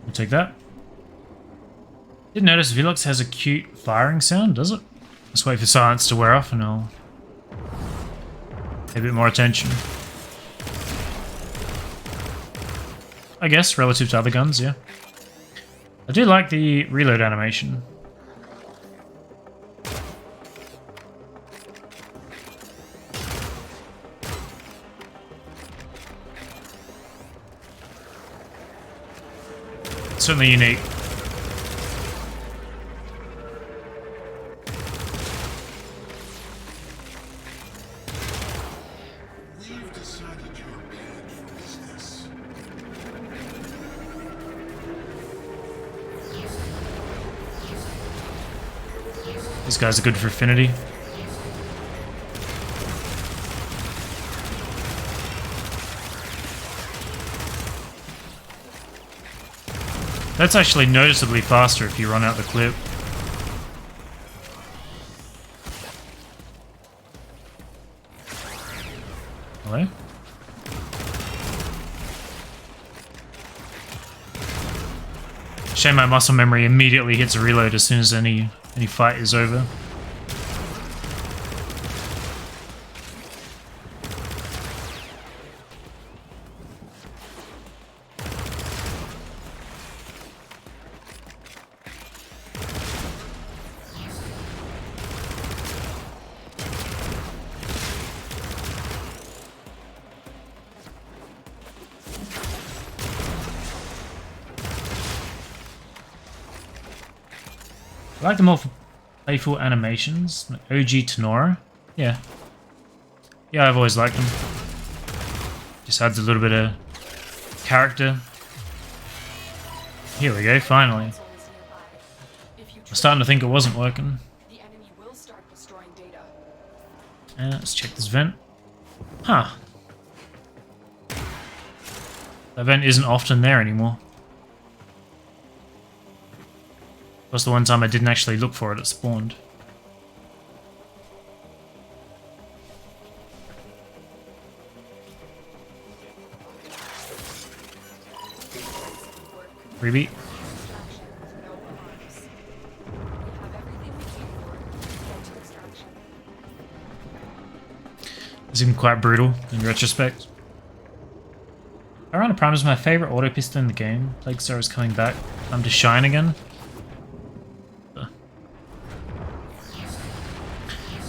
[SPEAKER 1] I'll take that. Didn't notice Velox has a cute firing sound, does it? Let's wait for silence to wear off and I'll pay a bit more attention. I guess, relative to other guns, yeah. I do like the reload animation. Certainly unique.
[SPEAKER 4] We've decided you're bad for business.
[SPEAKER 1] These guys are good for affinity. That's actually noticeably faster if you run out the clip. Hello? Shame my muscle memory immediately hits a reload as soon as any fight is over. I like the more playful animations. OG Tenora. Yeah. Yeah, I've always liked them. Just adds a little bit of character. Here we go, finally. I was starting to think it wasn't working.
[SPEAKER 7] The enemy will start destroying data.
[SPEAKER 1] Let's check this vent. Huh. That vent isn't often there anymore. Plus the one time I didn't actually look for it, it spawned. Freebie. This seemed quite brutal in retrospect. Piranha Prime is my favourite auto pistol in the game. Plague Star is coming back. I'm to shine again.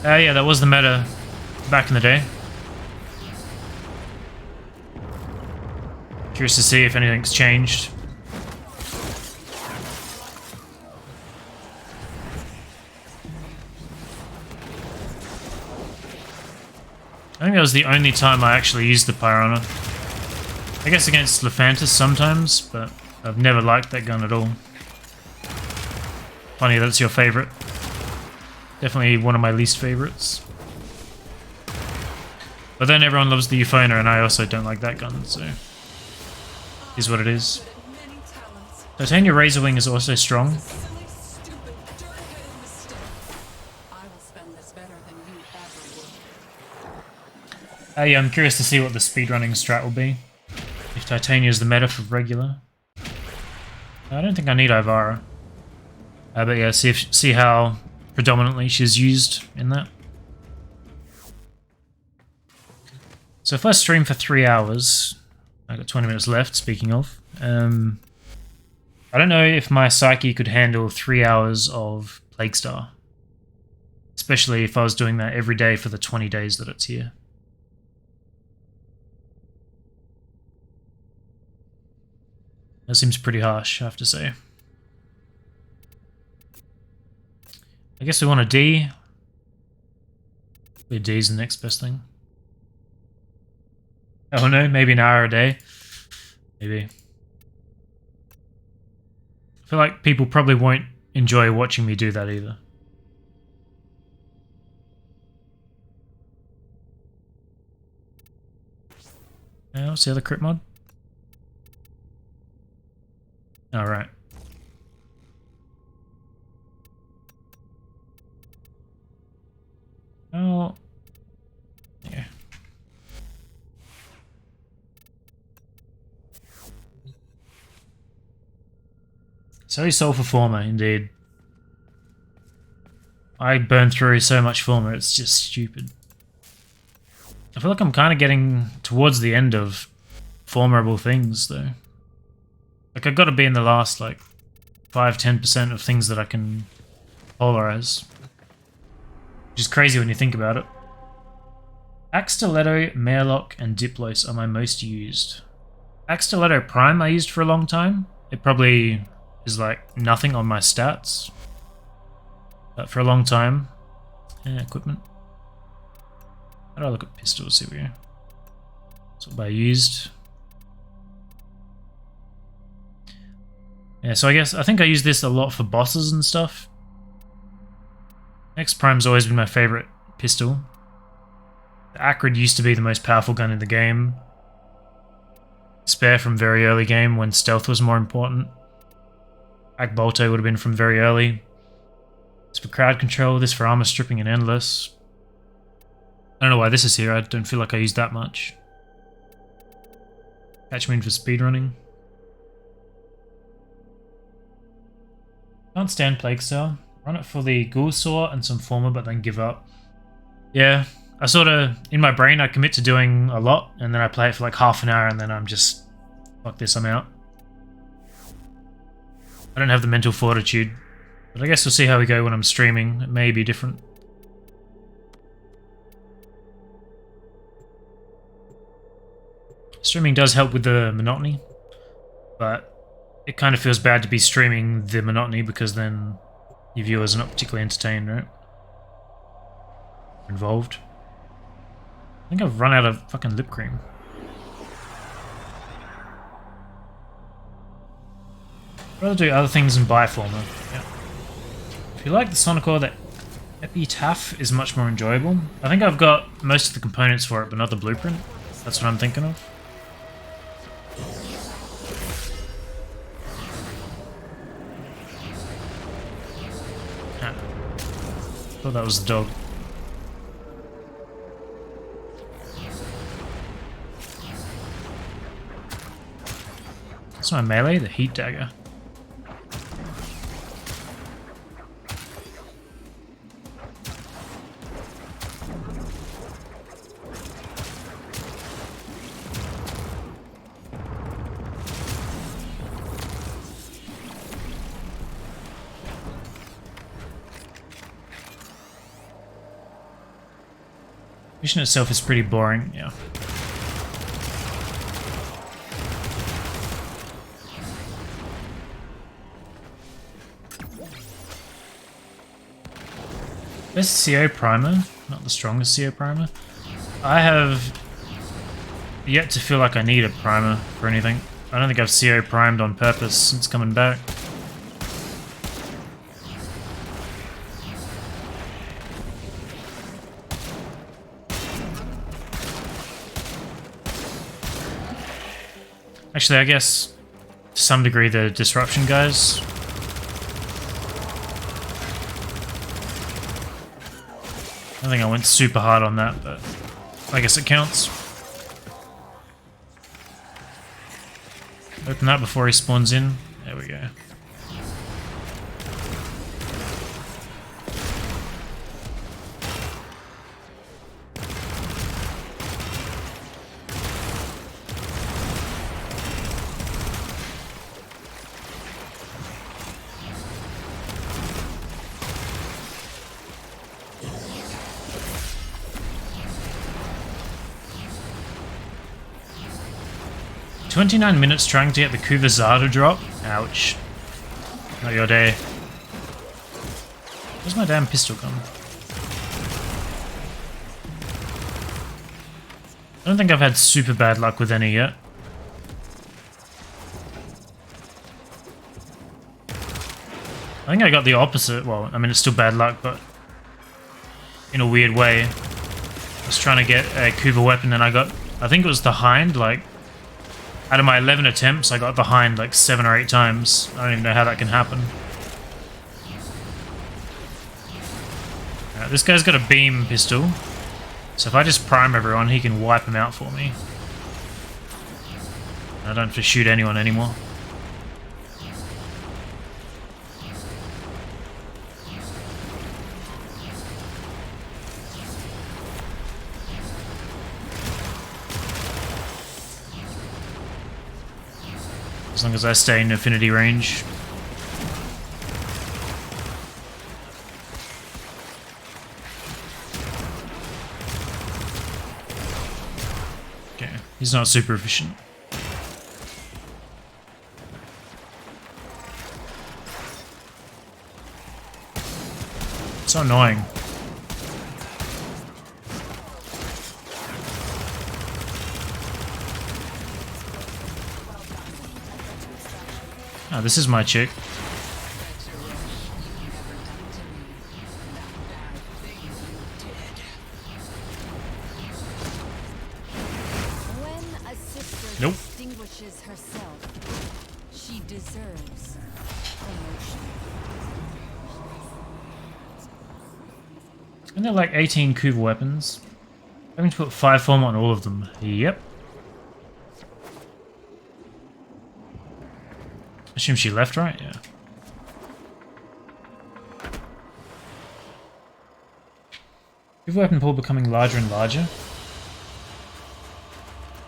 [SPEAKER 1] Yeah, that was the meta back in the day. Curious to see if anything's changed. I think that was the only time I actually used the Piranha. I guess against Lephantis sometimes, but I've never liked that gun at all. Funny that's your favourite. Definitely one of my least favorites. But then everyone loves the Euphona, and I also don't like that gun, so is what it is. Titania Razorwing is also strong. Yeah, I'm curious to see what the speedrunning strat will be. If Titania is the meta for regular. I don't think I need Ivara. But yeah, see how predominantly she's used in that. So if I stream for 3 hours, I've got 20 minutes left, speaking of. I don't know if my psyche could handle 3 hours of Plague Star. Especially if I was doing that every day for the 20 days that it's here. That seems pretty harsh, I have to say. I guess we want a D. Maybe D is the next best thing. Oh no, maybe an hour a day. Maybe. I feel like people probably won't enjoy watching me do that either. What's the other crit mod? Alright. Oh. Yeah. So sulfur former, indeed. I burn through so much former, it's just stupid. I feel like I'm kind of getting towards the end of formable things, though. Like, I've got to be in the last, like, 5-10% of things that I can polarize. Which is crazy when you think about it. Axe Stiletto, Marelock, and Diplos are my most used. Axe Stiletto Prime I used for a long time. it probably is like nothing on my stats. But for a long time. Equipment. How do I look at pistols? Here we go. That's what I used. Yeah, so I think I use this a lot for bosses and stuff. X Prime's always been my favorite pistol. The Acrid used to be the most powerful gun in the game. Spare from very early game when stealth was more important. Ac Bolto would have been from very early. This for crowd control, this for armor stripping and endless. I don't know why this is here, I don't feel like I use that much. Catch me in for speedrunning. Can't stand Plague Cell. Run it for the Ghoul Saw and some Former, but then give up. Yeah, I sort of, in my brain, I commit to doing a lot, and then I play it for like half an hour, and then I'm just, fuck this, I'm out. I don't have the mental fortitude, but I guess we'll see how we go when I'm streaming. It may be different. Streaming does help with the monotony, but it kind of feels bad to be streaming the monotony because then your viewers are not particularly entertained, right? Involved. I think I've run out of fucking lip cream. I'd rather do other things than buy Former. Yeah. If you like the Sonic Ore, the Epitaph is much more enjoyable. I think I've got most of the components for it, but not the blueprint. That's what I'm thinking of. Thought that was the dog. That's my melee, the heat dagger. Mission itself is pretty boring, yeah. Best CO primer, not the strongest CO primer. I have yet to feel like I need a primer for anything. I don't think I've CO primed on purpose since coming back. Actually, I guess to some degree the disruption guys. I think I went super hard on that, but I guess it counts. Open that before he spawns in. There we go. "29 minutes trying to get the Kuvazada drop? Ouch. Not your day." Where's my damn pistol gun? I don't think I've had super bad luck with any yet. I think I got the opposite. Well, I mean, it's still bad luck, but in a weird way. I was trying to get a Kuva weapon and I got, I think it was the Hind, like, out of my 11 attempts, I got the Hind like 7 or 8 times. I don't even know how that can happen. This guy's got a beam pistol, so if I just prime everyone, he can wipe them out for me. I don't have to shoot anyone anymore. As long as I stay in affinity range. Okay, he's not super efficient. So annoying. Ah, this is my chick.
[SPEAKER 8] When a sister
[SPEAKER 1] Nope.
[SPEAKER 8] distinguishes herself, she deserves promotion.
[SPEAKER 1] And they're like 18 Kuva weapons. Having to put 5 form on all of them. Yep. Assume she left, right? Yeah. Kuva weapon pool becoming larger and larger.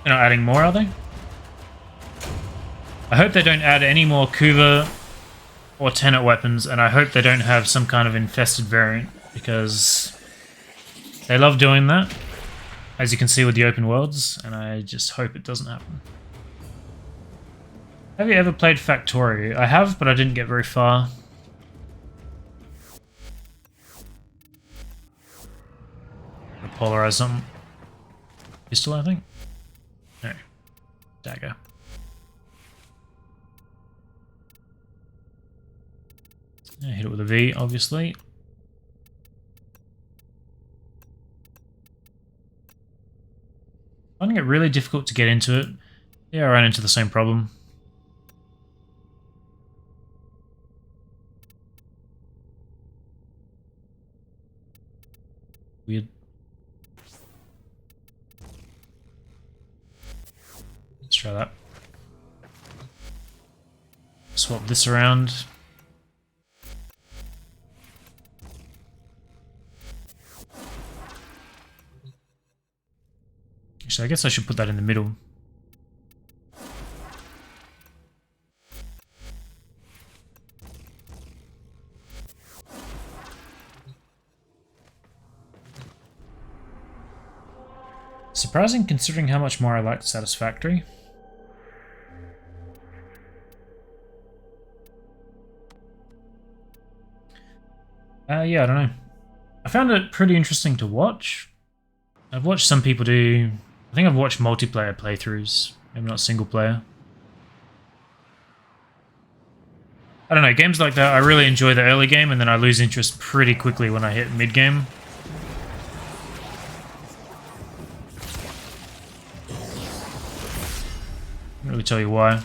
[SPEAKER 1] They're not adding more, are they? I hope they don't add any more Kuva or Tenet weapons, and I hope they don't have some kind of infested variant, because they love doing that, as you can see with the open worlds, and I just hope it doesn't happen. Have you ever played Factorio? I have, but I didn't get very far. Polarize something. Pistol, I think? No. Dagger. Yeah, hit it with a V, obviously. Finding it really difficult to get into it. Yeah, I ran into the same problem. Weird. Let's try that. Swap this around. Actually, I guess I should put that in the middle. Surprising considering how much more I liked Satisfactory. Yeah, I don't know. I found it pretty interesting to watch. I've watched some people do... I think I've watched multiplayer playthroughs, maybe not single player. I don't know, games like that, I really enjoy the early game and then I lose interest pretty quickly when I hit mid-game. Can't really tell you why.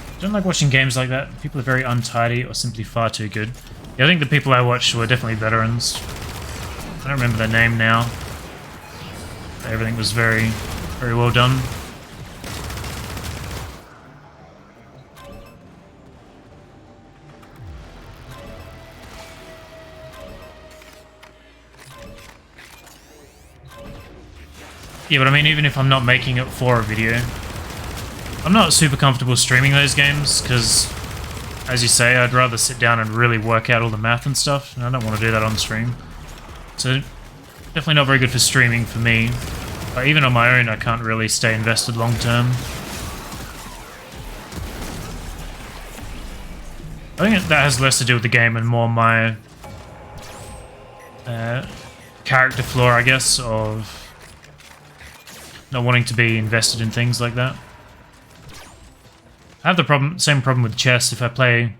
[SPEAKER 1] I don't like watching games like that. People are very untidy or simply far too good. Yeah, I think the people I watched were definitely veterans. I don't remember their name now. But everything was very, very well done. Yeah, but I mean, even if I'm not making it for a video, I'm not super comfortable streaming those games, because, as you say, I'd rather sit down and really work out all the math and stuff, and I don't want to do that on stream. So, definitely not very good for streaming for me. But even on my own, I can't really stay invested long term. I think that has less to do with the game and more my character flaw, I guess, of not wanting to be invested in things like that. I have the same problem with chess. If I play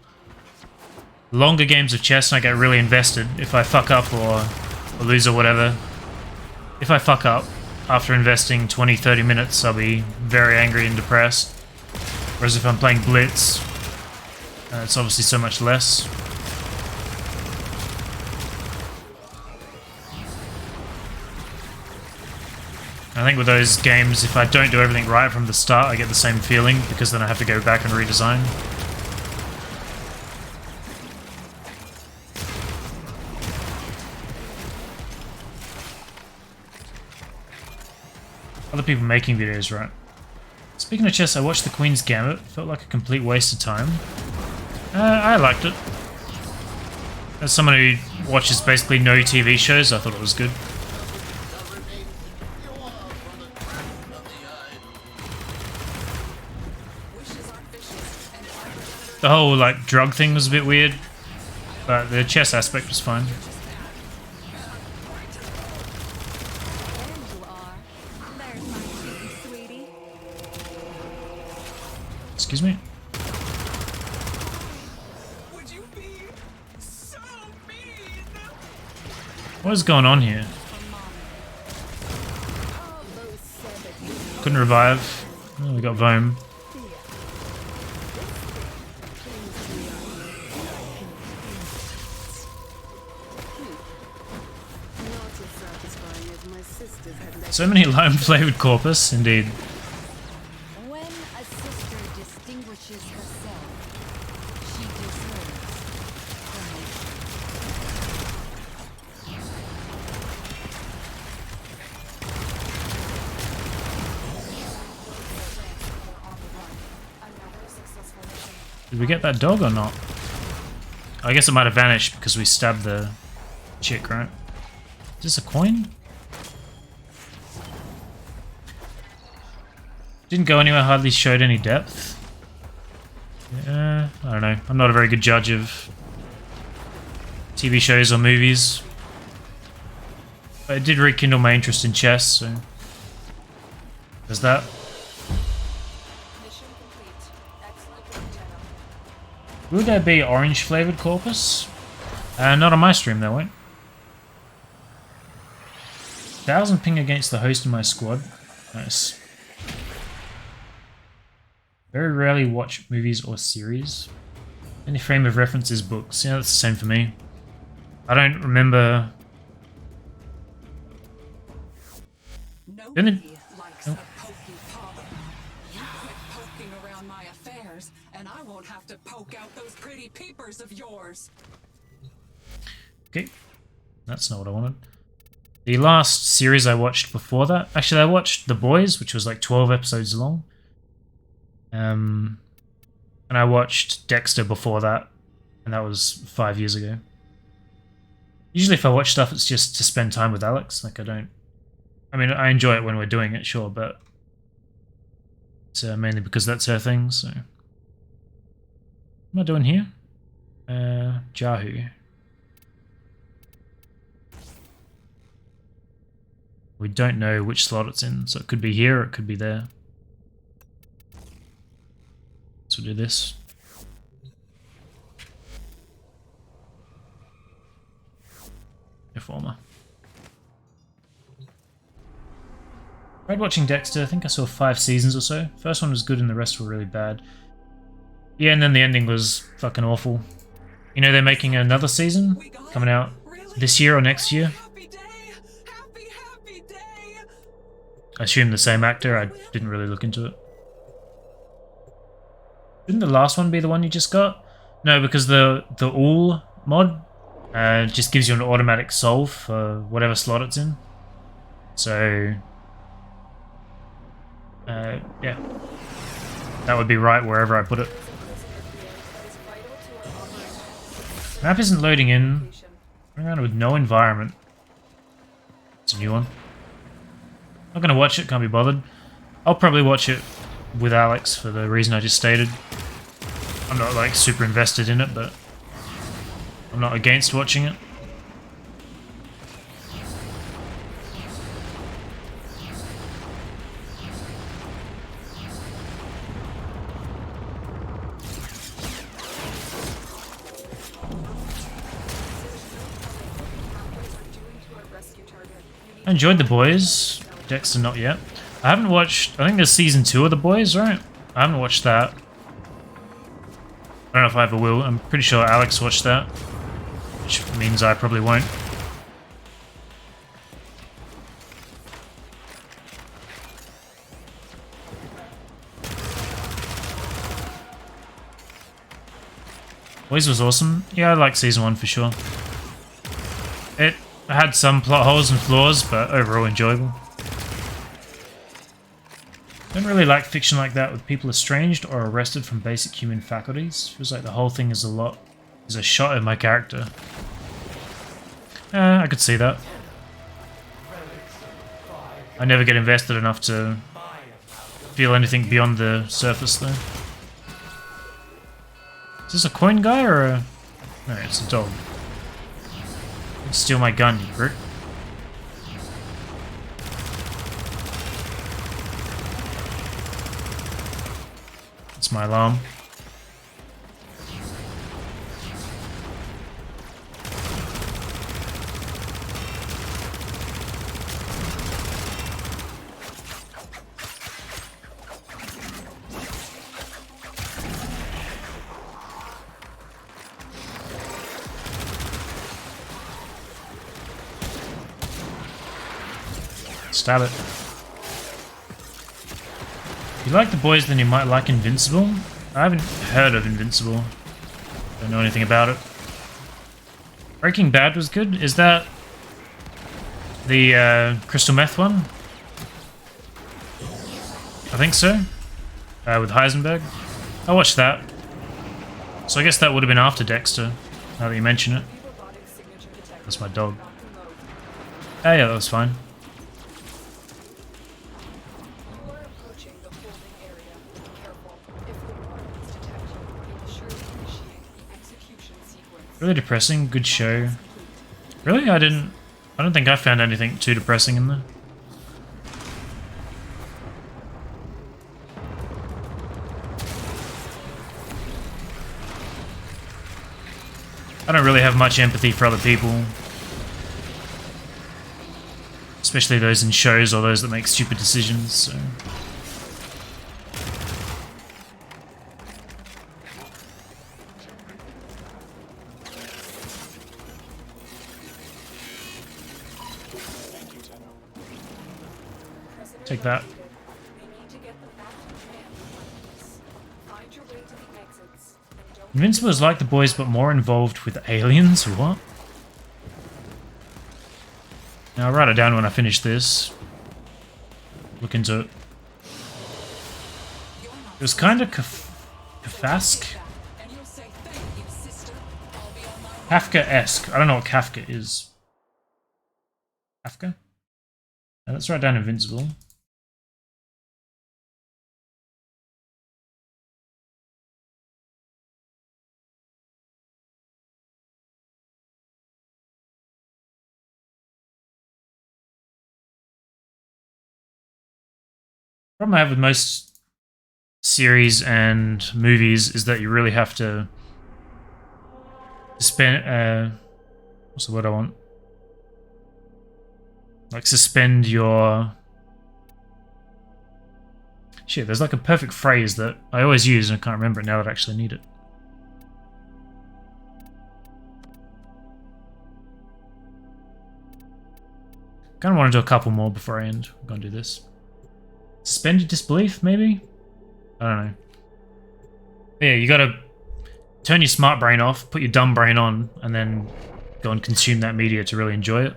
[SPEAKER 1] longer games of chess and I get really invested, if I fuck up or lose or whatever, if I fuck up after investing 20-30 minutes, I'll be very angry and depressed. Whereas if I'm playing Blitz, it's obviously so much less. I think with those games, if I don't do everything right from the start, I get the same feeling, because then I have to go back and redesign. other people making videos, right? Speaking of chess, I watched The Queen's Gambit. Felt like a complete waste of time. I liked it. As someone who watches basically no TV shows, I thought it was good. The whole like drug thing was a bit weird, but the chess aspect was fine. Excuse me?
[SPEAKER 5] Would you be so mean?
[SPEAKER 1] What is going on here? Couldn't revive. Oh, we got Vome. So many lime-flavored corpus, indeed.
[SPEAKER 8] When a sister distinguishes herself, she deserves
[SPEAKER 1] Did we get that dog or not? I guess it might have vanished because we stabbed the chick, right? Is this a coin? Didn't go anywhere, hardly showed any depth. I don't know. I'm not a very good judge of TV shows or movies. But it did rekindle my interest in chess, so there's that.
[SPEAKER 7] Mission complete. Excellent work, General.
[SPEAKER 1] Will there be orange flavored corpus? Not on my stream, there won't. 1,000 ping against the host in my squad. Nice. Very rarely watch movies or series. Any frame of reference is books. Yeah, that's the same for me. I don't remember.
[SPEAKER 5] Nobody likes a pokey paw. You quit poking around my affairs, and I won't have to poke out those pretty peepers of yours.
[SPEAKER 1] Okay, that's not what I wanted. The last series I watched before that, actually I watched The Boys, which was like 12 episodes long. And I watched Dexter before that, and that was 5 years ago. Usually if I watch stuff, it's just to spend time with Alex. Like I mean, I enjoy it when we're doing it, sure, but it's mainly because that's her thing, so. What am I doing here? Jahu. We don't know which slot it's in, so it could be here or it could be there. So we'll do this. Informer. Tried watching Dexter, I think I saw 5 seasons or so. First one was good and the rest were really bad. Yeah, and then the ending was fucking awful. You know they're making another season coming out this year or next year.
[SPEAKER 5] Happy day! Happy day!
[SPEAKER 1] I assume the same actor, I didn't really look into it. Didn't the last one be the one you just got? No, because the all mod just gives you an automatic solve for whatever slot it's in. So, yeah. That would be right wherever I put it. Map isn't loading in. Running around with no environment. It's a new one. Not gonna watch it, can't be bothered. I'll probably watch it with Alex for the reason I just stated. I'm not like super invested in it, but I'm not against watching it. I enjoyed The Boys. Dexter not yet. I haven't watched, I think there's season 2 of The Boys, right? I haven't watched that. I don't know if I ever will. I'm pretty sure Alex watched that. Which means I probably won't. Boys was awesome. Yeah, I like season 1 for sure. It had some plot holes and flaws, but overall enjoyable. Don't really like fiction like that with people estranged or arrested from basic human faculties. Feels like the whole thing is a shot at my character. I could see that. I never get invested enough to feel anything beyond the surface though. Is this a coin guy or a... No, it's a dog. Don't steal my gun, you prick. That's my alarm. Stab it. If you like The Boys, then you might like Invincible. I haven't heard of Invincible. Don't know anything about it. Breaking Bad was good. Is that the crystal meth one? I think so. With Heisenberg. I watched that. So I guess that would have been after Dexter, now that you mention it. That's my dog. Oh yeah, that was fine. Really depressing, good show. Really? I don't think I found anything too depressing in there. I don't really have much empathy for other people. Especially those in shows or those that make stupid decisions, so... Take that. Invincible is like The Boys, but more involved with aliens. What? Now I'll write it down when I finish this. Look into it. It was kind of Kafkaesque. Kafka-esque. I don't know what Kafka is. Kafka? Now let's write down Invincible. The problem I have with most series and movies is that you really have to spend, what's the word I want? Like suspend your... Shit, there's like a perfect phrase that I always use and I can't remember it now that I actually need it. Kind of want to do a couple more before I end. I'm gonna do this. Suspend your disbelief, maybe? I don't know. Yeah, you gotta turn your smart brain off, put your dumb brain on, and then go and consume that media to really enjoy it.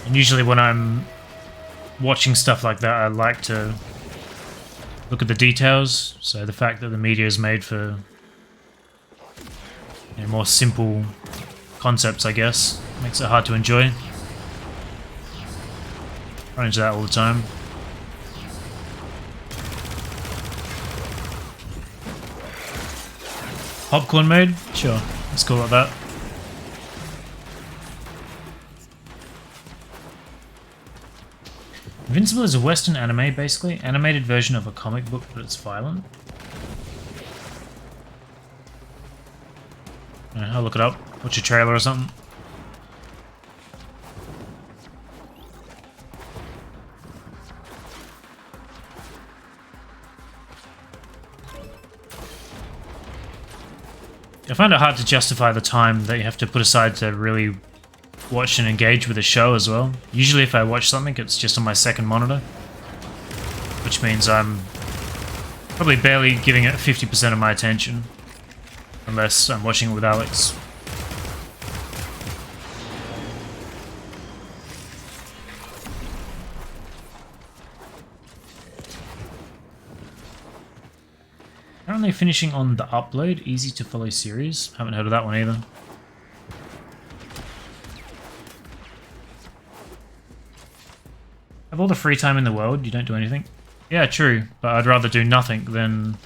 [SPEAKER 1] And usually when I'm watching stuff like that, I like to look at the details. So the fact that the media is made for more simple concepts, I guess, makes it hard to enjoy. Run into that all the time. Popcorn mode? Sure, let's call it that. Invincible is a Western anime, basically. Animated version of a comic book, but it's violent. I'll look it up. Watch a trailer or something. I find it hard to justify the time that you have to put aside to really watch and engage with a show as well. Usually if I watch something, it's just on my second monitor, which means I'm probably barely giving it 50% of my attention. Unless I'm watching it with Alex. Apparently finishing on the upload, easy to follow series. Haven't heard of that one either. Have all the free time in the world, you don't do anything. Yeah, true, but I'd rather do nothing than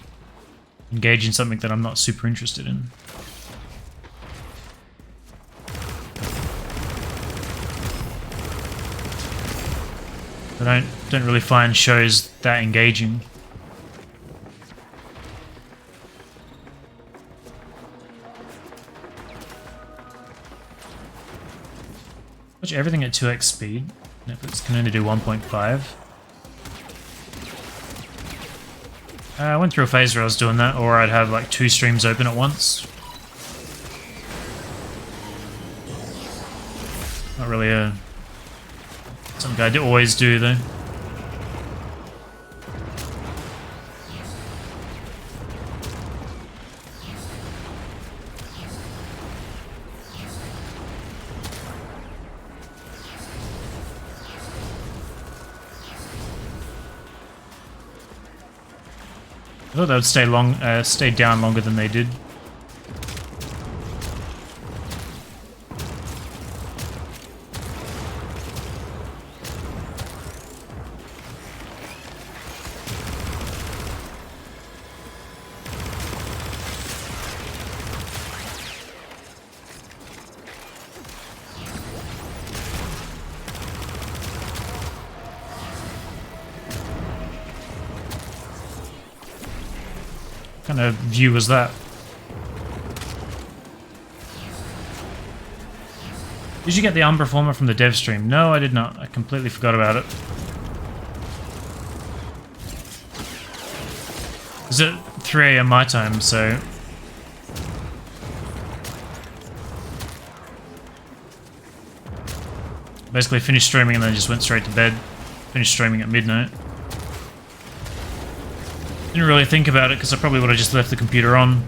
[SPEAKER 1] engage in something that I'm not super interested in. I don't really find shows that engaging. Watch everything at 2x speed. Netflix can only do 1.5. I went through a phase where I was doing that, or I'd have like 2 streams open at once. Not really something I always do though. I thought they would stay down longer than they did. What kind of view was that? Did you get the Unperformer from the dev stream? No, I did not. I completely forgot about it. It's at 3 AM my time, so... Basically finished streaming and then just went straight to bed. Finished streaming at midnight. Didn't really think about it because I probably would have just left the computer on.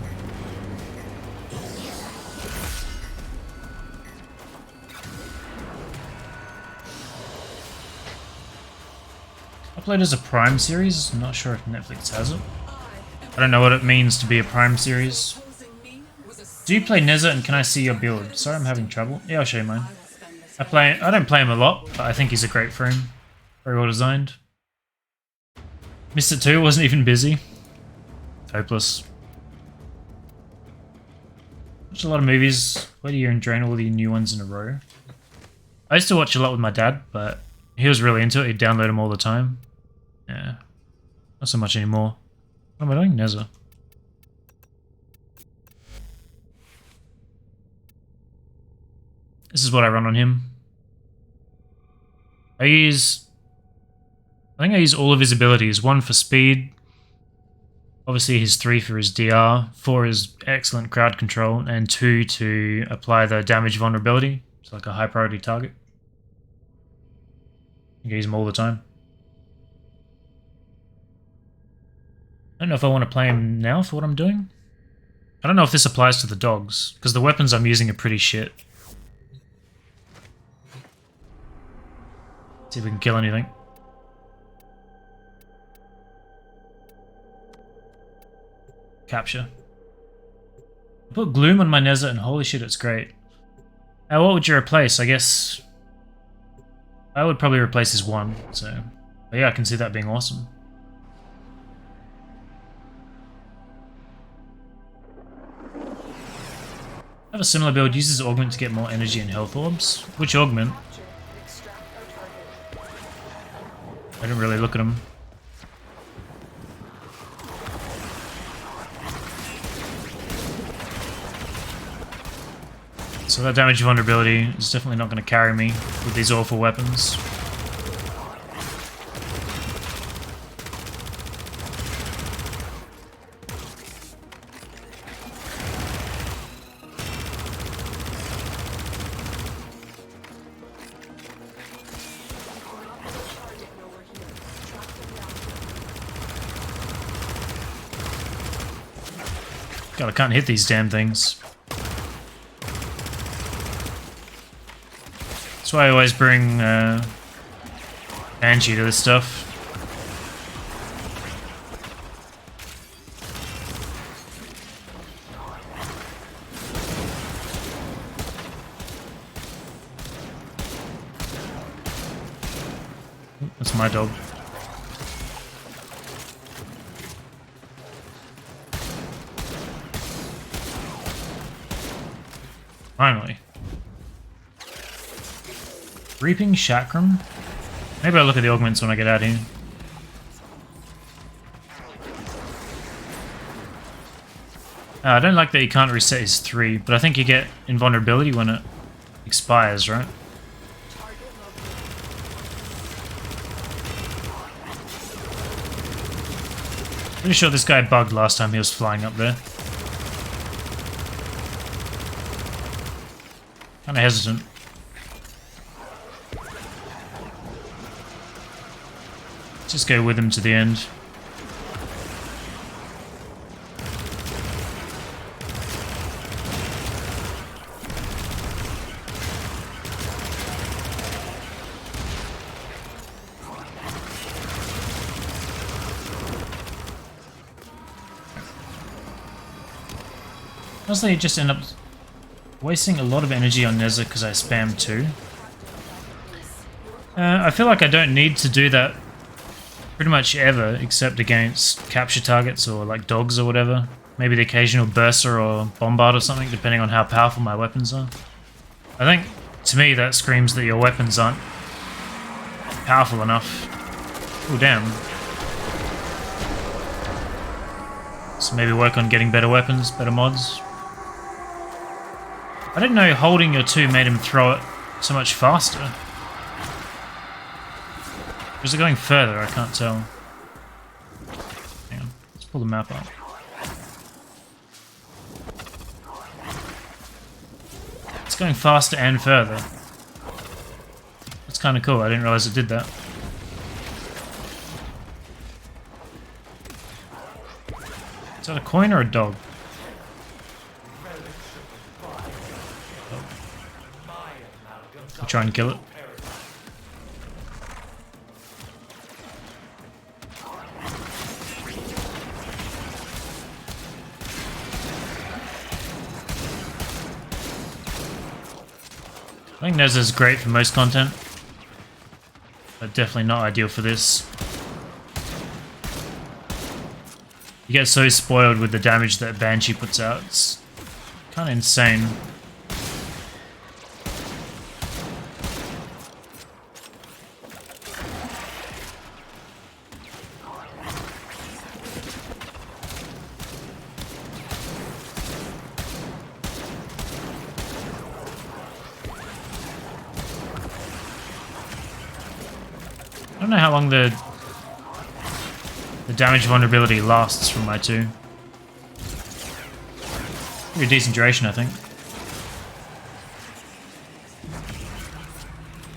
[SPEAKER 1] Upload as a Prime series? I'm not sure if Netflix has it. I don't know what it means to be a Prime series. Do you play Nezza and can I see your build? Sorry, I'm having trouble. Yeah, I'll show you mine. I don't play him a lot, but I think he's a great frame. Very well designed. Missed it too, wasn't even busy. Hopeless. Watch a lot of movies. Wait a year and drain all the new ones in a row. I used to watch a lot with my dad, but he was really into it. He'd download them all the time. Yeah. Not so much anymore. What am I doing? Nezza. This is what I run on him. I think I use all of his abilities. 1 for speed. Obviously his 3 for his DR. 4 is excellent crowd control. And 2 to apply the damage vulnerability. It's like a high priority target. I use them all the time. I don't know if I want to play him now for what I'm doing. I don't know if this applies to the dogs. Because the weapons I'm using are pretty shit. See if we can kill anything. Capture. I put Gloom on my Nezza and holy shit, it's great. Now what would you replace? I guess... I would probably replace his 1, so... But yeah, I can see that being awesome. I have a similar build, uses Augment to get more energy and health orbs. Which Augment? I didn't really look at him. So that damage vulnerability is definitely not going to carry me with these awful weapons. God, I can't hit these damn things. That's why I always bring Banshee to this stuff. That's my dog. Finally. Reaping Chakram? Maybe I'll look at the augments when I get out here. I don't like that he can't reset his 3, but I think you get invulnerability when it expires, right? Pretty sure this guy bugged last time he was flying up there. Kinda hesitant. Just go with him to the end. Honestly, you just end up wasting a lot of energy on Neza because I spam 2. I feel like I don't need to do that pretty much ever, except against capture targets or like dogs or whatever. Maybe the occasional Burster or Bombard or something, depending on how powerful my weapons are. I think, to me, that screams that your weapons aren't powerful enough. Oh, damn. So maybe work on getting better weapons, better mods. I didn't know holding your 2 made him throw it so much faster. Or is it going further? I can't tell. Hang on, let's pull the map up. It's going faster and further. That's kind of cool, I didn't realize it did that. Is that a coin or a dog? I'll try and kill it. I think Neza's great for most content, but definitely not ideal for this. You get so spoiled with the damage that Banshee puts out, it's kind of insane. I don't know how long the damage vulnerability lasts from my 2. Pretty decent duration, I think.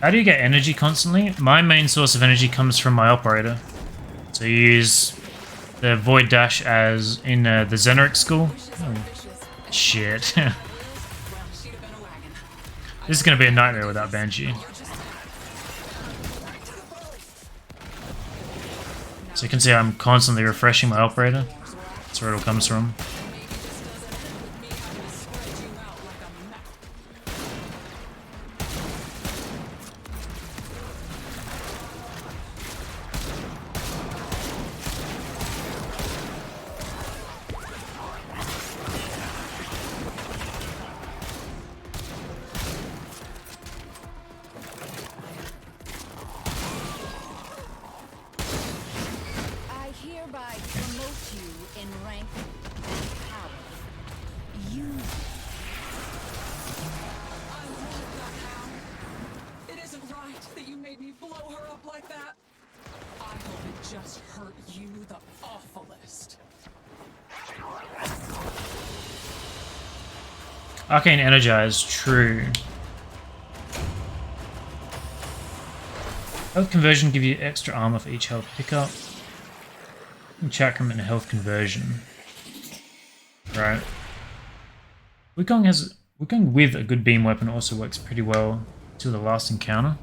[SPEAKER 1] How do you get energy constantly? My main source of energy comes from my operator. So you use the Void Dash as in the Xeneric school. Oh, shit. This is going to be a nightmare without Banshee. So you can see I'm constantly refreshing my operator. That's where it all comes from. Arcane Energize, true. Health conversion give you extra armor for each health pickup. Chakram and health conversion. Right. Wukong with a good beam weapon also works pretty well till the last encounter.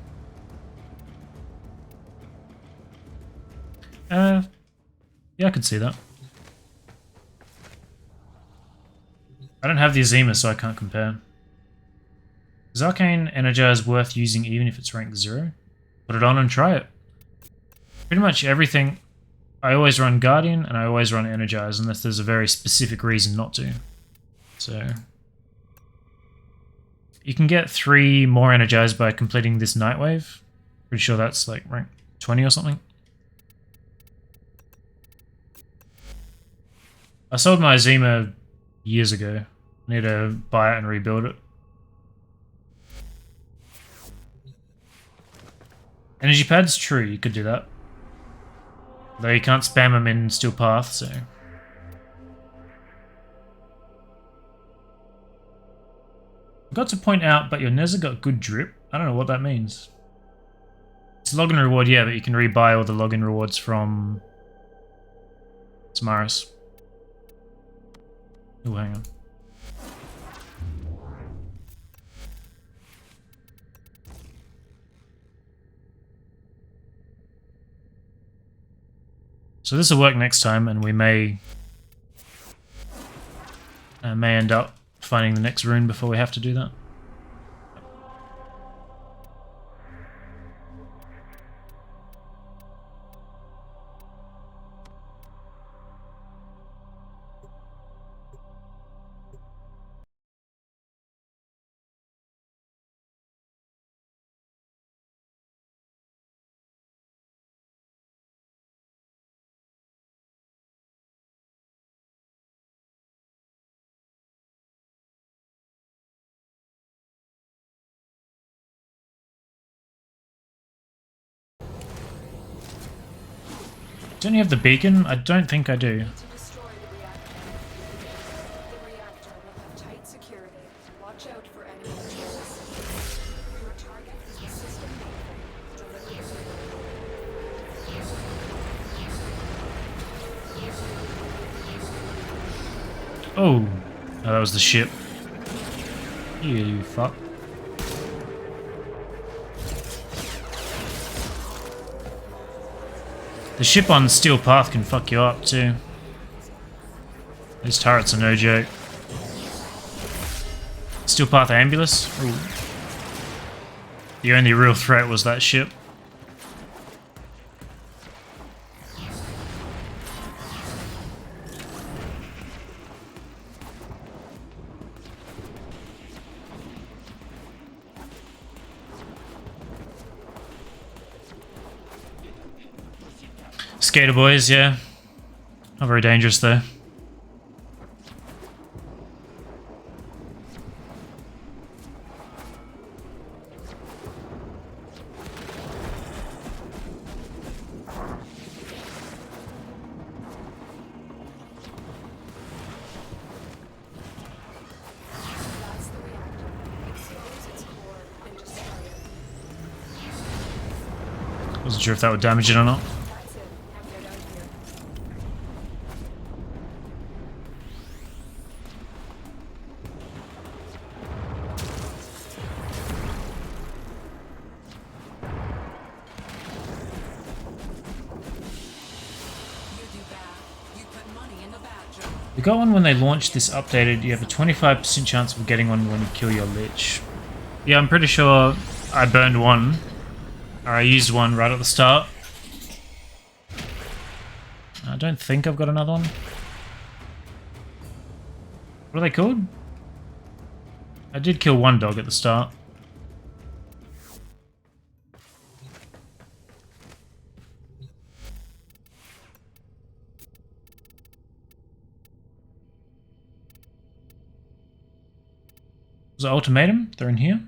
[SPEAKER 1] Yeah, I could see that. I don't have the Azima, so I can't compare. Is Arcane Energize worth using even if it's rank 0? Put it on and try it. Pretty much everything. I always run Guardian and I always run Energize unless there's a very specific reason not to. So you can get 3 more Energize by completing this Nightwave. Pretty sure that's like rank 20 or something. I sold my Azima years ago. I need to buy it and rebuild it. Energy pads? True, you could do that. Though you can't spam them in Steel Path, so... Forgot to point out, but your Neza got good drip. I don't know what that means. It's a login reward, yeah, but you can rebuy all the login rewards from... Samaris. Oh, hang on. So this will work next time, and we may end up finding the next rune before we have to do that. Don't you have the beacon? I don't think I do.
[SPEAKER 7] To destroy the reactor. The reactor will have tight security. Watch out for enemy attacks. Your target is the system warframe.
[SPEAKER 1] Oh, that was the ship. You fuck. The ship on Steel Path can fuck you up too. These turrets are no joke. Steel Path Ambulance? Ooh. The only real threat was that ship. Skater boys, yeah. Not very dangerous though.
[SPEAKER 7] That's the reactor. Expose its core and destroy it.
[SPEAKER 1] Wasn't sure if that would damage it or not.
[SPEAKER 7] That's it. Now get out of here.
[SPEAKER 5] You do bad. You put money in the bad jar.
[SPEAKER 1] We got one when they launched this updated. You have a 25% chance of getting one when you kill your Lich. Yeah, I'm pretty sure I burned one. Or I used one right at the start. I don't think I've got another one. What are they called? I did kill one dog at the start. Was it ultimatum? They're in here?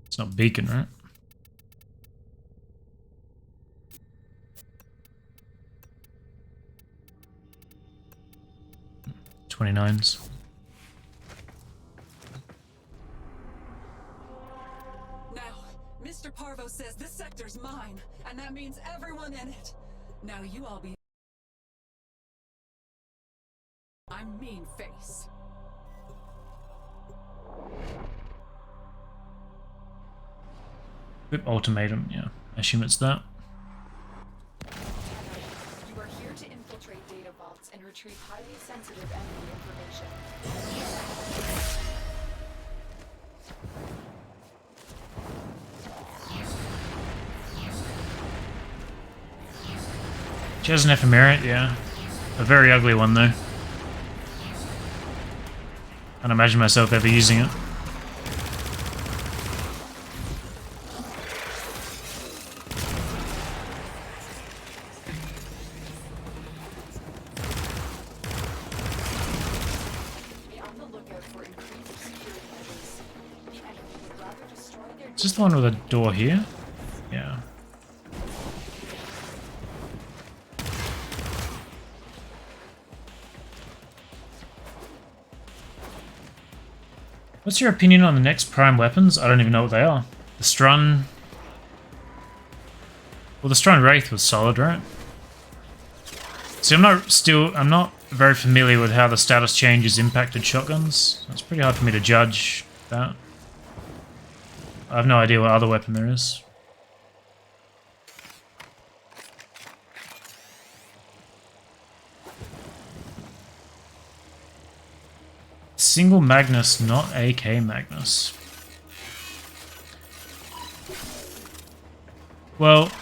[SPEAKER 1] It's not beacon, right? $29s.
[SPEAKER 5] Now, Mr. Parvo says this sector's mine, and that means everyone in it. Now you all be my mean face.
[SPEAKER 1] Whip ultimatum, yeah. I assume it's that.
[SPEAKER 7] You are here to infiltrate data vaults and retrieve highly sensitive enemy information.
[SPEAKER 1] She has an ephemerate, yeah. A very ugly one though. Can't imagine myself ever using it.
[SPEAKER 7] Be on the lookout for increased security measures. The enemy would rather destroy their
[SPEAKER 1] Is this the one with a door here? Yeah. What's your opinion on the next prime weapons? I don't even know what they are. The Strun... Well, the Strun Wraith was solid, right? See, I'm not very familiar with how the status changes impacted shotguns. It's pretty hard for me to judge that. I have no idea what other weapon there is. Single Magnus, not AK Magnus. Well,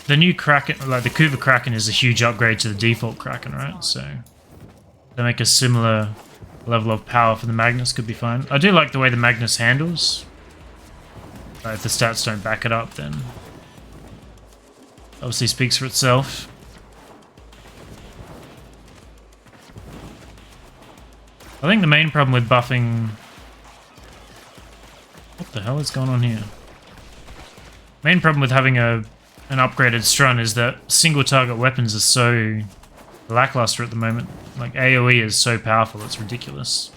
[SPEAKER 1] the new Kraken, like the Kuva Kraken, is a huge upgrade to the default Kraken, right? So they make a similar level of power for the Magnus could be fine. I do like the way the Magnus handles. But if the stats don't back it up, then obviously speaks for itself. I think the main problem with buffing... What the hell is going on here? Main problem with having an upgraded Strun is that single target weapons are so lackluster at the moment. Like AoE is so powerful, it's ridiculous.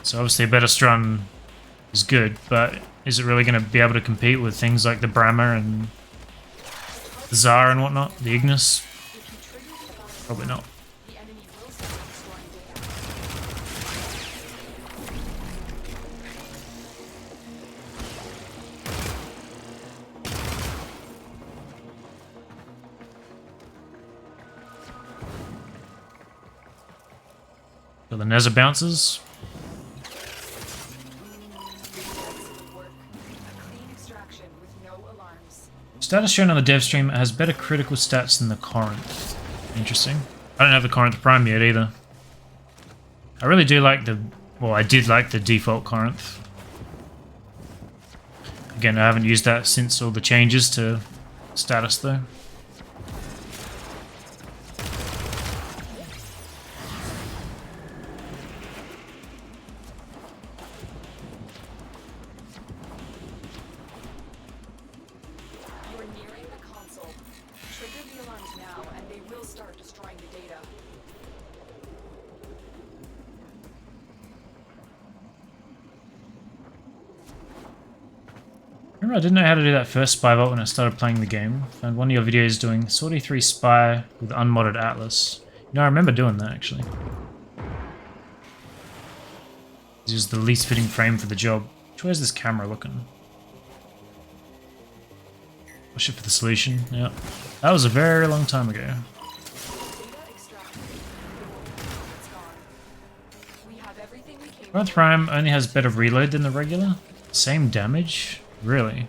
[SPEAKER 1] So obviously a better Strun is good, but is it really going to be able to compete with things like the Brahma and the Tsar and whatnot? The Ignis? Probably not.
[SPEAKER 7] The enemy will start destroying data.
[SPEAKER 1] Got the Nether bounces.
[SPEAKER 7] Excellent work. A clean extraction with no alarms.
[SPEAKER 1] Status shown on the dev stream has better critical stats than the Corinth. Interesting. I don't have the Corinth Prime yet either. I really do like the... Well, I did like the default Corinth. Again, I haven't used that since all the changes to status though.
[SPEAKER 7] You are nearing the console. Trigger the alarms now, and they will start destroying the data.
[SPEAKER 1] Remember, I didn't know how to do that first spy vault when I started playing the game. Found one of your videos doing 43 spy with unmodded Atlas. You know, I remember doing that actually. This is the least fitting frame for the job. Which way is this camera looking? Push it for the solution. Yeah, that was a very long time ago.
[SPEAKER 7] Data extracted. It's gone. We have everything we came
[SPEAKER 1] Corinth Prime only has better reload than the regular. Same damage? Really?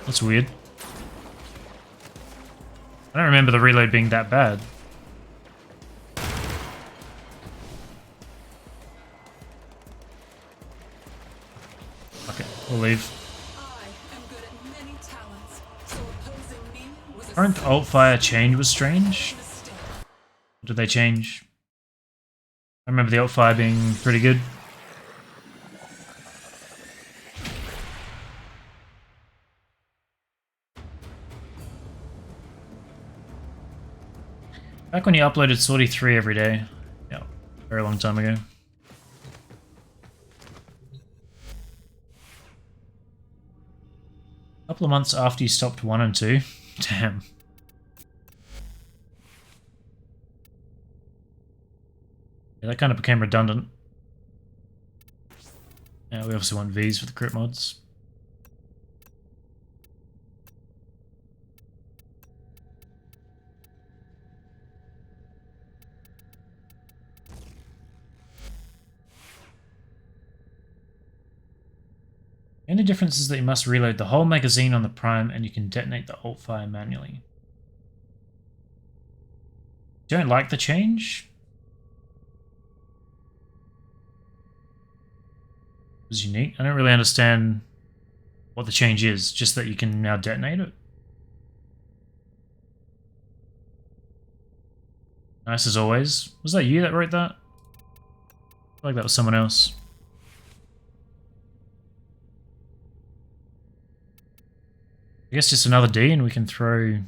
[SPEAKER 1] That's weird. I don't remember the reload being that bad. Okay, we'll leave.
[SPEAKER 5] I am good at many talents, so opposing me was a
[SPEAKER 1] Corinth alt fire change was strange.
[SPEAKER 5] mistake.
[SPEAKER 1] What did they change? I remember the alt fire being pretty good. Back when you uploaded Sortie 3 every day. Yeah, very long time ago. A couple of months after you stopped 1 and 2. Damn. Yeah, that kind of became redundant. We obviously want Vs for the crit mods. The only difference is that you must reload the whole magazine on the prime and you can detonate the alt fire manually. Don't like the change? It was unique. I don't really understand what the change is, just that you can now detonate it. Nice as always. Was that you that wrote that? I feel like that was someone else. I guess just another D and we can throw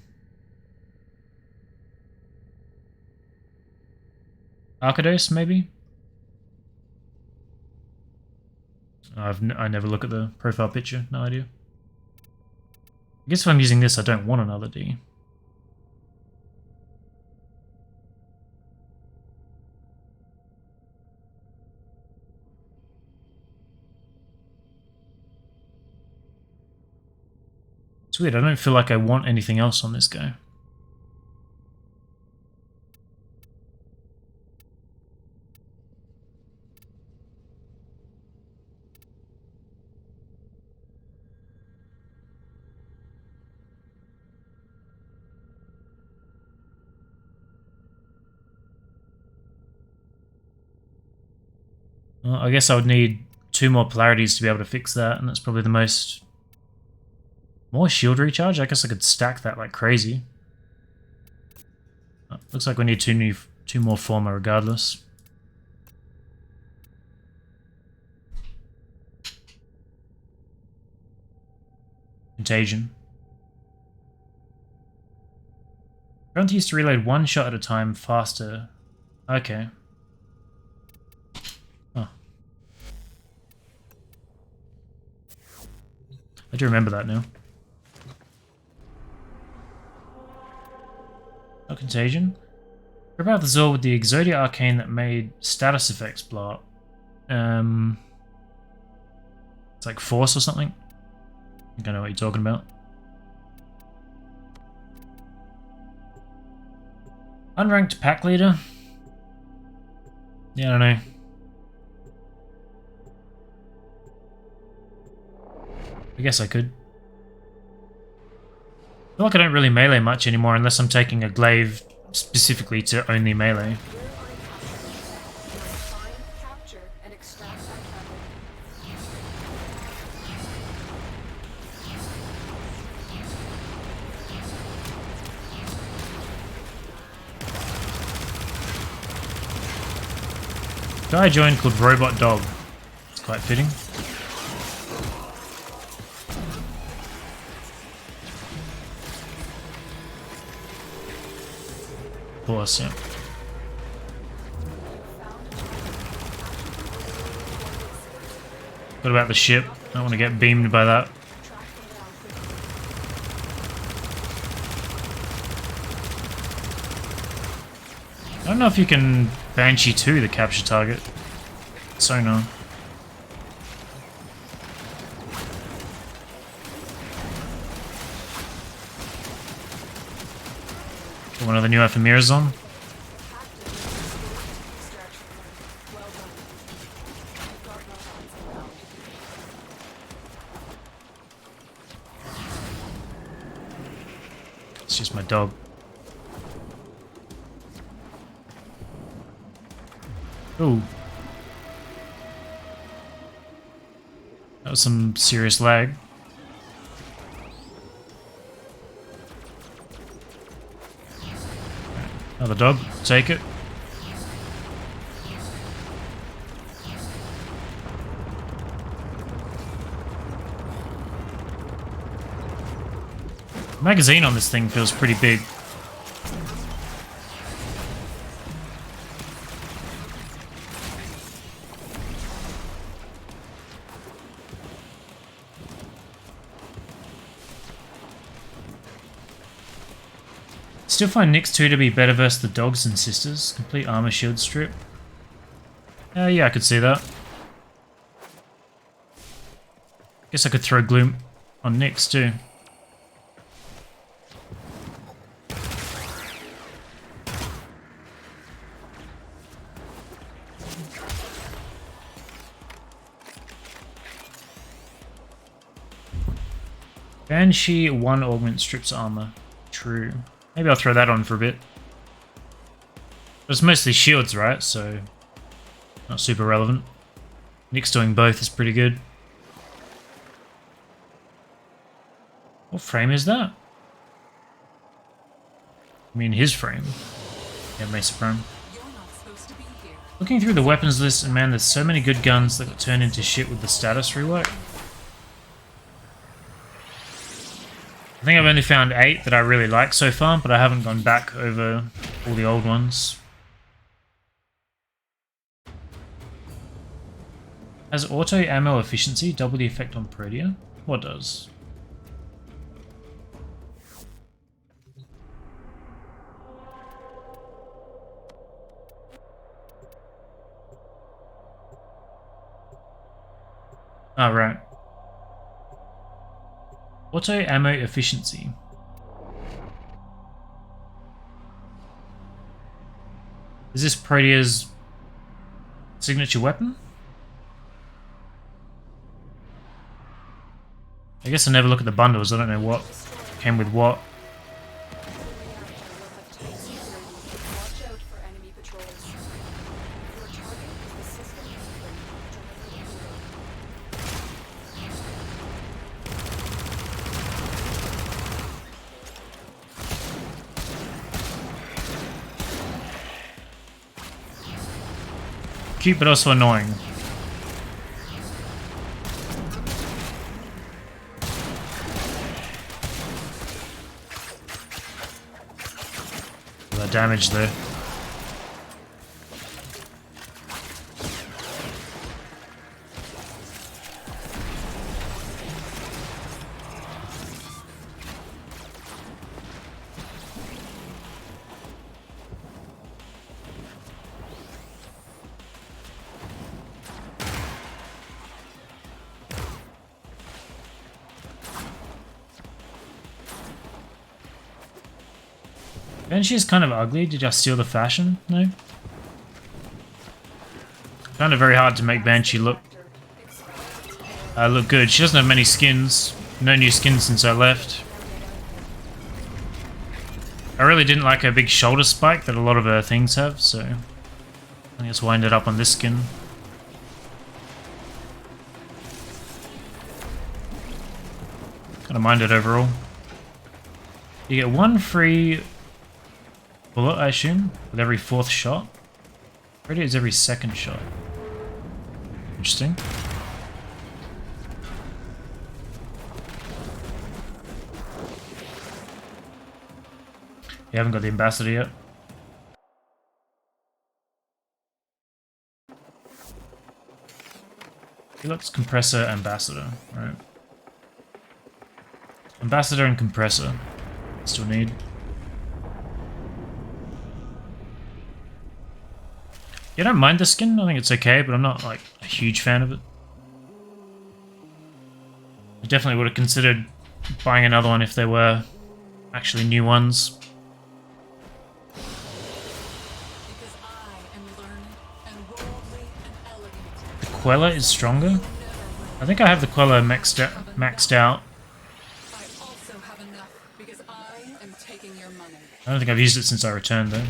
[SPEAKER 1] Arcados, maybe? I never look at the profile picture, no idea. I guess if I'm using this, I don't want another D. It's weird, I don't feel like I want anything else on this guy. Well, I guess I would need 2 more polarities to be able to fix that, and that's probably the most... More shield recharge? I guess I could stack that like crazy. Looks like we need 2 more former regardless. Contagion. Grunt used to reload 1 shot at a time faster. Okay. Oh. I do remember that now. No contagion. What about the Zor with the Exodia arcane that made status effects blow up? It's like force or something? I think I know what you're talking about. Unranked pack leader? Yeah, I don't know. I guess I could. I feel like I don't really melee much anymore unless I'm taking a glaive specifically to only melee. Guy joined called Robot Dog. It's quite fitting. Of course, yeah. What about the ship? I don't want to get beamed by that. I don't know if you can Banshee 2 the capture target. Sonar. One of the new Ephemera's on. It's just my dog. Ooh. That was some serious lag. Another dog, take it. The magazine on this thing feels pretty big. Still find Nyx 2 to be better versus the dogs and sisters. Complete armor shield strip. Yeah, I could see that. Guess I could throw Gloom on Nyx too. Banshee 1 augment strips armor. True. Maybe I'll throw that on for a bit. But it's mostly shields, right? So not super relevant. Nyx doing both is pretty good. What frame is that? I mean his frame. Yeah, Mesa Prime. Looking through the weapons list, and man, there's so many good guns that got turned into shit with the status rework. I think I've only found 8 that I really like so far, but I haven't gone back over all the old ones. Has auto ammo efficiency double the effect on Protea? What does? Oh, right. Auto ammo efficiency. Is this Protea's signature weapon? I guess I never look at the bundles, I don't know what came with what. Cute but also annoying. The damage there. Banshee is kind of ugly. Did I steal the fashion? No. Found it very hard to make Banshee look good. She doesn't have many skins. No new skins since I left. I really didn't like her big shoulder spike that a lot of her things have, so I think that's why I ended up on this skin. Kind of mind it overall. You get 1 free bullet, I assume, with every 4th shot. Pretty is every 2nd shot. Interesting. You haven't got the ambassador yet. Deluxe compressor, ambassador, right? Ambassador and compressor. Still need. Yeah, I don't mind the skin. I think it's okay, but I'm not like a huge fan of it. I definitely would have considered buying another one if there were actually new ones. The Queller is stronger. I think I have the Queller maxed out. I don't think I've used it since I returned though.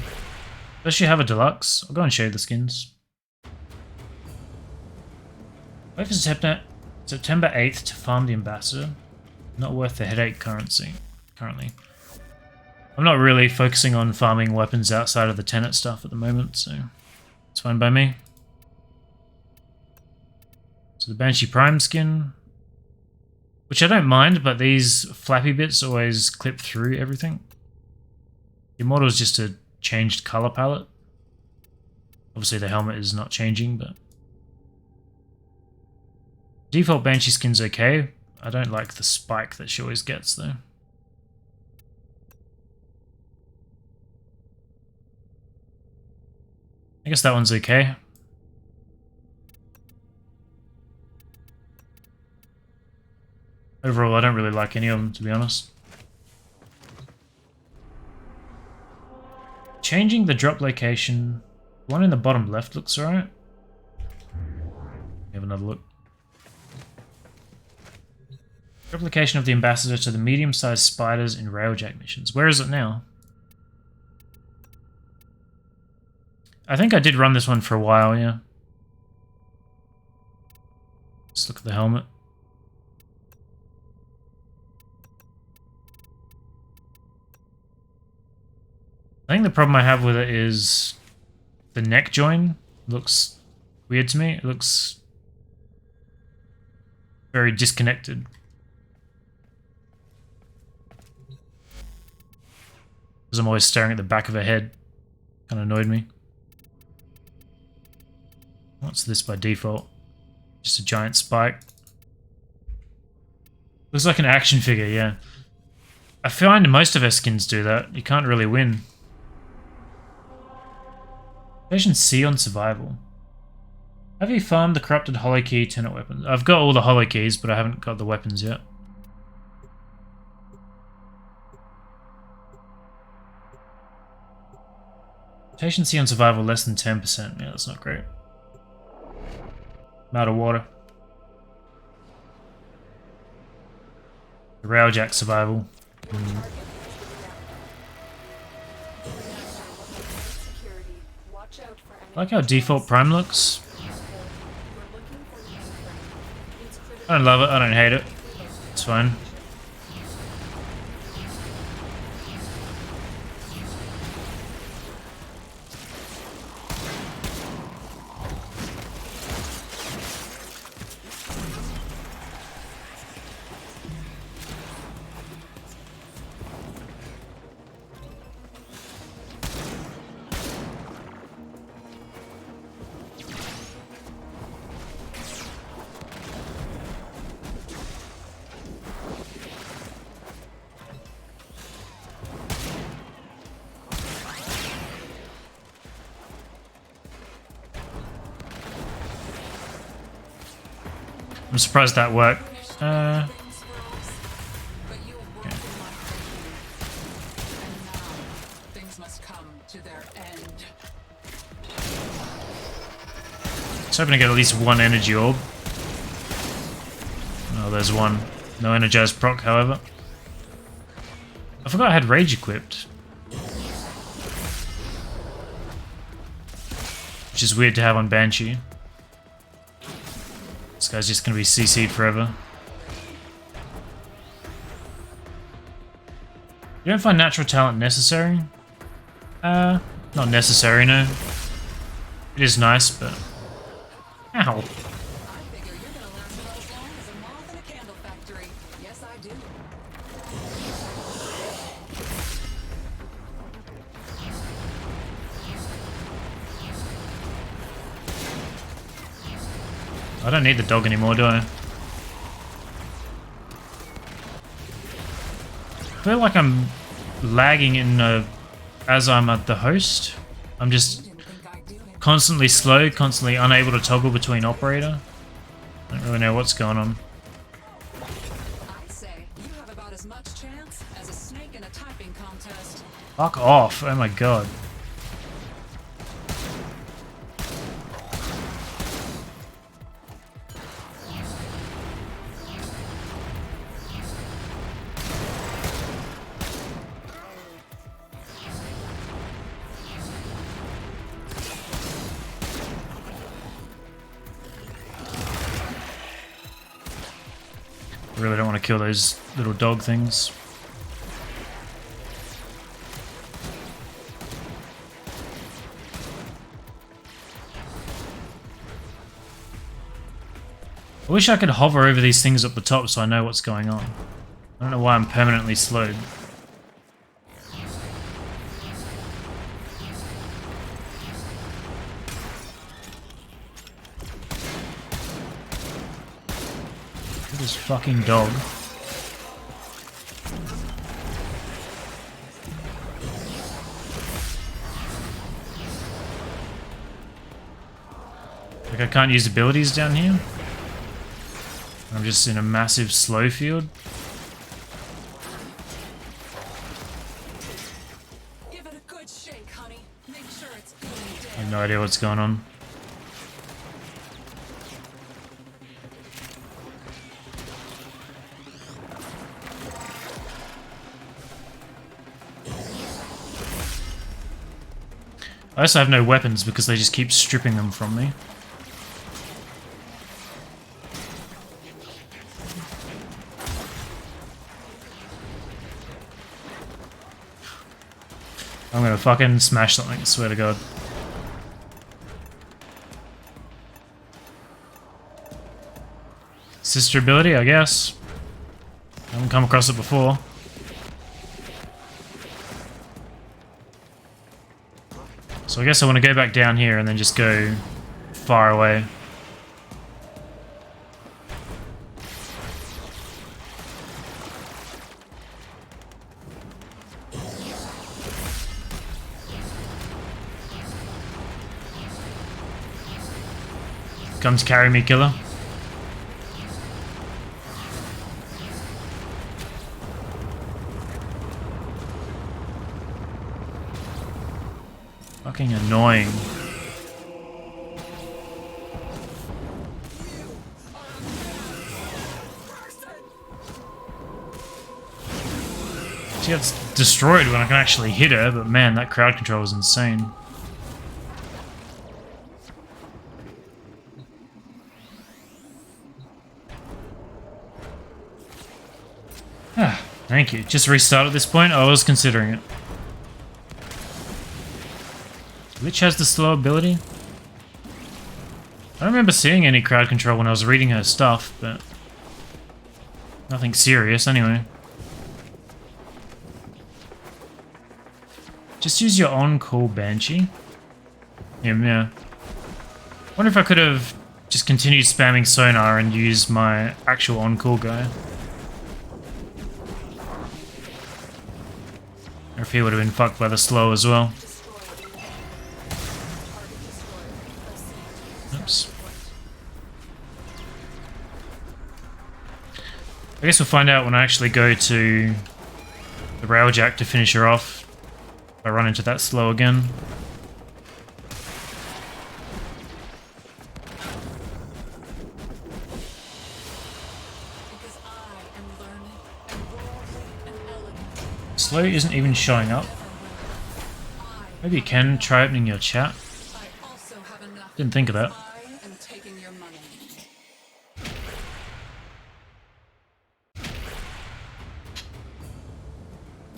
[SPEAKER 1] Does she have a deluxe? I'll go and show you the skins. Wait for September 8th to farm the ambassador. Not worth the headache currency currently. I'm not really focusing on farming weapons outside of the Tenet stuff at the moment, so it's fine by me. So the Banshee Prime skin, which I don't mind, but these flappy bits always clip through everything. The Immortal is just a changed color palette. Obviously the helmet is not changing, but default Banshee skin's okay. I don't like the spike that she always gets though. I guess that one's okay. Overall, I don't really like any of them, to be honest. Changing the drop location. The one in the bottom left looks alright. Have another look. Replication of the ambassador to the medium-sized spiders in railjack missions. Where is it now? I think I did run this one for a while, yeah. Let's look at the helmet. I think the problem I have with it is the neck join looks weird to me. It looks very disconnected. Because I'm always staring at the back of her head. Kind of annoyed me. What's this by default? Just a giant spike. Looks like an action figure, yeah. I find most of her skins do that. You can't really win. Version C on survival. Have you farmed the corrupted hollow key tenant weapons? I've got all the hollow keys, but I haven't got the weapons yet. Rotation C on survival less than 10%. Yeah, that's not great. I'm out of water. The railjack survival. I like how default prime looks. I don't love it, I don't hate it. It's fine. I'm surprised that worked. Okay. I was hoping to get at least one energy orb. Oh, there's one. No energized proc, however. I forgot I had rage equipped. Which is weird to have on Banshee. This guy's just gonna be CC'd forever. You don't find natural talent necessary? Not necessary, no. It is nice, but... Ow. I don't need the dog anymore, do I? I feel like I'm lagging in as I'm at the host. I'm just constantly slow, constantly unable to toggle between operator. I don't really know what's going on.
[SPEAKER 5] I say you have about as much chance as a snake in a typing contest.
[SPEAKER 1] Fuck off! Oh my god. I really don't want to kill those little dog things. I wish I could hover over these things at the top so I know what's going on. I don't know why I'm permanently slowed. This fucking dog. Like I can't use abilities down here? I'm just in a massive slow field.
[SPEAKER 5] Give it a good shake, honey. Make sure it's good and dead.
[SPEAKER 1] I have no idea what's going on. I also have no weapons because they just keep stripping them from me. I'm gonna fucking smash something, I swear to God. Sister ability, I guess. I haven't come across it before. So I guess I want to go back down here and then just go far away. Come to carry me, killer. Fucking annoying. She gets destroyed when I can actually hit her, but man, that crowd control is insane. Ah, thank you. Just restart at this point? I was considering it. Lich has the slow ability? I don't remember seeing any crowd control when I was reading her stuff, but nothing serious anyway. Just use your on-call Banshee. Yeah. Wonder if I could have just continued spamming sonar and used my actual on-call guy. Or if he would have been fucked by the slow as well. Oops. I guess we'll find out when I actually go to the railjack to finish her off. If I run into that slow again. Slow isn't even showing up. Maybe you can try opening your chat. Didn't think of that.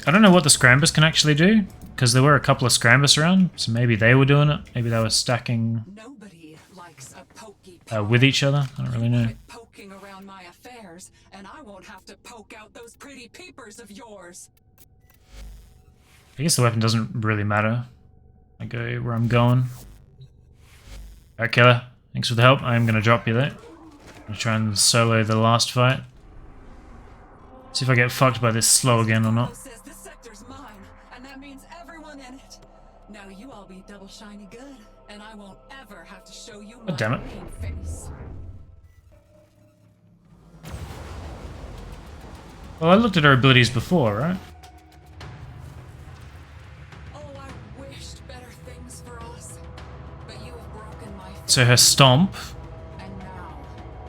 [SPEAKER 1] I don't know what the Scrambus can actually do, because there were a couple of Scrambus around, so maybe they were doing it. Maybe they were stacking with each other. I don't really know.
[SPEAKER 5] Poking around my affairs, and I won't have to poke out those pretty peepers of yours.
[SPEAKER 1] I guess the weapon doesn't really matter. I go where I'm going. Alright, killer. Thanks for the help. I am going to drop you there. I'm going to try and solo the last fight. See if I get fucked by this slow again or not.
[SPEAKER 5] Says this sector's mine, and that means everyone in it. Now you all be double shiny good, and I won't ever have to show you my
[SPEAKER 1] damn it.
[SPEAKER 5] mean face.
[SPEAKER 1] Well, I looked at her abilities before, right? So her stomp.
[SPEAKER 5] And now,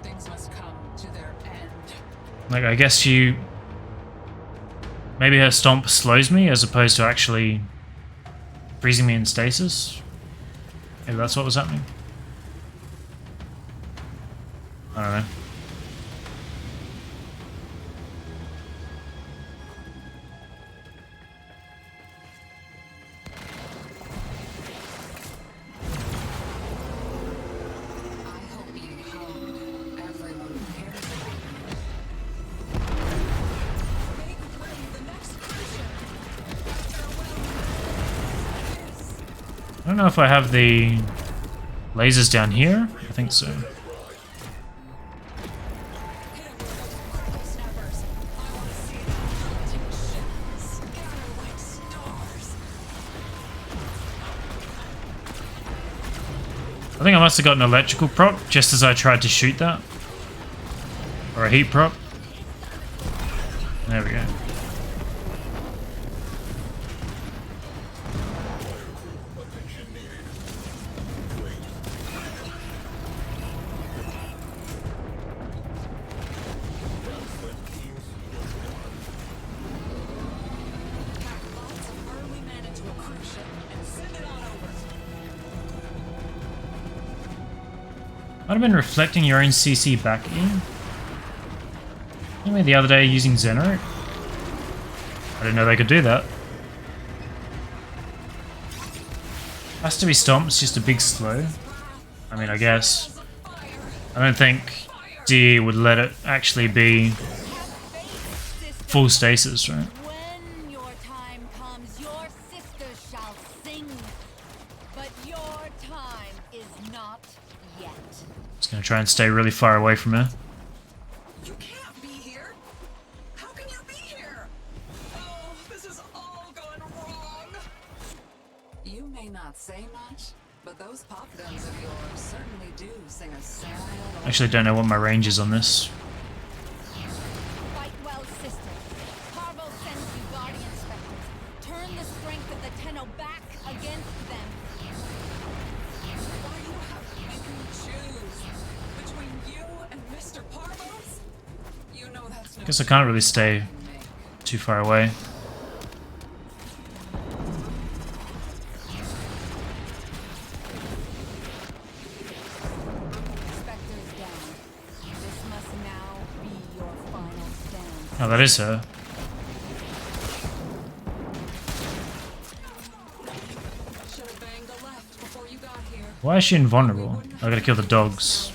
[SPEAKER 5] things must come to their end.
[SPEAKER 1] Like, I guess you... Maybe her stomp slows me as opposed to actually freezing me in stasis. Maybe that's what was happening. I don't know. I don't know if I have the lasers down here. I think so. I think I must have got an electrical proc just as I tried to shoot that. Or a heat prop. There we go. Might have been reflecting your own CC back in. Maybe the other day using Zeno. I didn't know they could do that. Has to be stomps, just a big slow. I mean, I guess. I don't think D would let it actually be full stasis, right?
[SPEAKER 8] When your time comes, your sisters shall sing. But your time is not yet.
[SPEAKER 1] Just gonna try and stay really far away from her.
[SPEAKER 5] You can't be here. How can you be here? Oh, this is all going wrong. You may not say much, but those pop guns of yours certainly do sing a sad.
[SPEAKER 1] I actually don't know what my range is on this.
[SPEAKER 8] Fight well, sister. Parvo sends you guardian specters. Turn the strength of the Tenno back against them.
[SPEAKER 5] Why you have to make me choose between you and Mr. Parvos? You know that's no.
[SPEAKER 1] Guess I can't really stay too far away.
[SPEAKER 8] Specters down. This must now be your final stand.
[SPEAKER 1] Oh, that is her.
[SPEAKER 5] Should have banged a left before you got here.
[SPEAKER 1] Why is she invulnerable? I gotta kill the dogs.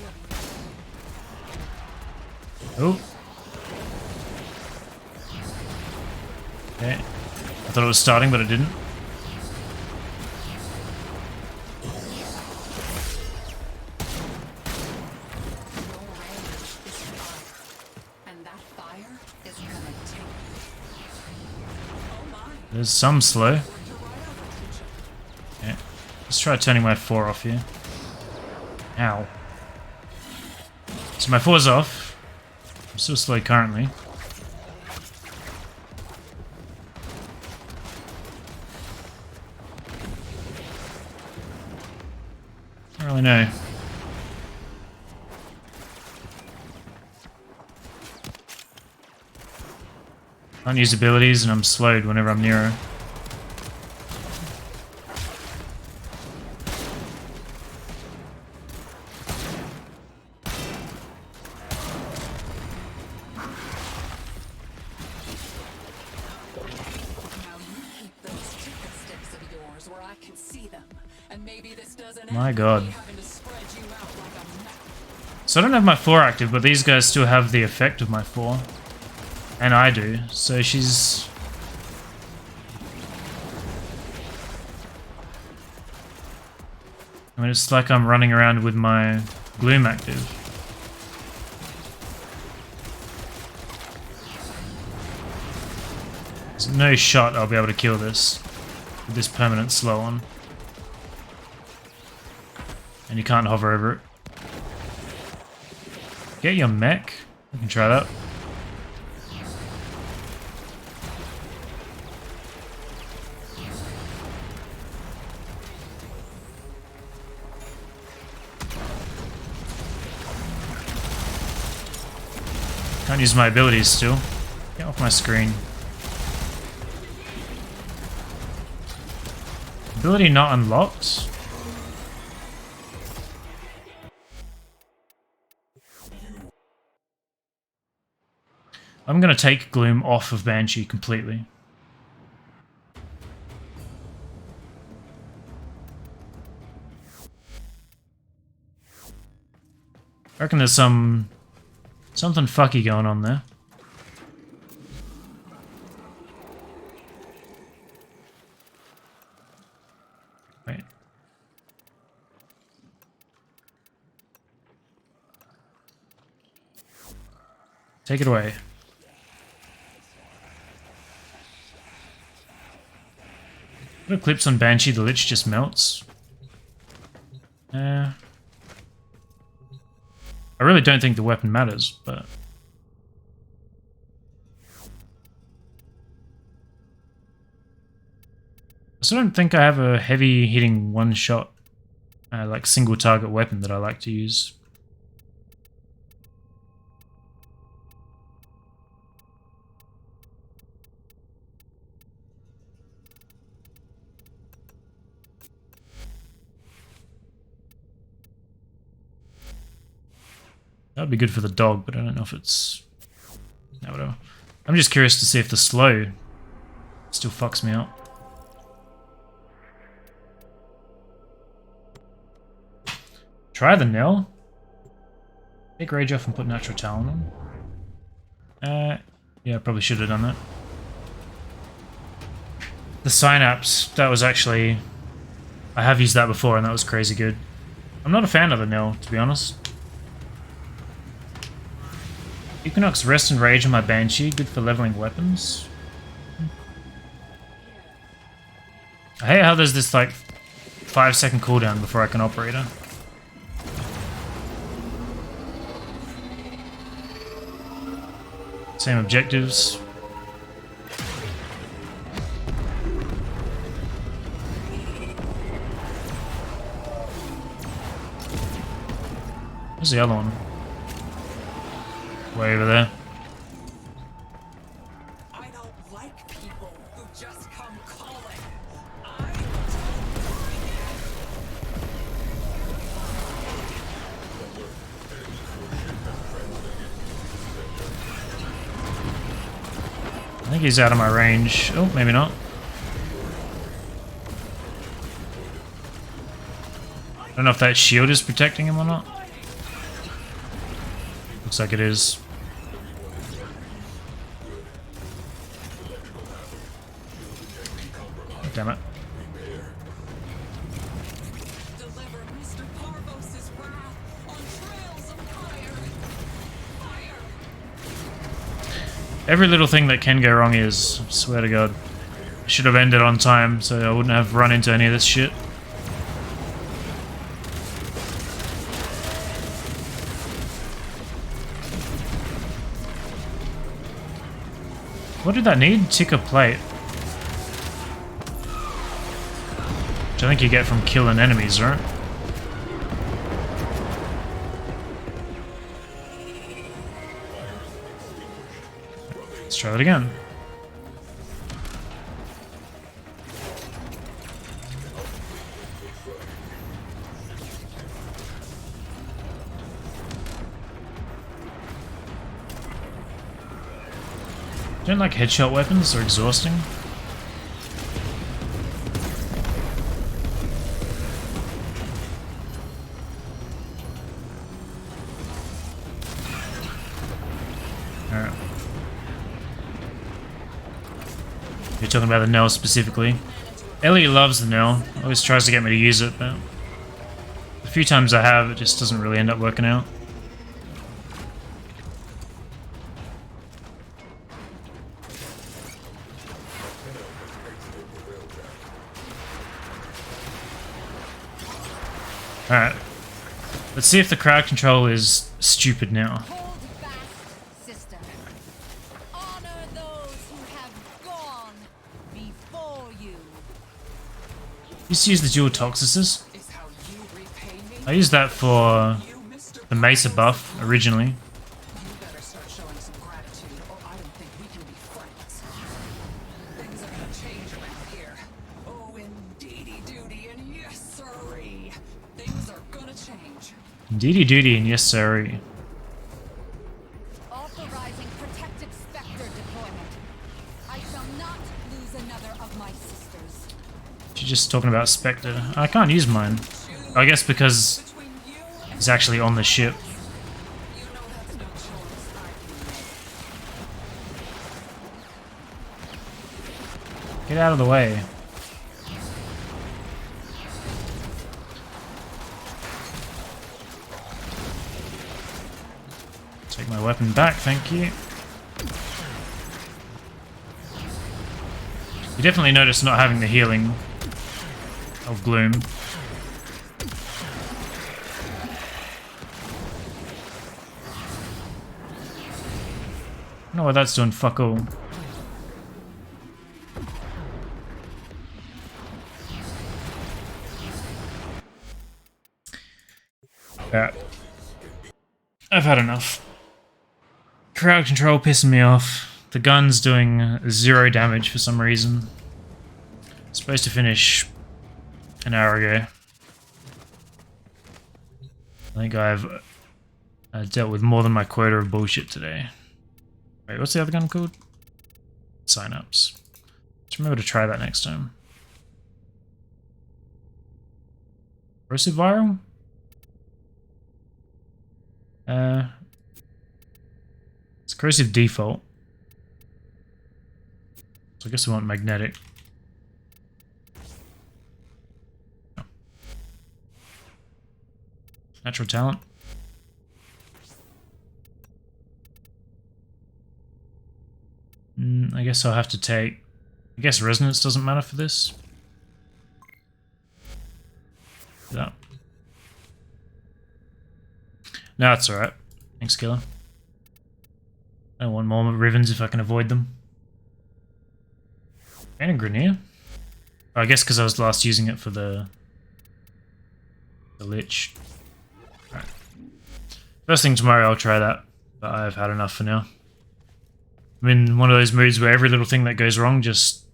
[SPEAKER 1] Oh. Okay. I thought it was starting, but it didn't.
[SPEAKER 5] And that fire is gonna take you. Oh my.
[SPEAKER 1] There's some slow. Okay. Let's try turning my 4 off here. Ow. So my 4's off. I'm still slow currently. I don't really know. Can't use abilities and I'm slowed whenever I'm near her.
[SPEAKER 5] Now you keep those ticket sticks of yours where I can see them. And maybe this doesn't
[SPEAKER 1] My
[SPEAKER 5] end
[SPEAKER 1] God.
[SPEAKER 5] with me having to spread you out like a map.
[SPEAKER 1] So I don't have my 4 active, but these guys still have the effect of my 4. And I do. So she's... I mean, it's like I'm running around with my Gloom active. There's no shot I'll be able to kill this with this permanent slow on. And you can't hover over it. Get your mech. We can try that. Can't use my abilities still. Get off my screen. Ability not unlocked. I'm gonna take Gloom off of Banshee completely. I reckon there's something fucky going on there. Wait. Take it away. Put clips on Banshee, the Lich just melts. I really don't think the weapon matters, but still don't think I have a heavy hitting one shot, like single target weapon that I like to use. That'd be good for the dog, but I don't know if it's... No, whatever. I'm just curious to see if the slow still fucks me up. Try the Nell. Take Rage off and put Natural Talent on. Yeah, I probably should have done that. The Synapse, that was actually... I have used that before and that was crazy good. I'm not a fan of the Nell, to be honest. Equinox Rest and Rage on my Banshee, good for leveling weapons. I hate how there's this like 5-second cooldown before I can operate her. Same objectives. Where's the other one? Way over there.
[SPEAKER 5] I don't like people who just come calling.
[SPEAKER 1] I think he's out of my range. Oh, maybe not. I don't know if that shield is protecting him or not. Looks like it is. Damn it.
[SPEAKER 5] Deliver Mr. Parvos's wrath on trails of fire.
[SPEAKER 1] Every little thing that can go wrong is, I swear to God. I should have ended on time so I wouldn't have run into any of this shit. What did that need? Ticker plate. Which I think you get from killing enemies, right? Let's try that again. Don't like headshot weapons, they're exhausting. Alright. You're talking about the Nell specifically. Ellie loves the Nell, always tries to get me to use it, but the few times I have, it just doesn't really end up working out. Alright. Let's see if the crowd control is stupid now.
[SPEAKER 8] Hold fast, sister. Honor those who have gone before you.
[SPEAKER 1] Used to use the dual toxicist.
[SPEAKER 5] Is how you repay me.
[SPEAKER 1] I used that for
[SPEAKER 5] You, Mr.
[SPEAKER 1] the Mesa
[SPEAKER 5] Parvos.
[SPEAKER 1] buff originally.
[SPEAKER 5] You better start showing some gratitude, or I don't think we can be friends. Things are gonna change around here. Oh, indeedy duty, and yes, sirree. Things are gonna change.
[SPEAKER 1] Indeedy duty and yes sirree.
[SPEAKER 8] Authorizing protective specter deployment. I shall not lose another of my sisters.
[SPEAKER 1] She's just talking about Spectre. I can't use mine. I guess because
[SPEAKER 5] Between you and
[SPEAKER 1] he's actually on the ship.
[SPEAKER 5] you know that's no choice I can make.
[SPEAKER 1] Get out of the way. Take my weapon back, thank you. You definitely notice not having the healing of Gloom. I don't know what that's doing, fuck all. Yeah. I've had enough. Crowd control pissing me off. The gun's doing 0 damage for some reason. It's supposed to finish an hour ago. I think I've dealt with more than my quota of bullshit today. Wait, what's the other gun called? Sign-ups. Just remember to try that next time. Corrosive viral? It's corrosive default. So I guess we want magnetic. Oh. Natural talent. I guess I'll have to take... I guess resonance doesn't matter for this. That. No, it's alright. Thanks, Killer. I want more ribbons if I can avoid them. And a Grenier. Oh, I guess because I was last using it for the Lich. Right. First thing tomorrow I'll try that, but I've had enough for now. I'm in one of those moods where every little thing that goes wrong just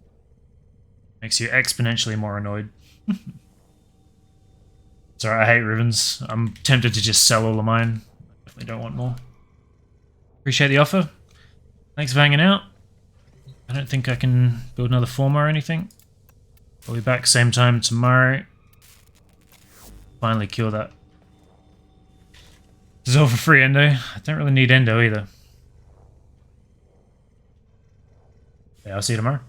[SPEAKER 1] makes you exponentially more annoyed. Sorry, I hate ribbons. I'm tempted to just sell all of mine. I definitely don't want more. Appreciate the offer. Thanks for hanging out. I don't think I can build another former or anything. I'll be back same time tomorrow. Finally kill that. Dissolve for free endo. I don't really need endo either. Yeah, I'll see you tomorrow.